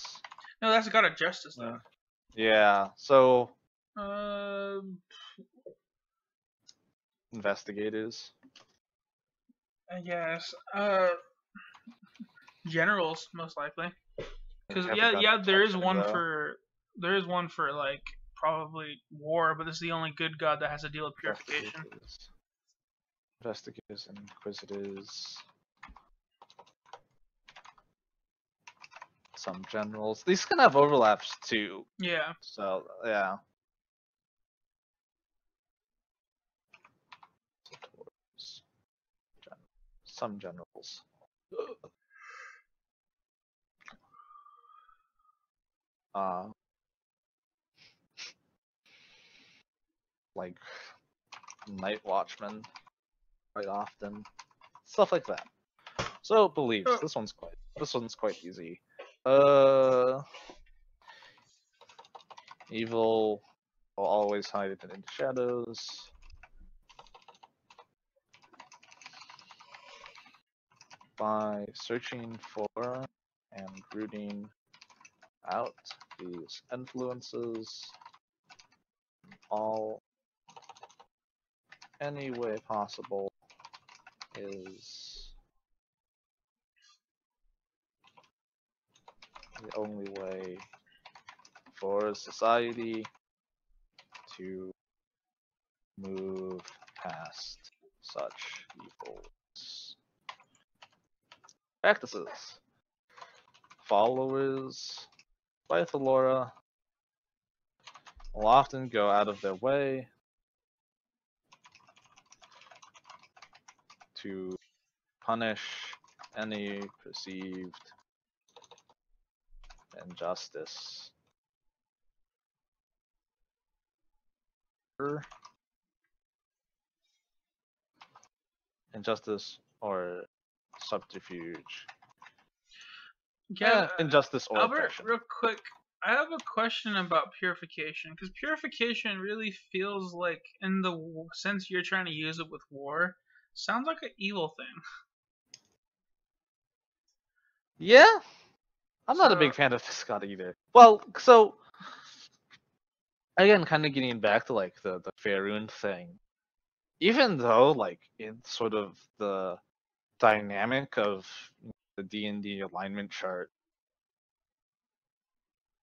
[SPEAKER 1] No, that's god of justice though.
[SPEAKER 2] Yeah. So. Investigators.
[SPEAKER 1] I guess. Generals most likely. Because there is one for like probably war, but this is the only good god that has to deal with purification.
[SPEAKER 2] Investigators and inquisitors. some generals. These can have overlaps too.
[SPEAKER 1] Yeah.
[SPEAKER 2] So yeah. Some generals. Like Night Watchman, quite often, stuff like that. So beliefs.
[SPEAKER 1] Oh.
[SPEAKER 2] This one's quite easy. Evil will always hide in the shadows. By searching for and rooting out these influences all any way possible is the only way for society to move past such evils. Practices. Followers by Thalora will often go out of their way to punish any perceived injustice. Injustice or subterfuge.
[SPEAKER 1] Yeah,
[SPEAKER 2] injustice or
[SPEAKER 1] Albert,
[SPEAKER 2] oppression.
[SPEAKER 1] real quick, I have a question about purification, because purification really feels like, in the sense you're trying to use it with war, sounds like an evil thing.
[SPEAKER 2] Yeah, I'm not a big fan of this god either. Well, so again, kind of getting back to like the Faerun thing. Even though like it's sort of the dynamic of the D&D alignment chart,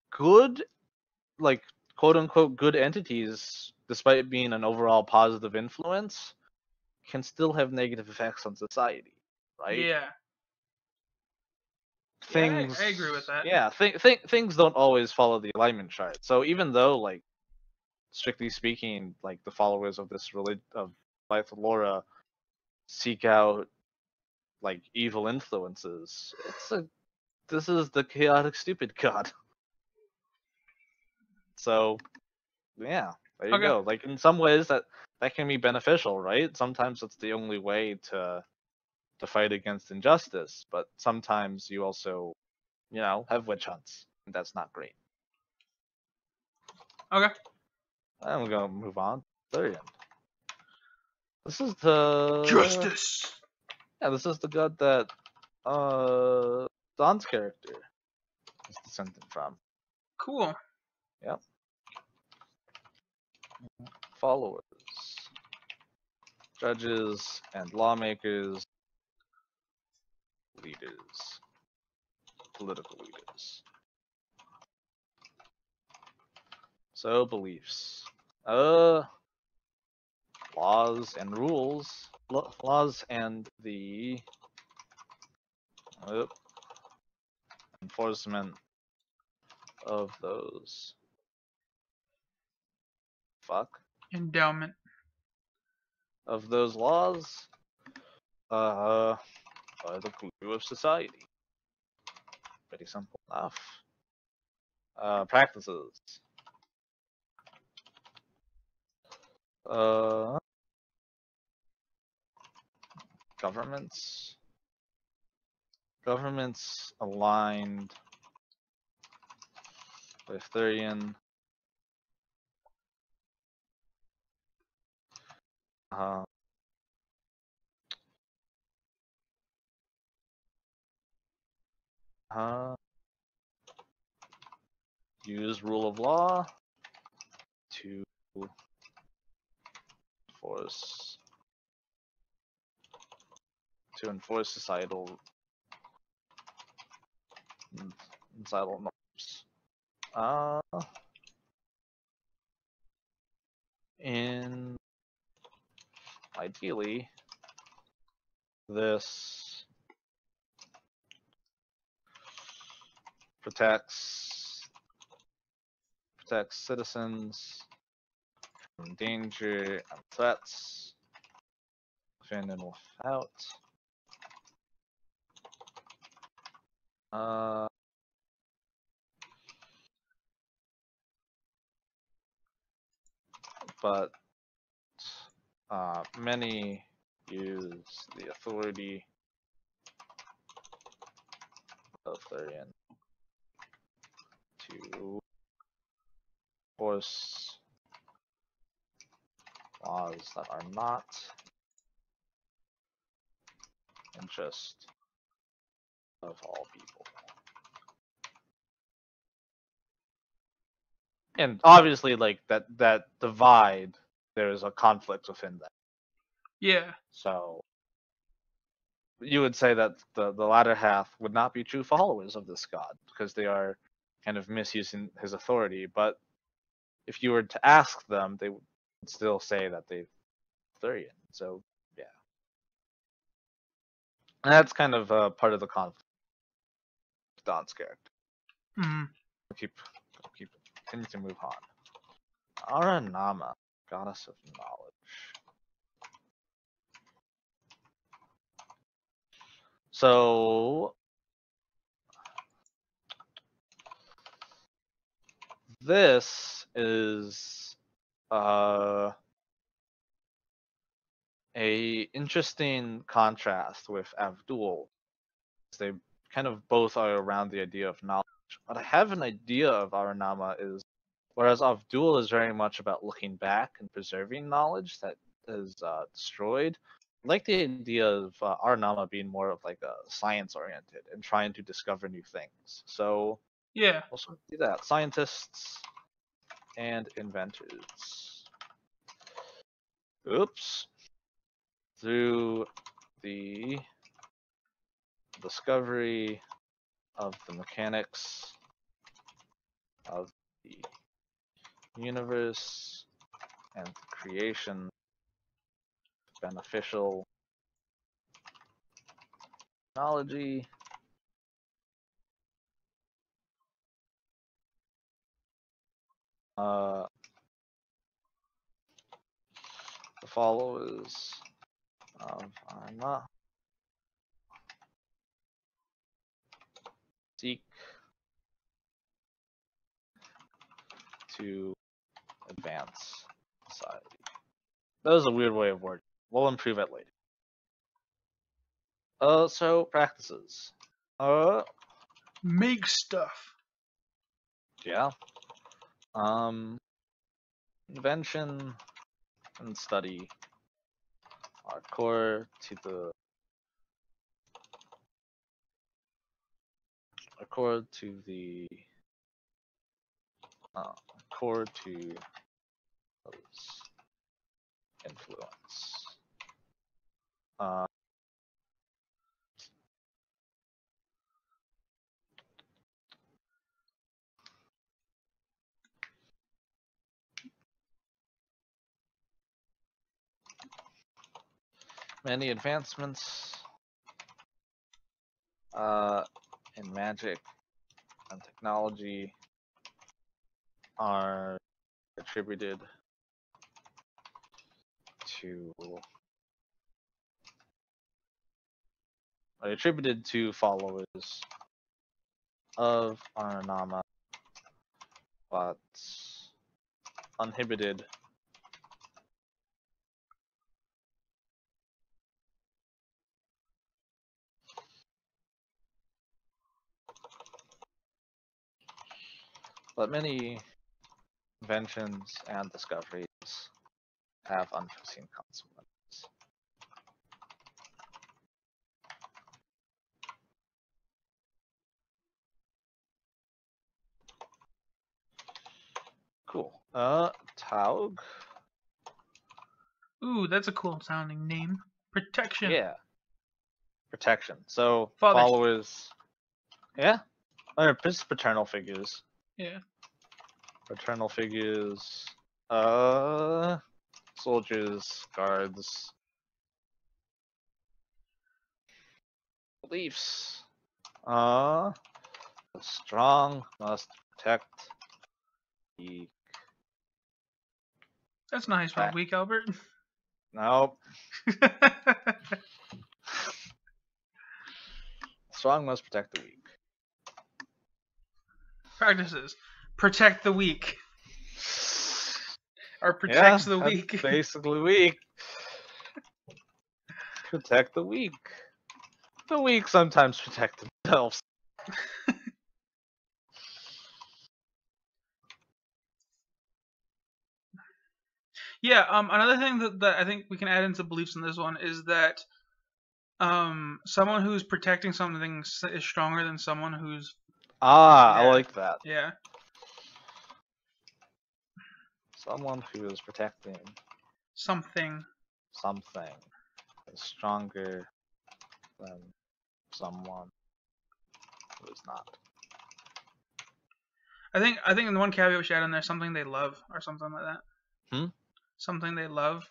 [SPEAKER 2] good, like quote unquote good entities, despite being an overall positive influence, can still have negative effects on society, right?
[SPEAKER 1] Yeah.
[SPEAKER 2] Things,
[SPEAKER 1] yeah, I agree with that.
[SPEAKER 2] Yeah, things don't always follow the alignment chart. So even though, like, strictly speaking, like the followers of this religion of Lythalora seek out like evil influences, this is the chaotic stupid god. So yeah, there you go. Like in some ways that can be beneficial, right? Sometimes it's the only way to fight against injustice, but sometimes you also, have witch hunts, and that's not great.
[SPEAKER 1] Okay.
[SPEAKER 2] I'm gonna move on. Thurian. This is the
[SPEAKER 1] Justice.
[SPEAKER 2] Yeah, this is the god that Don's character is descended from.
[SPEAKER 1] Cool.
[SPEAKER 2] Yep. Followers, judges, and lawmakers, leaders, political leaders. So beliefs. Laws and rules. Laws and the enforcement of those.
[SPEAKER 1] Endowment.
[SPEAKER 2] Of those laws are the glue of society. Pretty simple enough. Practices. Governments aligned with Thurian use rule of law to enforce societal norms. In ideally this protects citizens from danger and threats, within and without. But many use the authority of Therian to force laws that are not interest of all people. And obviously, like that divide, there's a conflict within that.
[SPEAKER 1] Yeah.
[SPEAKER 2] So you would say that the latter half would not be true followers of this god because they are kind of misusing his authority. But if you were to ask them, they would still say that they're Therian. So yeah, and that's kind of part of the conflict with Don's character.
[SPEAKER 1] Mm.
[SPEAKER 2] Keep continue to move on. Aranama, goddess of knowledge. So this is a interesting contrast with Avdul. They kind of both are around the idea of knowledge. What I have an idea of Aranama is, whereas Avdul is very much about looking back and preserving knowledge that is destroyed. I like the idea of Aranama being more of like a science oriented and trying to discover new things. So
[SPEAKER 1] Yeah.
[SPEAKER 2] we'll sort of do that. Scientists and inventors. Oops. Through the discovery of the mechanics of the universe and the creation of beneficial technology, the followers of Arma seek to advance society. That was a weird way of wording. We'll improve it later. So practices.
[SPEAKER 1] Make stuff.
[SPEAKER 2] Yeah. Invention and study are core to the core to those influence. Many advancements in magic and technology are attributed to followers of Aranama, but uninhibited but many inventions and discoveries have unforeseen consequences. Cool. Taug.
[SPEAKER 1] Ooh, that's a cool sounding name. Protection.
[SPEAKER 2] Yeah. Protection. So
[SPEAKER 1] Fathers.
[SPEAKER 2] followers. Yeah. Or just paternal figures.
[SPEAKER 1] Yeah.
[SPEAKER 2] Paternal figures. Soldiers, guards. Beliefs. The strong must protect the
[SPEAKER 1] That's not how you spell weak, Albert.
[SPEAKER 2] Nope. Strong must protect the weak.
[SPEAKER 1] Practices. Protect the weak. Or protects the
[SPEAKER 2] that's
[SPEAKER 1] weak.
[SPEAKER 2] Basically weak. Protect the weak. The weak sometimes protect themselves.
[SPEAKER 1] Yeah, another thing that I think we can add into beliefs in this one is that someone who's protecting something is stronger than someone who's
[SPEAKER 2] I like that.
[SPEAKER 1] Yeah.
[SPEAKER 2] Someone who is protecting
[SPEAKER 1] something
[SPEAKER 2] is stronger than someone who is not.
[SPEAKER 1] I think in the one caveat we should add in there something they love or something like that. Something they love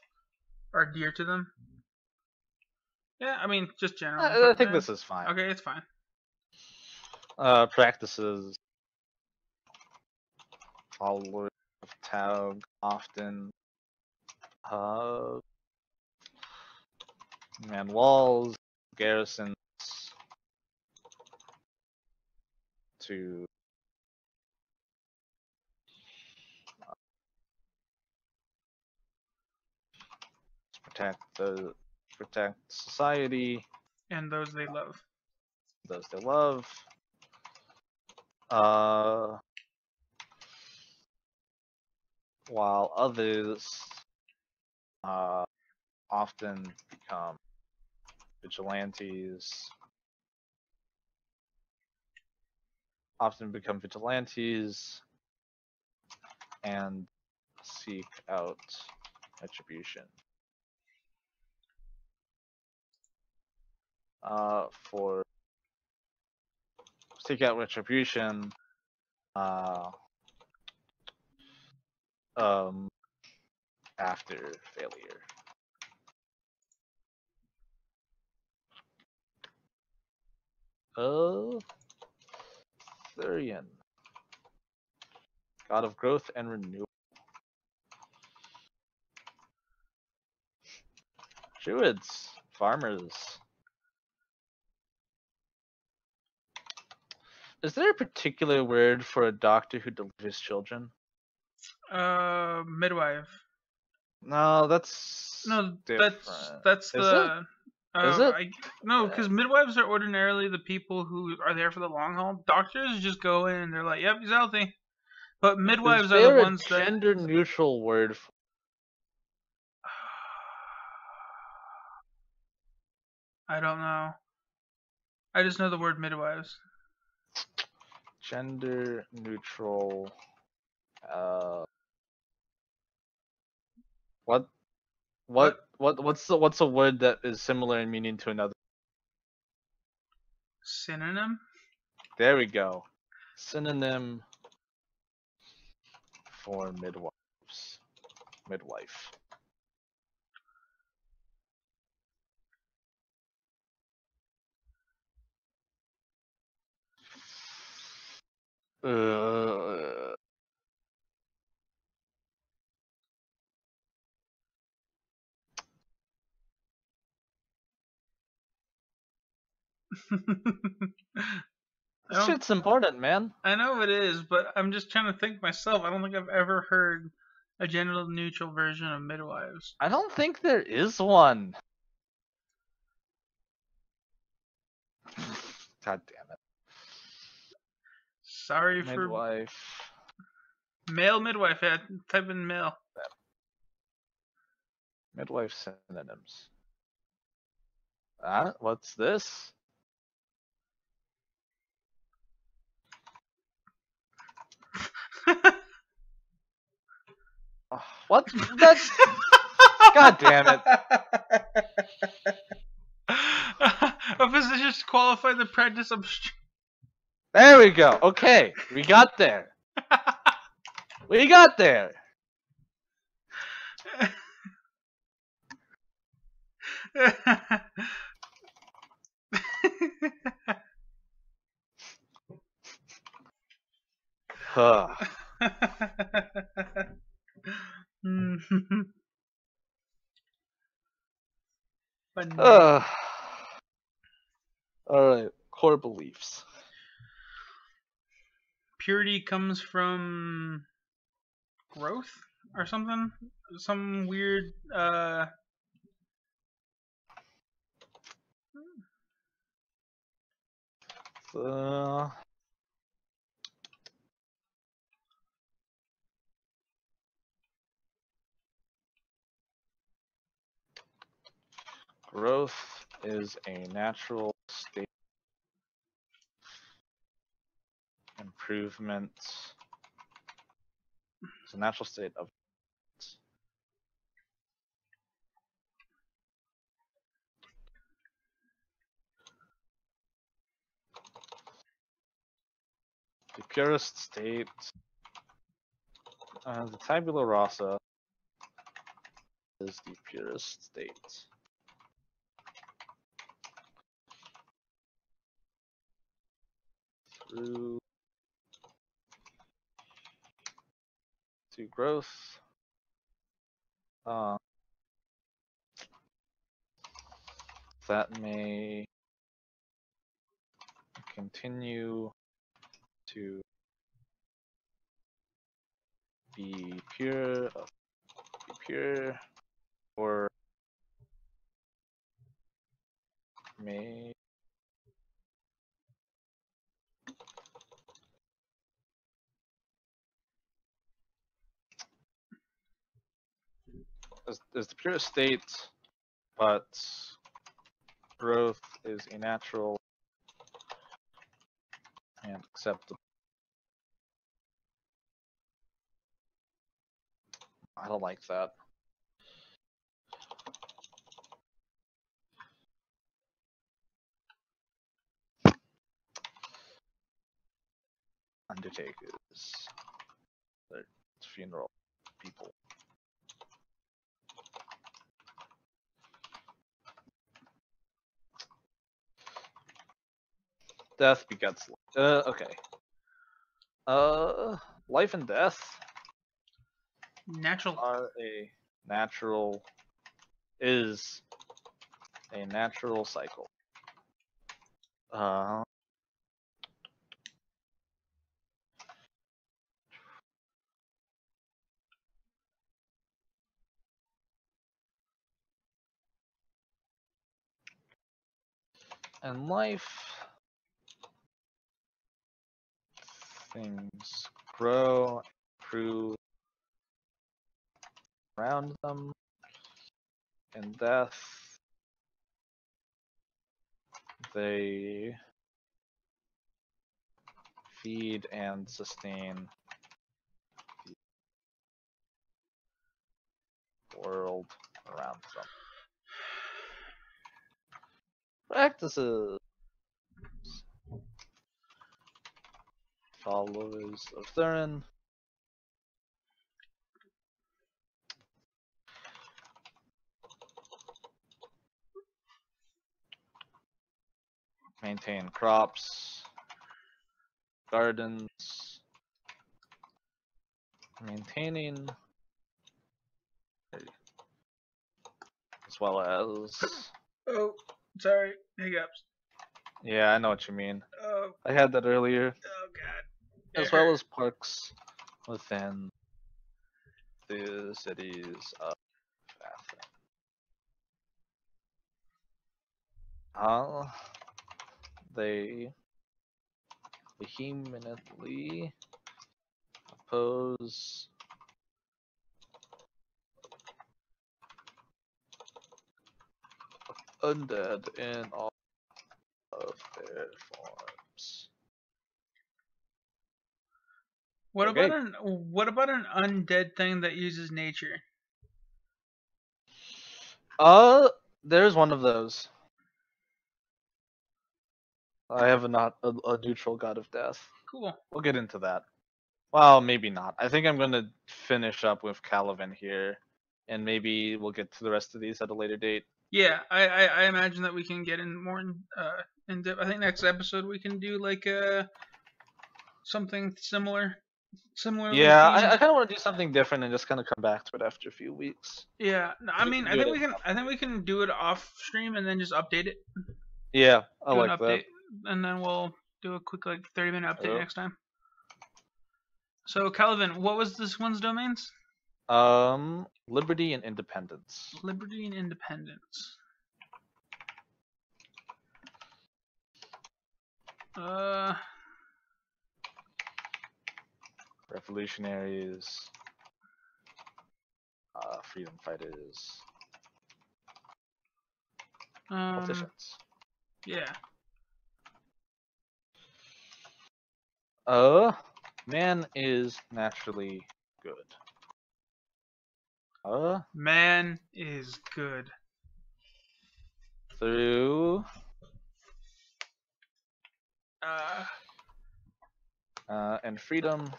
[SPEAKER 1] or dear to them. Yeah, I mean just general.
[SPEAKER 2] I think this is fine.
[SPEAKER 1] Okay, it's fine.
[SPEAKER 2] Practices followers of Taug often man walls, garrisons to protect society
[SPEAKER 1] and those they love.
[SPEAKER 2] Those they love. While others often become vigilantes. And seek out retribution. For seek out retribution, after failure. Thurian, god of growth and renewal. Druids, farmers. Is there a particular word for a doctor who delivers children?
[SPEAKER 1] Midwife.
[SPEAKER 2] No, that's different.
[SPEAKER 1] That's the.
[SPEAKER 2] Is it?
[SPEAKER 1] No, because midwives are ordinarily the people who are there for the long haul. Doctors just go in and they're like, "Yep, he's healthy," but midwives are the ones that.
[SPEAKER 2] Is there a gender-neutral word for?
[SPEAKER 1] I don't know. I just know the word midwives.
[SPEAKER 2] Gender neutral. What's a word that is similar in meaning to another?
[SPEAKER 1] Synonym?
[SPEAKER 2] There we go. Synonym for midwives. Midwife. This shit's important, man.
[SPEAKER 1] I know it is, but I'm just trying to think myself. I don't think I've ever heard a gender neutral version of midwives.
[SPEAKER 2] I don't think there is one. God damn it.
[SPEAKER 1] Sorry
[SPEAKER 2] midwife.
[SPEAKER 1] For male midwife. Yeah, type in male.
[SPEAKER 2] Midwife synonyms. What's this? What? That's. God damn it.
[SPEAKER 1] A physician qualified the practice of.
[SPEAKER 2] There we go. Okay, we got there. We got there. Huh.
[SPEAKER 1] Funny.
[SPEAKER 2] Alright, core beliefs.
[SPEAKER 1] Purity comes from growth or something? Some weird
[SPEAKER 2] Uh, growth is a natural state of improvement. It's a natural state of the purest state. The tabula rasa is the purest state. Through to growth. That may continue to be pure, or may is the purest state, but growth is a natural and acceptable. I don't like that. Undertakers, their funeral people. Death begets. Okay. Life and death
[SPEAKER 1] natural.
[SPEAKER 2] Is a natural cycle. And life, things grow, improve around them. In death, they feed and sustain the world around them. Practices. Followers of Thurin. Maintain crops, gardens, maintaining, as well as.
[SPEAKER 1] Oh, sorry, hiccups.
[SPEAKER 2] Yeah, I know what you mean.
[SPEAKER 1] Oh.
[SPEAKER 2] I had that earlier.
[SPEAKER 1] Oh god.
[SPEAKER 2] As well as parks within the cities of Athens. They vehemently oppose undead in all of their forms.
[SPEAKER 1] What about an undead thing that uses nature?
[SPEAKER 2] There's one of those. I have a neutral god of death.
[SPEAKER 1] Cool.
[SPEAKER 2] We'll get into that. Well, maybe not. I think I'm gonna finish up with Caliban here, and maybe we'll get to the rest of these at a later date.
[SPEAKER 1] Yeah, I imagine that we can get in more in depth. I think next episode we can do like something similar. Similarly
[SPEAKER 2] Yeah,
[SPEAKER 1] themed.
[SPEAKER 2] I kind of want to do something different and just kind of come back to it after a few weeks.
[SPEAKER 1] Yeah, no, I
[SPEAKER 2] We
[SPEAKER 1] mean,
[SPEAKER 2] can do it
[SPEAKER 1] I think we can do it off stream and then just update it.
[SPEAKER 2] Yeah, I
[SPEAKER 1] Do an
[SPEAKER 2] like that.
[SPEAKER 1] update, and then we'll do a quick like 30-minute update
[SPEAKER 2] Oh.
[SPEAKER 1] next time. So Calvin, what was this one's domains?
[SPEAKER 2] Liberty and Independence.
[SPEAKER 1] Liberty and Independence.
[SPEAKER 2] Revolutionaries. Freedom fighters. Politicians.
[SPEAKER 1] Yeah.
[SPEAKER 2] Man is naturally good.
[SPEAKER 1] Man is good.
[SPEAKER 2] Through. And freedom.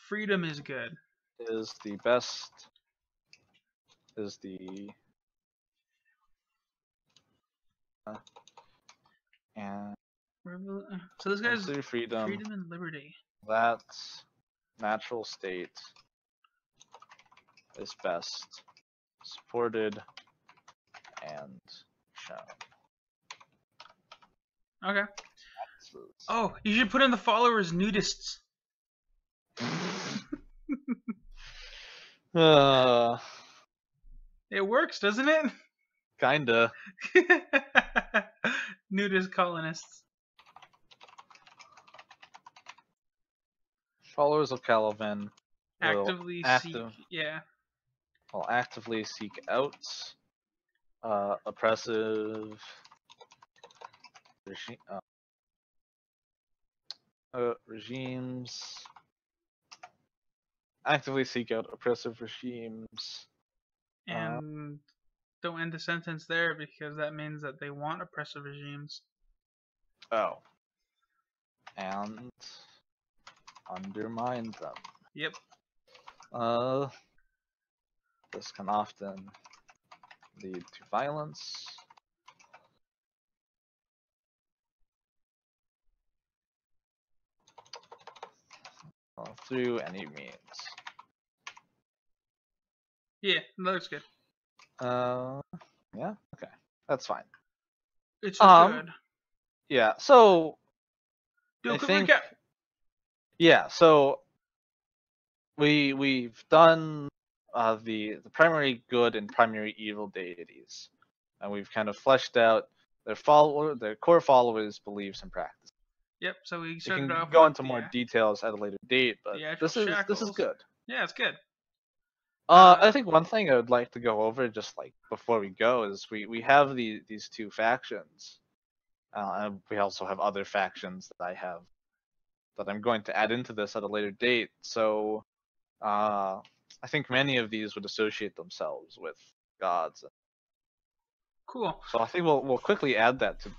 [SPEAKER 1] Freedom is good.
[SPEAKER 2] Is the best. Is the. And.
[SPEAKER 1] So this guy's
[SPEAKER 2] through freedom.
[SPEAKER 1] Freedom and liberty.
[SPEAKER 2] That natural state is best supported and shown.
[SPEAKER 1] Okay. Oh, you should put in the followers nudists. It works, doesn't it?
[SPEAKER 2] Kinda.
[SPEAKER 1] Nudist colonists.
[SPEAKER 2] Followers of Calvin
[SPEAKER 1] Actively seek. Yeah.
[SPEAKER 2] Will actively seek out oppressive regimes. Actively seek out oppressive regimes.
[SPEAKER 1] And don't end the sentence there because that means that they want oppressive regimes.
[SPEAKER 2] Oh. And undermine them.
[SPEAKER 1] Yep.
[SPEAKER 2] This can often lead to violence. Through any means.
[SPEAKER 1] Yeah, that looks good.
[SPEAKER 2] Yeah, okay. That's fine.
[SPEAKER 1] It's good.
[SPEAKER 2] Yeah, so
[SPEAKER 1] do a quick recap.
[SPEAKER 2] Yeah, so we've done the primary good and primary evil deities, and we've kind of fleshed out their core followers' beliefs and practices.
[SPEAKER 1] Yep. So we started
[SPEAKER 2] can
[SPEAKER 1] off
[SPEAKER 2] go
[SPEAKER 1] with
[SPEAKER 2] into more details at a later date, but this is good.
[SPEAKER 1] Yeah, it's good.
[SPEAKER 2] I think one thing I would like to go over just like before we go is we have these two factions. And we also have other factions that I'm going to add into this at a later date. So I think many of these would associate themselves with gods.
[SPEAKER 1] Cool.
[SPEAKER 2] So I think we'll quickly add that to.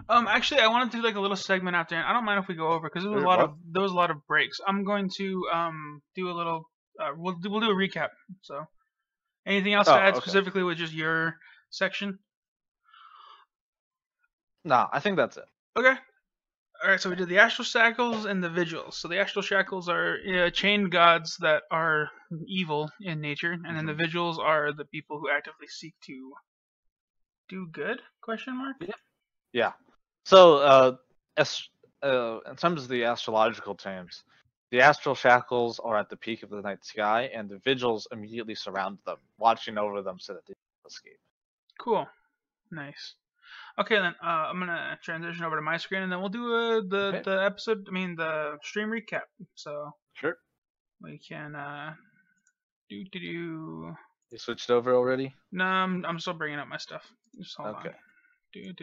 [SPEAKER 1] Actually, I wanted to do like a little segment out there. And I don't mind if we go over because there was a lot of breaks. I'm going to do a little. We'll do a recap. So, anything else to add specifically with just your section?
[SPEAKER 2] No, I think that's it.
[SPEAKER 1] Okay. All right. So we did the astral shackles and the vigils. So the astral shackles are chained gods that are evil in nature, and then the vigils are the people who actively seek to do good? Question mark.
[SPEAKER 2] Yeah. So in terms of the astrological terms, the astral shackles are at the peak of the night sky, and the vigils immediately surround them, watching over them so that they don't escape.
[SPEAKER 1] Cool. Nice. Okay, then I'm gonna transition over to my screen, and then we'll do the episode. I mean the stream recap. So
[SPEAKER 2] sure.
[SPEAKER 1] We can do.
[SPEAKER 2] You switched over already?
[SPEAKER 1] No, I'm still bringing up my stuff. Just hold on. Do.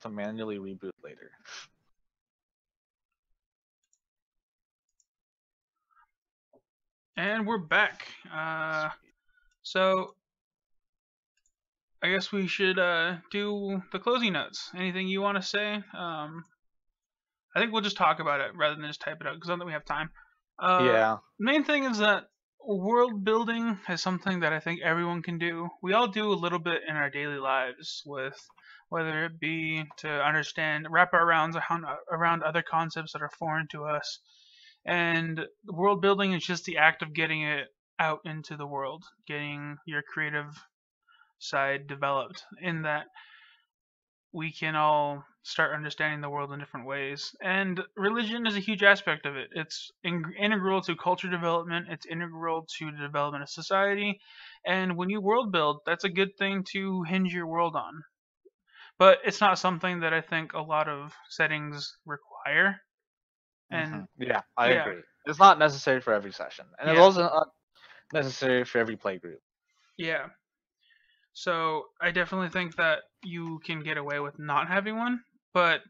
[SPEAKER 2] To manually reboot later.
[SPEAKER 1] And we're back. So I guess we should do the closing notes. Anything you want to say? I think we'll just talk about it rather than just type it out because I don't think we have time.
[SPEAKER 2] Yeah.
[SPEAKER 1] The main thing is that world building is something that I think everyone can do. We all do a little bit in our daily lives with whether it be to understand, wrap our rounds around other concepts that are foreign to us. And world building is just the act of getting it out into the world, getting your creative side developed, in that we can all start understanding the world in different ways. And religion is a huge aspect of it. It's integral to culture development, it's integral to the development of society. And when you world build, that's a good thing to hinge your world on. But it's not something that I think a lot of settings require. And
[SPEAKER 2] Yeah, I
[SPEAKER 1] yeah,
[SPEAKER 2] agree. It's not necessary for every session, and it's
[SPEAKER 1] yeah,
[SPEAKER 2] also not necessary for every play group.
[SPEAKER 1] yeah. So I definitely think that you can get away with not having one, but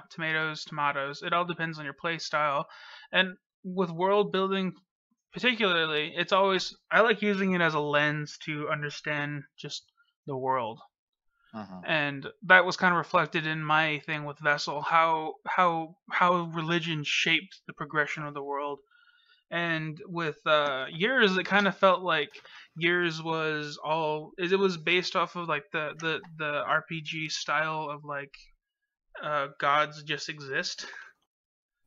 [SPEAKER 1] tomatoes, tomatoes. It all depends on your play style. And with world building particularly, it's always, I like using it as a lens to understand just the world. And that was kind of reflected in my thing with Vessel, how religion shaped the progression of the world. And with Years, it kind of felt like Years was all, it was based off of like the RPG style of like gods just exist.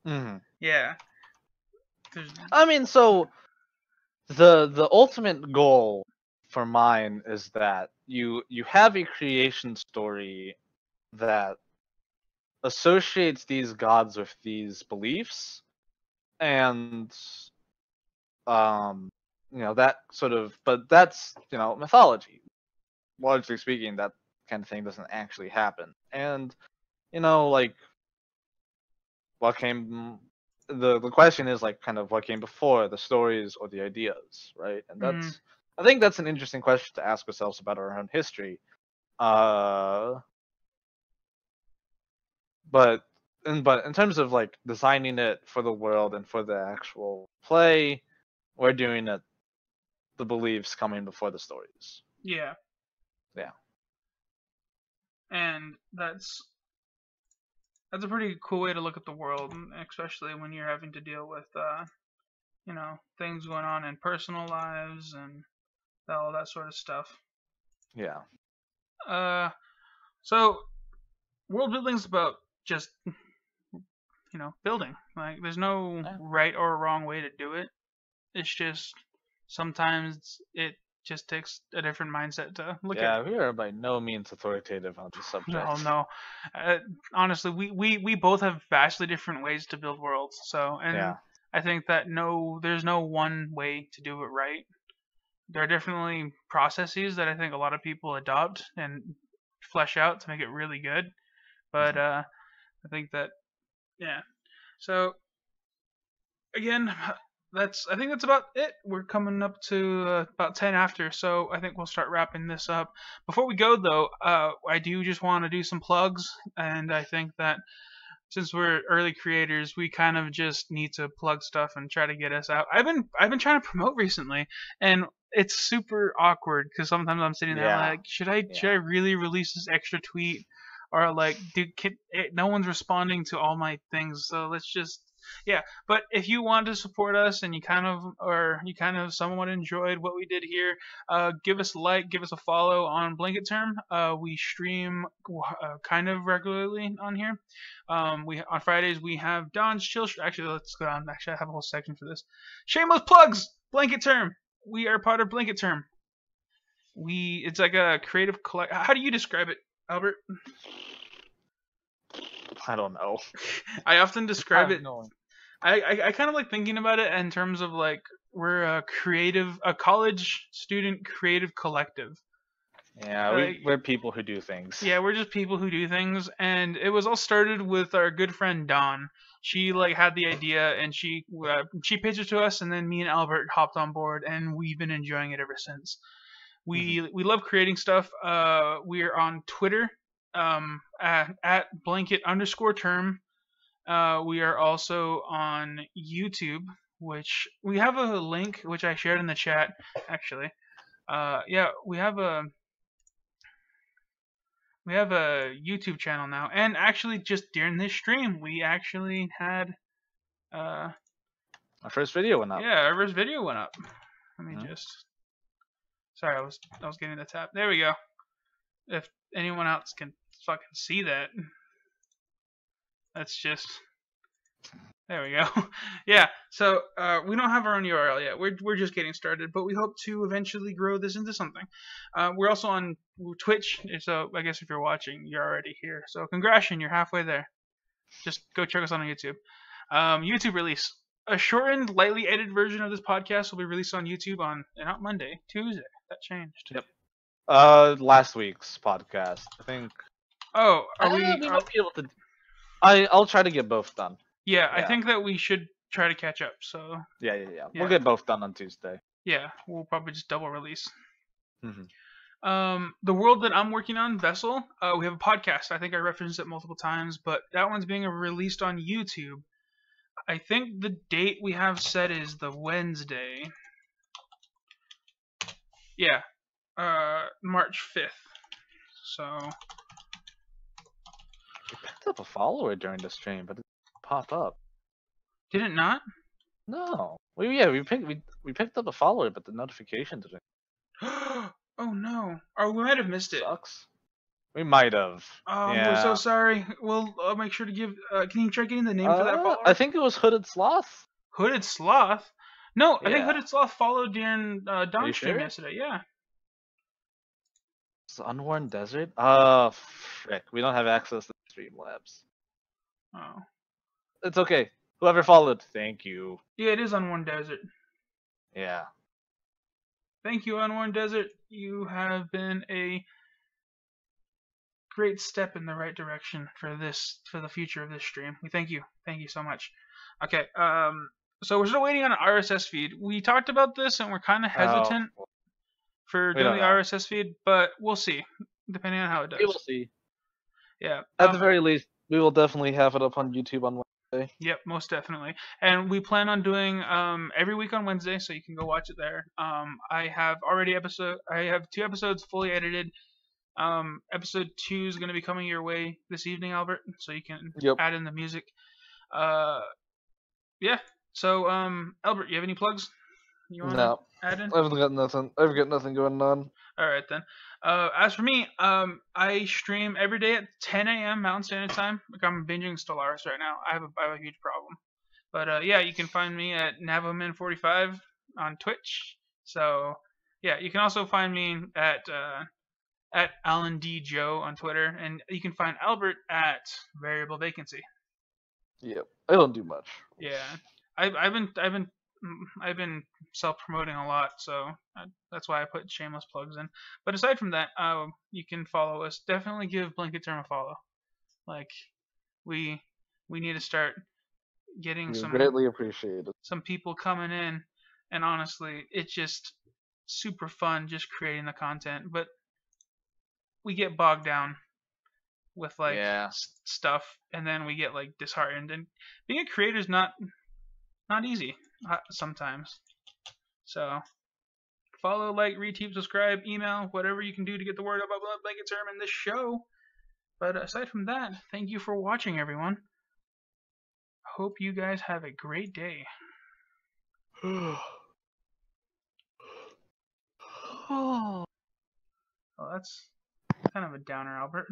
[SPEAKER 1] Yeah.
[SPEAKER 2] I mean, so the ultimate goal for mine is that you have a creation story that associates these gods with these beliefs, and that sort of, but that's mythology. Largely speaking, that kind of thing doesn't actually happen. And like, what came, the question is like kind of what came before, the stories or the ideas, right? And that's I think that's an interesting question to ask ourselves about our own history. But in terms of like designing it for the world and for the actual play, we're doing it, the beliefs coming before the stories.
[SPEAKER 1] Yeah.
[SPEAKER 2] Yeah.
[SPEAKER 1] And that's a pretty cool way to look at the world, especially when you're having to deal with things going on in personal lives and all that sort of stuff.
[SPEAKER 2] Yeah.
[SPEAKER 1] So world building's about just building. Like, there's no right or wrong way to do it. It's just sometimes it just takes a different mindset to look at it.
[SPEAKER 2] Yeah, we are by no means authoritative on this subject.
[SPEAKER 1] No. Honestly, we both have vastly different ways to build worlds. So, and
[SPEAKER 2] Yeah.
[SPEAKER 1] I think that there's no one way to do it right. There are definitely processes that I think a lot of people adopt and flesh out to make it really good. But I think that, yeah. So again, I think that's about it. We're coming up to about 10 after, so I think we'll start wrapping this up. Before we go though, I do just want to do some plugs, and I think that since we're early creators, we kind of just need to plug stuff and try to get us out. I've been trying to promote recently, and it's super awkward because sometimes I'm sitting there like, should I really release this extra tweet, or like, no one's responding to all my things, so let's just. Yeah, but if you want to support us and you kind of somewhat enjoyed what we did here, give us a like, give us a follow on Blanket Term. We stream kind of regularly on here. On Fridays we have Don's Chill. Actually, let's go on. Actually, I have a whole section for this. Shameless plugs. Blanket Term. We are part of Blanket Term. It's like a creative collect. How do you describe it, Albert?
[SPEAKER 2] I don't know.
[SPEAKER 1] I often describe it. I kind of like thinking about it in terms of like, we're a college student creative collective.
[SPEAKER 2] Yeah, we're people who do things.
[SPEAKER 1] Yeah, we're just people who do things, and it was all started with our good friend Dawn. She like had the idea, and she pitched it to us, and then me and Albert hopped on board, and we've been enjoying it ever since. We love creating stuff. We're on Twitter, at blanket_term. We are also on YouTube, which we have a link which I shared in the chat. Actually, we have a YouTube channel now, and actually just during this stream we actually had
[SPEAKER 2] our first video went up.
[SPEAKER 1] Yeah, our first video went up. Let me just. Sorry, I was getting the tap. There we go. If anyone else can fucking see that. That's just. There we go. Yeah, so we don't have our own URL yet. We're just getting started, but we hope to eventually grow this into something. We're also on Twitch, so I guess if you're watching, you're already here. So congrats, you're halfway there. Just go check us out on YouTube. YouTube release. A shortened, lightly edited version of this podcast will be released on YouTube on not Monday, Tuesday. That changed.
[SPEAKER 2] Yep. Last week's podcast, I think.
[SPEAKER 1] Oh, are we?
[SPEAKER 2] We might be able to. I'll try to get both done.
[SPEAKER 1] Yeah, I think that we should try to catch up. So.
[SPEAKER 2] Yeah. We'll get both done on Tuesday.
[SPEAKER 1] Yeah, we'll probably just double release.
[SPEAKER 2] Mm-hmm.
[SPEAKER 1] The world that I'm working on, Vessel, we have a podcast. I think I referenced it multiple times, but that one's being released on YouTube. I think the date we have set is the Wednesday. Yeah, March 5th. So.
[SPEAKER 2] We picked up a follower during the stream, but it didn't pop up.
[SPEAKER 1] Did it not?
[SPEAKER 2] No. We picked up a follower, but the notification didn't.
[SPEAKER 1] Oh no! Or we might have missed it.
[SPEAKER 2] Sucks. We might have.
[SPEAKER 1] Oh, yeah. We're so sorry. We'll make sure to give. Can you try getting the name for that follower?
[SPEAKER 2] I think it was Hooded Sloth.
[SPEAKER 1] Hooded Sloth? No, I think Hooded Sloth followed during Dawn stream yesterday. Yeah.
[SPEAKER 2] It's Unworn Desert? Oh, frick. We don't have access to Streamlabs.
[SPEAKER 1] Oh.
[SPEAKER 2] It's okay. Whoever followed, thank you.
[SPEAKER 1] Yeah, it is Unworn Desert.
[SPEAKER 2] Yeah.
[SPEAKER 1] Thank you, Unworn Desert. You have been a great step in the right direction for the future of this stream. We thank you. Thank you so much. Okay, so we're still waiting on an RSS feed. We talked about this and we're kind of hesitant for doing the RSS feed, but we'll see, depending on how it does.
[SPEAKER 2] We will see.
[SPEAKER 1] Yeah.
[SPEAKER 2] At the very least, we will definitely have it up on YouTube on Wednesday.
[SPEAKER 1] Yep, most definitely. And we plan on doing every week on Wednesday, so you can go watch it there. I have 2 episodes fully edited. Episode 2 is going to be coming your way this evening, Albert, so you can add in the music. Yeah. So, Albert, you have any plugs? You want to add in?
[SPEAKER 2] I've got nothing. I've got nothing going on.
[SPEAKER 1] All right then. As for me, I stream every day at 10 a.m. Mountain Standard Time. Like I'm binging Stellaris right now. I have a huge problem. But yeah, you can find me at Navoman45 on Twitch. So yeah, you can also find me at Alan D. Joe on Twitter, and you can find Albert at Variable Vacancy.
[SPEAKER 2] Yep, I don't do much.
[SPEAKER 1] Yeah, I've been self-promoting a lot, so that's why I put shameless plugs in. But aside from that, you can follow us. Definitely give Blanket Term a follow. Like, we need to start getting
[SPEAKER 2] greatly appreciated.
[SPEAKER 1] Some people coming in, and honestly, it's just super fun just creating the content. But we get bogged down with stuff, and then we get like disheartened. And being a creator is not easy sometimes. So follow, like, retweet, subscribe, email, whatever you can do to get the word about Blanket Term in this show. But aside from that, thank you for watching, everyone. Hope you guys have a great day. Oh, that's kind of a downer, Albert.